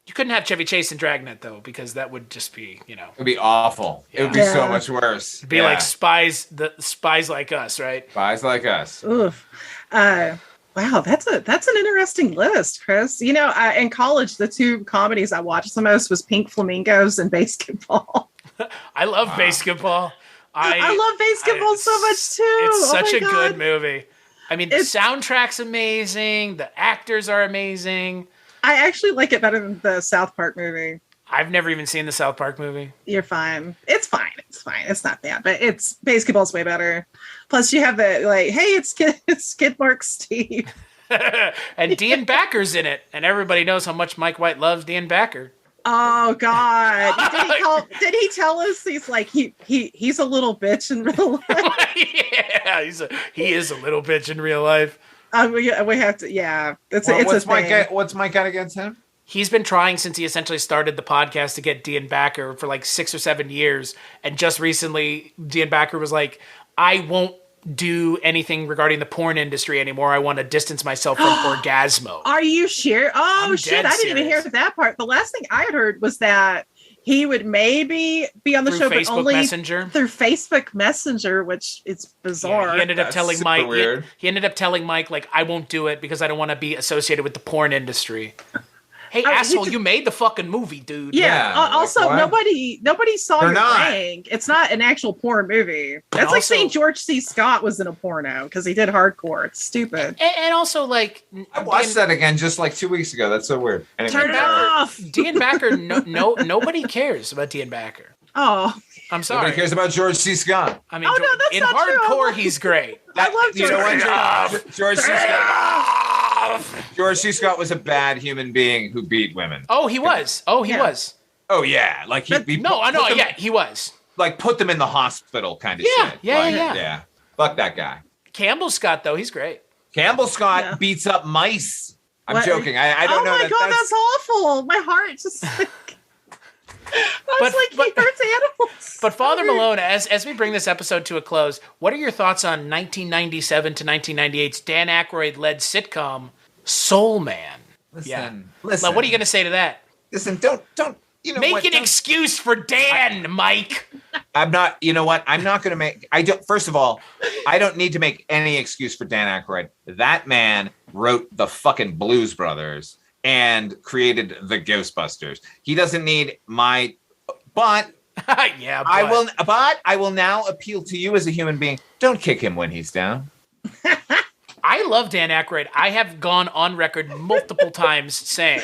You couldn't have Chevy Chase and Dragnet though, because that would just be, It would be awful. Yeah. It would be so much worse. It'd be like Spies Like Us, right? Spies Like Us. Oof. Wow, that's an interesting list, Chris. In college, the two comedies I watched the most was Pink Flamingos and Basketball. I love Basketball. I love Basketball so much too. It's such a God. good movie. I mean, the soundtrack's amazing. The actors are amazing. I actually like it better than the South Park movie. I've never even seen the South Park movie. You're fine. It's fine. It's not bad, but Basketball's way better. Plus, you have the hey, it's Skidmark Steve, and Dean Backer's in it, and everybody knows how much Mike White loves Dean Backer. Oh God! Did he tell us he's like he's a little bitch in real life? Yeah, he is a little bitch in real life. We have to. Yeah, What's Mike got against him? He's been trying since he essentially started the podcast to get Dean Backer for like 6 or 7 years, and just recently, Dean Backer was like, "I won't do anything regarding the porn industry anymore. I want to distance myself from Orgasmo." Are you sure? Oh shit! I didn't even hear serious. that part. The last thing I had heard was that he would maybe be on the show, Facebook but only Messenger? through Facebook Messenger, which is bizarre. Yeah, he ended up telling super Mike. weird. He ended up telling Mike like, "I won't do it because I don't want to be associated with the porn industry." Hey, asshole! You made the fucking movie, dude. Yeah. Also, what? nobody saw They're your not. ring. It's not an actual porn movie. That's like also- saying George C. Scott was in a porno because he did hardcore. It's stupid. And also, like, I watched that again just like 2 weeks ago. That's so weird. Anyway. Turn it off. Dean Backer, nobody cares about Dean Backer. Oh, I'm sorry. Nobody cares about George C. Scott. I mean, Oh, no, that's in not true. hardcore, he's great. I love You know George. what? George C. Scott. George C. Scott was a bad human being who beat women. Oh, he was. Oh, he Yeah. was. Oh yeah, like he Yeah, he was. like put them in the hospital kind of Yeah, shit. yeah, Like, yeah. Fuck that guy. Campbell Scott, though, he's great. Campbell Scott beats up mice. I'm joking. I don't know. Oh my God, that's awful. My heart just like... he hurts animals. But Father Malone, as we bring this episode to a close, what are your thoughts on 1997 to 1998's Dan Aykroyd-led sitcom Soul Man? Listen. Now, what are you going to say to that? Listen, don't. You know, make an excuse for Dan, Mike. I'm not. You know what? I'm not going to make. I don't. First of all, I don't need to make any excuse for Dan Aykroyd. That man wrote the fucking Blues Brothers and created the Ghostbusters. He doesn't need my. But yeah, I will. But I will now appeal to you as a human being. Don't kick him when he's down. I love Dan Aykroyd. I have gone on record multiple times saying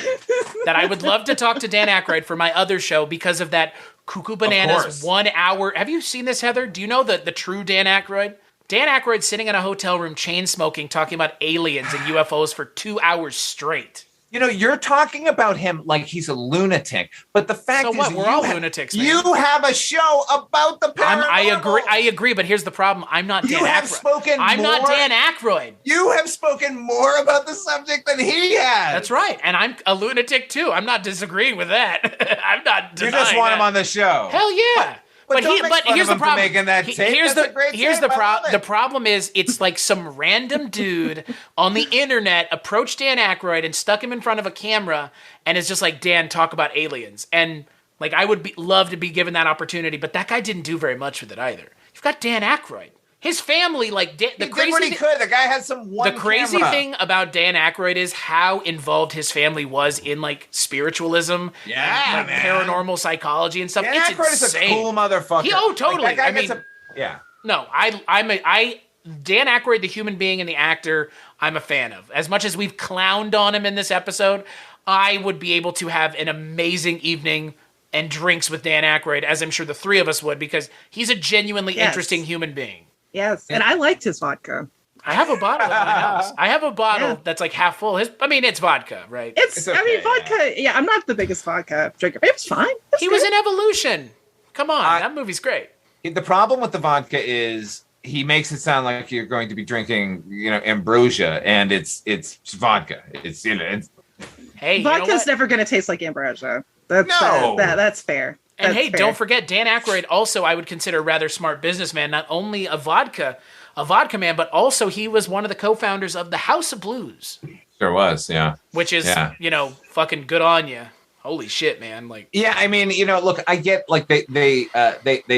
that I would love to talk to Dan Aykroyd for my other show because of that Cuckoo Bananas 1 hour. Have you seen this, Heather? Do you know the true Dan Aykroyd? Dan Aykroyd sitting in a hotel room, chain smoking, talking about aliens and UFOs for 2 hours straight. You know, you're talking about him like he's a lunatic, but the fact is, we're all lunatics. Man. You have a show about the paranormal. I agree, but here's the problem: I'm not Dan Aykroyd. I'm not Dan Aykroyd. You have spoken more about the subject than he has. That's right, and I'm a lunatic too. I'm not disagreeing with that. I'm not. You just want him on the show. Hell yeah. But here's the problem. Here's the problem. The problem is it's like some random dude on the internet approached Dan Aykroyd and stuck him in front of a camera and is just like, Dan, talk about aliens. And like I would love to be given that opportunity, but that guy didn't do very much with it either. You've got Dan Aykroyd. His family, like the he did what he could. The guy had some one. The crazy thing about Dan Aykroyd is how involved his family was in like spiritualism, and, like, paranormal psychology and stuff. Dan it's Aykroyd insane. is a cool motherfucker. Totally. Like, I mean, yeah. No, Dan Aykroyd, the human being and the actor, I'm a fan of. As much as we've clowned on him in this episode, I would be able to have an amazing evening and drinks with Dan Aykroyd, as I'm sure the three of us would, because he's a genuinely interesting human being. Yes, and I liked his vodka. I have a bottle at my house. I have a bottle that's like half full. It's vodka, right? It's okay, vodka. Yeah, I'm not the biggest vodka drinker. It was fine. He was in Evolution. Come on, that movie's great. The problem with the vodka is he makes it sound like you're going to be drinking, ambrosia, and it's vodka. Hey, vodka's never going to taste like ambrosia. That's fair. And hey, don't forget, Dan Aykroyd also I would consider a rather smart businessman, not only a vodka man, but also he was one of the co-founders of the House of Blues. Sure was, yeah. Which is, fucking good on you. Holy shit, man! Like, yeah, I mean, look, I get like they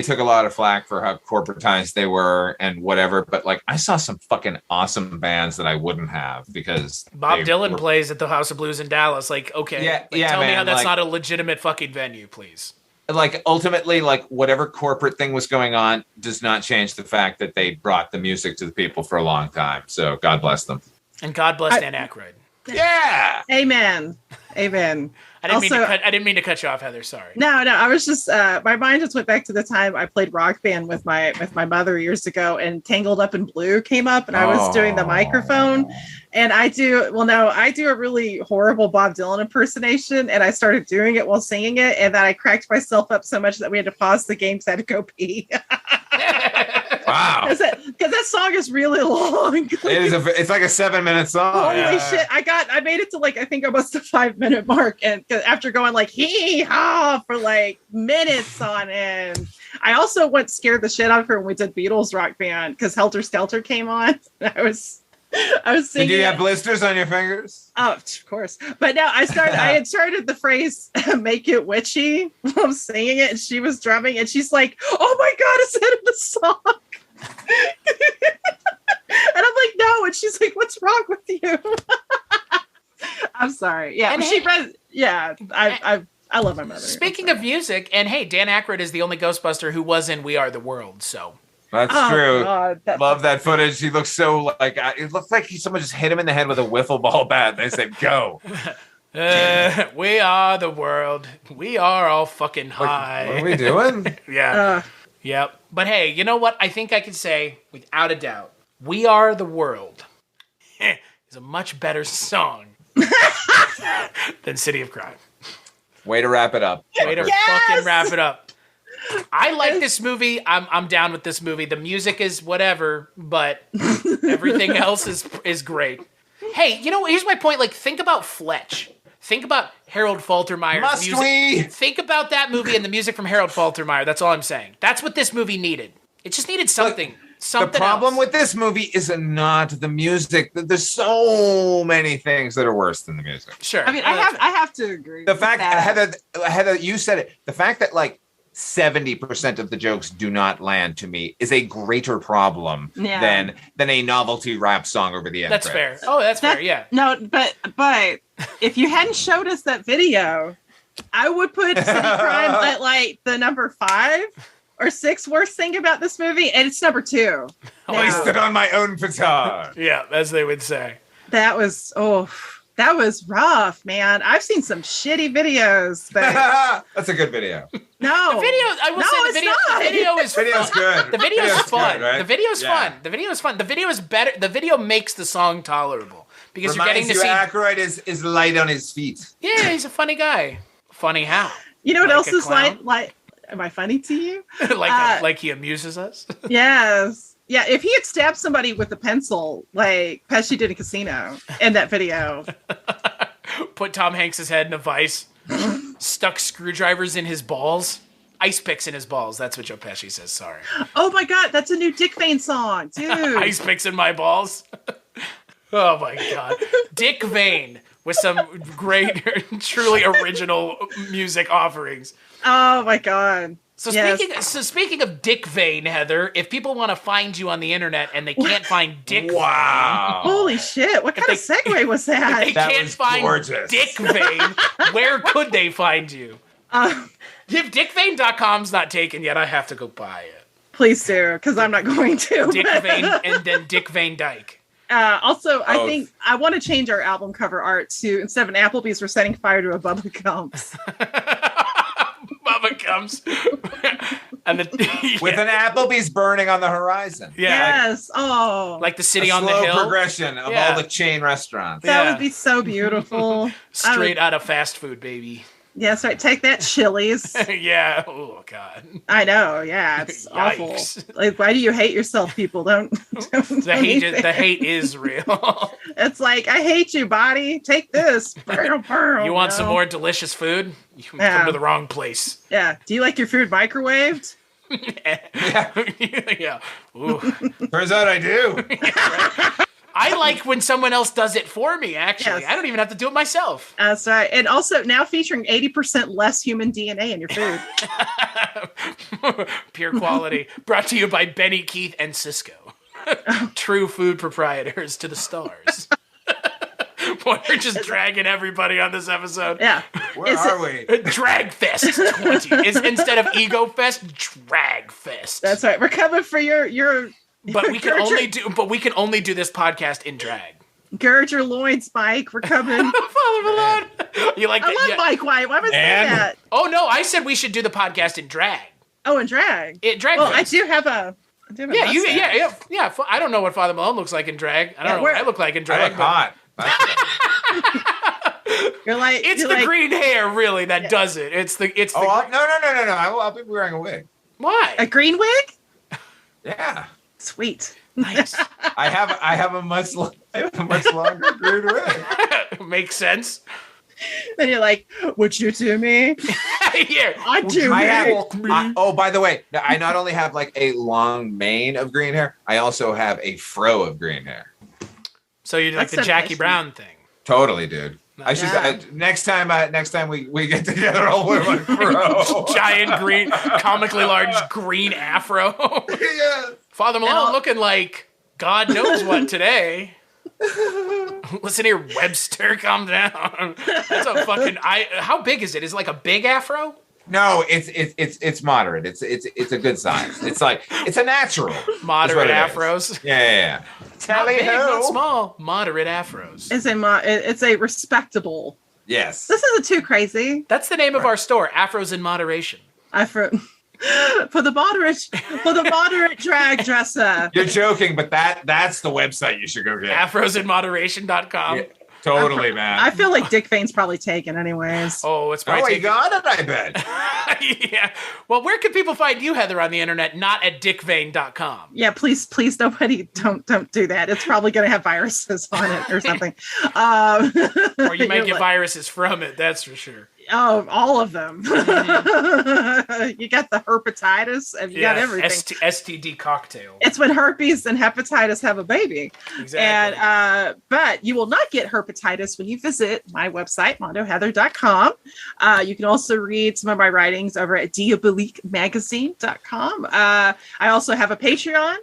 took a lot of flack for how corporatized they were and whatever, but like I saw some fucking awesome bands that I wouldn't have because Bob Dylan plays at the House of Blues in Dallas. Like, okay, tell me how that's not a legitimate fucking venue, please. Like ultimately, like whatever corporate thing was going on does not change the fact that they brought the music to the people for a long time. So God bless them. And God bless Dan Aykroyd. Yeah. Amen. I didn't mean to cut you off, Heather. Sorry. No. I was just my mind just went back to the time I played Rock Band with my mother years ago, and Tangled Up in Blue came up, and I was doing the microphone, and I do a really horrible Bob Dylan impersonation, and I started doing it while singing it, and then I cracked myself up so much that we had to pause the game because I had to go pee. Wow. Because that song is really long. It's like a 7-minute song. Holy shit. I made it to like, I think almost the 5-minute mark. And after going like hee-haw for like minutes on end. I also scared the shit out of her when we did Beatles Rock Band because Helter Skelter came on. I was singing. Did you have blisters on your fingers? Oh, of course. But now I had started the phrase "make it witchy" while I'm singing it, and she was drumming, and she's like, "Oh my god, it's in the song!" And I'm like, "No," and she's like, "What's wrong with you?" I'm sorry. Yeah, and she read. Yeah, I love my mother. Speaking of music, and hey, Dan Aykroyd is the only Ghostbuster who was in We Are the World, so. That's true. God, love that footage. He looks so like it looks like someone just hit him in the head with a wiffle ball bat. They said, "Go." We are the world. We are all fucking high. What are we doing? Yeah. Yep. But hey, you know what? I think I can say without a doubt, "We Are the World" is a much better song than "City of Crime." Way to wrap it up. Way to fucking wrap it up. I like this movie. I'm down with this movie. The music is whatever, but everything else is great. Hey, here's my point. Like, think about Fletch. Think about Harold Faltermeyer's music. We? Think about that movie and the music from Harold Faltermeyer. That's all I'm saying. That's what this movie needed. It just needed something. Something the problem else. with this movie is not the music. There's so many things that are worse than the music. Sure. I mean, I have to agree. The with fact, that. Heather, you said it. The fact that like 70% of the jokes do not land to me is a greater problem than a novelty rap song over the end. That's credits. fair. Oh, that's fair. Yeah. No, but if you hadn't showed us that video, I would put City Crime at like the number 5 or 6 worst thing about this movie, and it's number 2. Hoisted on my own petard. Yeah, as they would say. That was rough, man. I've seen some shitty videos, but that's a good video. No, the video. I will say the video is video's good. The video's fun. Good, right? The video's fun. The video is fun. The video is better. The video makes the song tolerable because you're getting to see. Aykroyd is light on his feet. Yeah, he's a funny guy. Funny how? You know what else is clown? like? Am I funny to you? like he amuses us. Yes. Yeah, if he had stabbed somebody with a pencil, like Pesci did in Casino, in that video. Put Tom Hanks' head in a vice. Stuck screwdrivers in his balls. Ice picks in his balls. That's what Joe Pesci says. Sorry. Oh my God, that's a new Dick Vane song, dude. Ice picks in my balls. Oh my God. Dick Vane with some great, truly original music offerings. Oh my God. So speaking of Dick Vane, Heather, if people want to find you on the internet and they can't find Dick Vane, holy shit! What kind of segue was that? If they can't find Dick Vane, where could they find you? If DickVane.com's not taken yet, I have to go buy it. Please do, because I'm not going to. Dick Vane and then Dick Vane Dyke. Also, I think I want to change our album cover art to, instead of an Applebee's, we're setting fire to a Bubba Gumps. Bubba Gumps. And with an Applebee's burning on the horizon. Yeah. Yes. Oh. Like the city on the hill. Slow progression of all the chain restaurants. That would be so beautiful. Straight out of fast food, baby. Yes, right. Take that, Chili's. Yeah. Oh God. I know. Yeah, it's awful. Like, why do you hate yourself, people? Don't the hate is real. It's like, I hate you, body. Take this. You want some more delicious food? You come to the wrong place. Yeah. Do you like your food microwaved? Yeah. Ooh. Turns out I do. I like when someone else does it for me, actually. Yes. I don't even have to do it myself. That's right. And also now featuring 80% less human DNA in your food. Pure quality. Brought to you by Benny, Keith, and Cisco. True food proprietors to the stars. Boy, we're just dragging everybody on this episode. Yeah. Where are we? Drag Fest 20. Instead of Ego Fest, Drag Fest. That's right. We're coming for your But we can only do this podcast in drag. Gird your loins, Mike. We're coming. Father Malone. You like that? I love Mike White. Why was that? Oh no, I said we should do the podcast in drag. Oh, in drag. Drag. Well, I do have a yeah. I don't know what Father Malone looks like in drag. I don't know what I look like in drag. I look hot. You're like it's the green hair, really, that does it. It's the. No. I'll be wearing a wig. Why? A green wig? Yeah. Sweet. Nice. I have a much longer green wig. Makes sense. Then you're like, would you do me? Yeah. I do. Oh, by the way, I not only have like a long mane of green hair, I also have a fro of green hair. So you like the Jackie Brown thing? Totally, dude. I should next time we get together, I'll wear my fro. Giant green, comically large green afro. Yeah. Father Malone looking like God knows what today. Listen here, Webster, calm down. That's a fucking. How big is it? Is it like a big afro? No, it's moderate. It's a good size. It's like it's a natural. Moderate afros. Yeah. Not big, not small. Moderate afros. It's a respectable. Yes. This isn't too crazy. That's the name of our store, Afros in Moderation. Afro. For the moderate drag dresser. You're joking, but that's the website you should go get. Afrosinmoderation.com. Totally, man. I feel like Dick Vane's probably taken anyways. Oh, it's probably Oh, he taken. got it, I bet. Yeah. Well, where can people find you, Heather, on the internet? Not at dickvane.com. Yeah, please, nobody, don't do that. It's probably going to have viruses on it or something. Or you might get viruses from it, that's for sure. Oh, all of them. You got the herpetitis and you got everything. STD cocktail. It's when herpes and hepatitis have a baby. Exactly. And but you will not get herpetitis when you visit my website, mondoheather.com. You can also read some of my writings over at diaboliquemagazine.com. I also have a Patreon.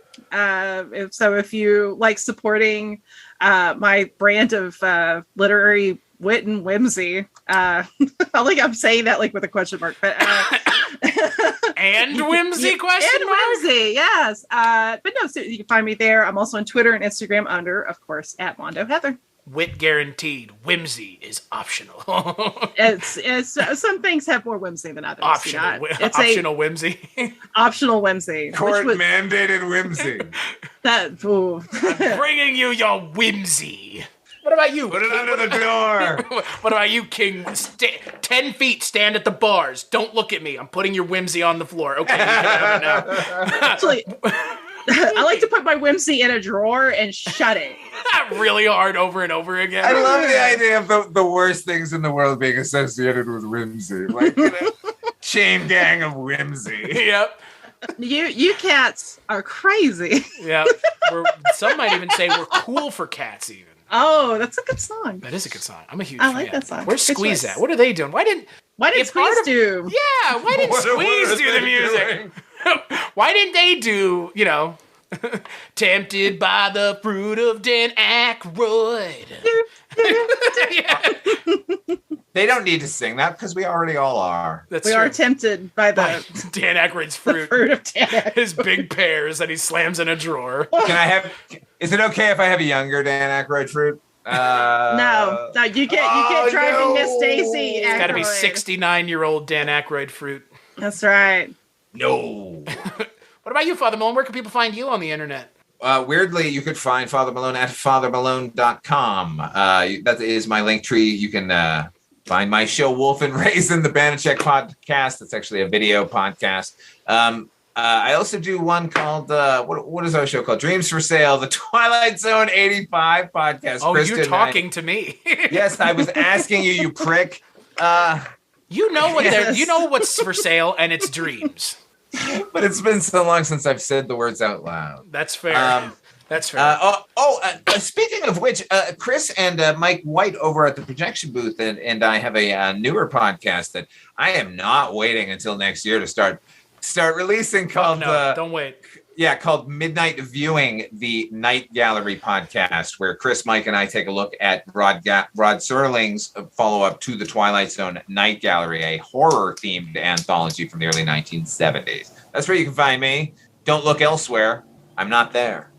So if you like supporting my brand of literary wit and whimsy, I think I'm saying that like with a question mark, but and whimsy question and mark? whimsy, yes. But no, so you can find me there. I'm also on Twitter and Instagram under, of course, at Mondo Heather. Wit guaranteed. Whimsy is optional. It's some things have more whimsy than others. Optional, It's optional whimsy. optional whimsy. Court mandated whimsy. I'm bringing you your whimsy. What about you? Put it under the door. What about you, King? 10 feet, stand at the bars. Don't look at me. I'm putting your whimsy on the floor. Okay, you can have it now. Actually, I like to put my whimsy in a drawer and shut it. Really hard over and over again. I love the idea of the worst things in the world being associated with whimsy. Like, chain gang of whimsy. Yep. You cats are crazy. Yeah. Some might even say we're cool for cats, even. Oh, that's a good song. That is a good song. I'm a huge I fan. like that song. Where's Good Squeeze choice. at? What are they doing? Why didn't Squeeze do? Yeah, why didn't Squeeze do the music? Why didn't they do, Tempted by the fruit of Dan Aykroyd? Yeah. They don't need to sing that because we already all are. We are tempted by Dan Aykroyd's fruit. fruit of Dan Aykroyd. His big pears that he slams in a drawer. Is it okay if I have a younger Dan Aykroyd fruit? No, you get driving Miss Daisy. It's got to be 69-year-old Dan Aykroyd fruit. That's right. No. What about you, Father Malone? Where can people find you on the internet? Weirdly, you could find Father Malone at fathermalone.com. That is my link tree. You can find my show, Wolf and Raisin, the Banachek podcast. It's actually a video podcast. I also do one called, what is our show called? Dreams for Sale, the Twilight Zone 85 podcast. Oh, Kristen, you're talking to me. Yes, I was asking you, you prick. You know what's for sale, and it's dreams. But it's been so long since I've said the words out loud. That's fair. That's fair. Speaking of which, Chris and Mike White over at the projection booth and I have a newer podcast that I am not waiting until next year to start releasing called don't wait. Yeah, called Midnight Viewing, the Night Gallery podcast, where Chris, Mike, and I take a look at Rod Serling's follow-up to the Twilight Zone Night Gallery, a horror-themed anthology from the early 1970s. That's where you can find me. Don't look elsewhere. I'm not there.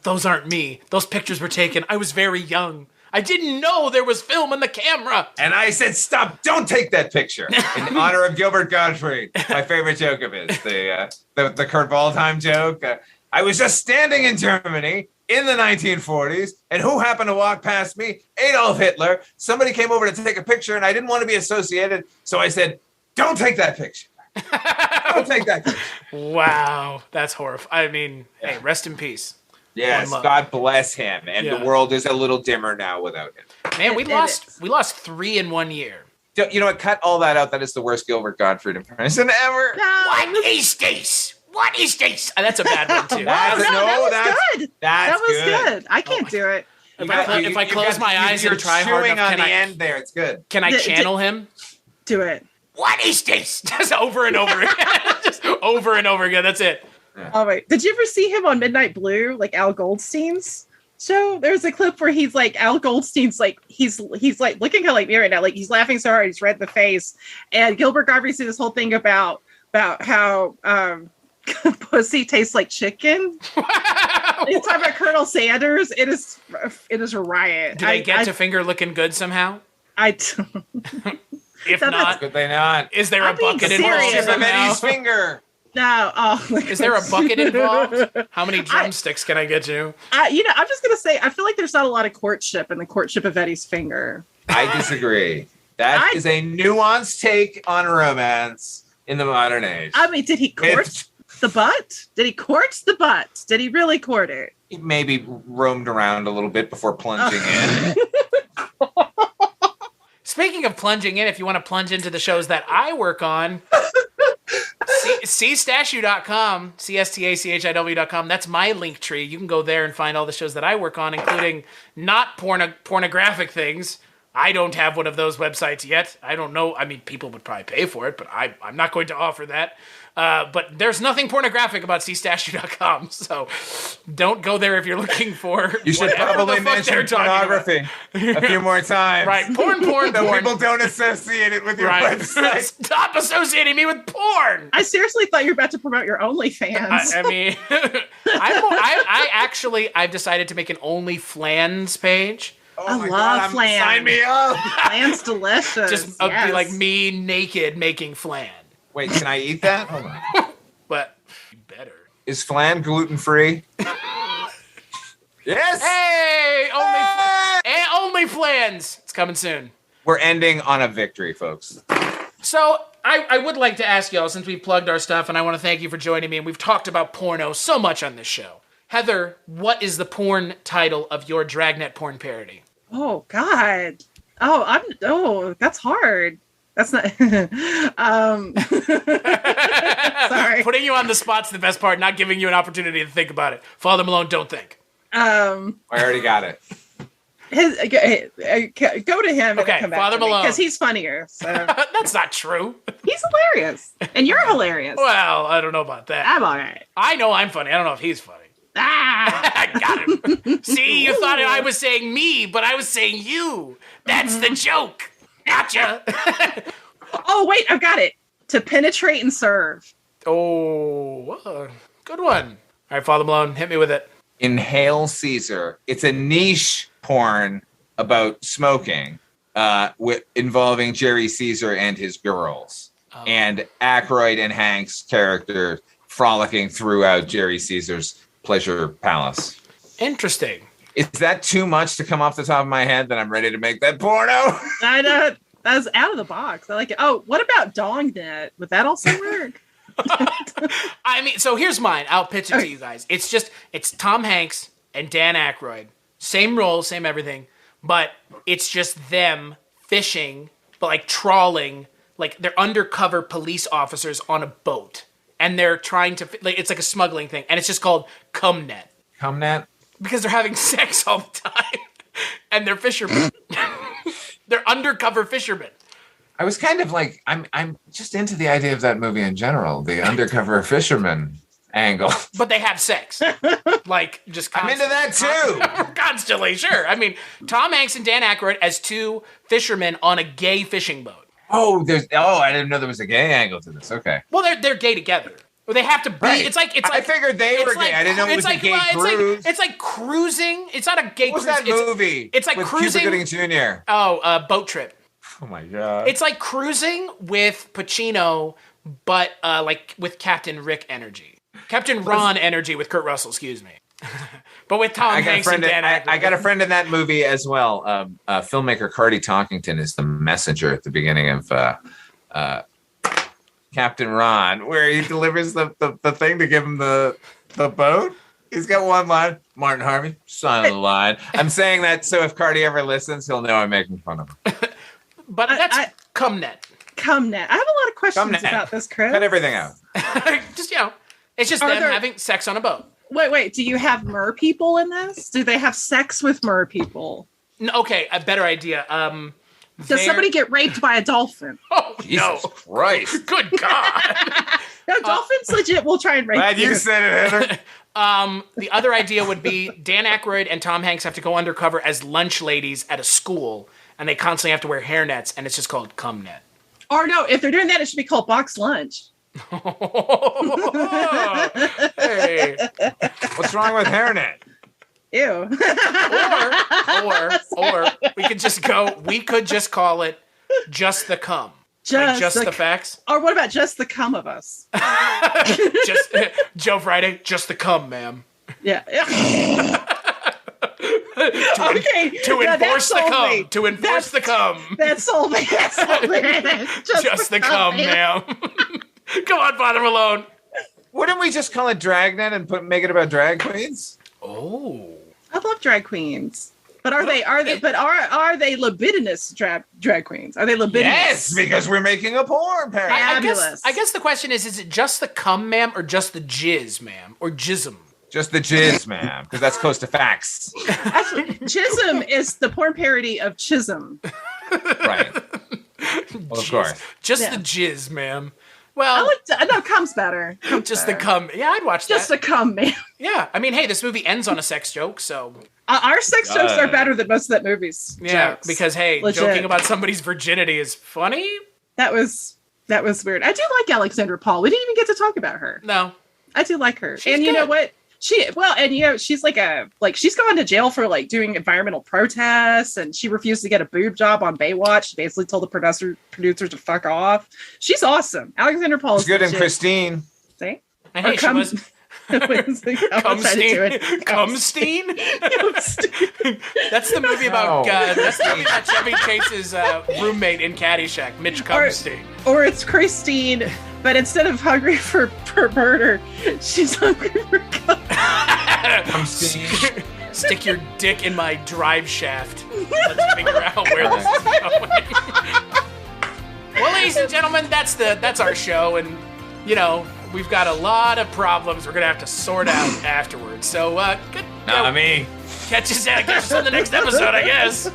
Those aren't me. Those pictures were taken. I was very young. I didn't know there was film in the camera. And I said, stop, don't take that picture. In honor of Gilbert Gottfried, my favorite joke of his, the Kurt Waldheim joke. I was just standing in Germany in the 1940s, and who happened to walk past me? Adolf Hitler. Somebody came over to take a picture, and I didn't want to be associated, so I said, don't take that picture. Don't take that picture. Wow, that's horrifying. I mean, hey, rest in peace. Yes, God bless him. And the world is a little dimmer now without him. Man, we lost 3 in 1 year. You know what? Cut all that out. That is the worst Gilbert Gottfried impression ever. No, what is this? What is this? That's a bad one too. that was good. That was good. I can't do it. If I close my eyes and try hard enough, on the end there, it's good. Can I channel him? Do it. What is this? Just over and over again. Just over and over again. That's it. Yeah. Oh wait, did you ever see him on Midnight Blue, like Al Goldstein's show? There's a clip where he's like Al Goldstein's like he's like looking kind of like me right now, like he's laughing so hard he's red in the face, and Gilbert Gottfried said this whole thing about how pussy tastes like chicken. He's talking about Colonel Sanders. It is a riot. Do they get to finger looking good somehow? If not, could they not? Is there a bucket involved? Give him Eddie's finger. No. Oh, Is there a bucket involved? How many drumsticks can I get you? I'm just gonna say I feel like there's not a lot of courtship in the courtship of Eddie's finger. I disagree. That is a nuanced take on romance in the modern age. I mean, did he court the butt? Did he court the butt? Did he really court it? He maybe roamed around a little bit before plunging in. Speaking of plunging in, if you want to plunge into the shows that I work on, cstachu.com, cstachiw.com. That's my link tree. You can go there and find all the shows that I work on, including not pornographic things. I don't have one of those websites yet. I don't know. I mean, people would probably pay for it, but I'm not going to offer that. But there's nothing pornpornographic about cstachu.com, so don't go there if you're looking for. You should probably mention pornography a few more times. Right, porn. So people don't associate it with your website. Stop associating me with porn. I seriously thought you were about to promote your OnlyFans. I mean, I've decided to make an OnlyFlans page. Oh I love flan. Sign me up. Flan's delicious. Just be like me naked making flan. Wait, can I eat that? Hold on. But you better. Is flan gluten-free? Yes. Hey, only flans. It's coming soon. We're ending on a victory, folks. So I would like to ask y'all, since we've plugged our stuff, and I want to thank you for joining me, and we've talked about porno so much on this show. Heather, what is the porn title of your Dragnet porn parody? Oh God. That's hard. That's not sorry. Putting you on the spot's the best part, not giving you an opportunity to think about it. Father Malone, don't think. I already got it. Go to him okay, and come back Father Malone. because he's funnier. So that's not true. He's hilarious. And you're hilarious. Well, I don't know about that. I'm all right. I know I'm funny. I don't know if he's funny. I got him. See, you thought I was saying me, but I was saying you. That's the joke. Gotcha. Oh, wait, I've got it. To penetrate and serve. Oh, good one. All right, Father Malone, hit me with it. Inhale Caesar. It's a niche porn about smoking involving Jerry Caesar and his girls. Oh. And Aykroyd and Hank's character frolicking throughout Jerry Caesar's pleasure palace. Interesting. Is that too much to come off the top of my head that I'm ready to make that porno? I know. That was out of the box. I like it. Oh, what about Dragnet? Would that also work? I mean, so here's mine. I'll pitch it to you guys. It's Tom Hanks and Dan Aykroyd. Same role, same everything. But it's just them fishing, but like trawling. Like they're undercover police officers on a boat. And they're trying to, it's like a smuggling thing. And it's just called Cumnet. Cumnet? Because they're having sex all the time. And they're fishermen. They're undercover fishermen. I was kind of like, I'm just into the idea of that movie in general, the undercover fisherman angle. But they have sex. Like, just constantly. I'm into that too. Constantly, sure. I mean, Tom Hanks and Dan Aykroyd as two fishermen on a gay fishing boat. Oh, I didn't know there was a gay angle to this. Okay. Well, they're gay together. Well, they have to be. Right. It's like I figured they were gay. I didn't know it was a gay cruise. It's like cruising. It's not a gay cruise. What's that movie? It's like with cruising. Cuba Gooding Jr. Oh, Boat Trip. Oh my God. It's like cruising with Pacino, but like with Captain Rick energy. Captain Ron energy with Kurt Russell, excuse me. But with Tom Hanks and Dan Aykroyd. I got a friend in that movie as well. Filmmaker Carty Talkington is the messenger at the beginning of Captain Ron, where he delivers the thing to give him the boat. He's got one line. Martin Harvey, sign the line. I'm saying that so if Carty ever listens, he'll know I'm making fun of him. But that's Cumnet. Cumnet. I have a lot of questions about this, Chris. Cut everything out. Just, it's just them having sex on a boat. Wait. Do you have mer people in this? Do they have sex with mer people? No, okay, a better idea. Does somebody get raped by a dolphin? Oh, Jesus Christ. Good God. No, dolphins legit will try and rape Glad you said it, Heather. The other idea would be Dan Aykroyd and Tom Hanks have to go undercover as lunch ladies at a school, and they constantly have to wear hairnets, and it's just called Cumnet. Or no, if they're doing that, it should be called box lunch. Hey. What's wrong with hairnet? Ew. or we could just call it just the cum. Just the facts? Or what about just the cum of us? Just Joe Friday, just the cum, ma'am. Yeah. Okay. To enforce the cum. To enforce the cum. That's all. That's all. Just the cum, ma'am. Come on, Father Malone. Wouldn't we just call it Dragnet and make it about drag queens? Oh. I love drag queens. But are they libidinous drag queens? Are they libidinous? Yes, because we're making a porn parody. I guess the question is it just the cum, ma'am, or just the jizz, ma'am? Or jism? Just the jizz, ma'am, because that's close to facts. Actually, Chisholm is the porn parody of Chisholm. Right. Well, of course. Just the jizz, ma'am. Well, no, cum's better. Just the cum. Yeah, I'd watch that. Just the cum, man. Yeah, I mean, hey, this movie ends on a sex joke, so... Our sex jokes are better than most of that movie's jokes. Because, hey, legit. Joking about somebody's virginity is funny. That was weird. I do like Alexandra Paul. We didn't even get to talk about her. No. I do like her. She's and you good. know what? She's she's gone to jail for like doing environmental protests, and she refused to get a boob job on Baywatch. She basically told the producers to fuck off. She's awesung. Alexandra Paul is good. legit. And Christine. See? And hey, she was... Cumstein? That's the movie about Chevy Chase's roommate in Caddyshack, Mitch Cumstein. Or it's Christine, but instead of hungry for murder, she's hungry for cum. Stick your dick in my drive shaft. Let's figure out where this is going. Well, ladies and gentlemen, that's our show, and you know, we've got a lot of problems we're gonna have to sort out afterwards. So good. Not me. Catch us on the next episode, I guess.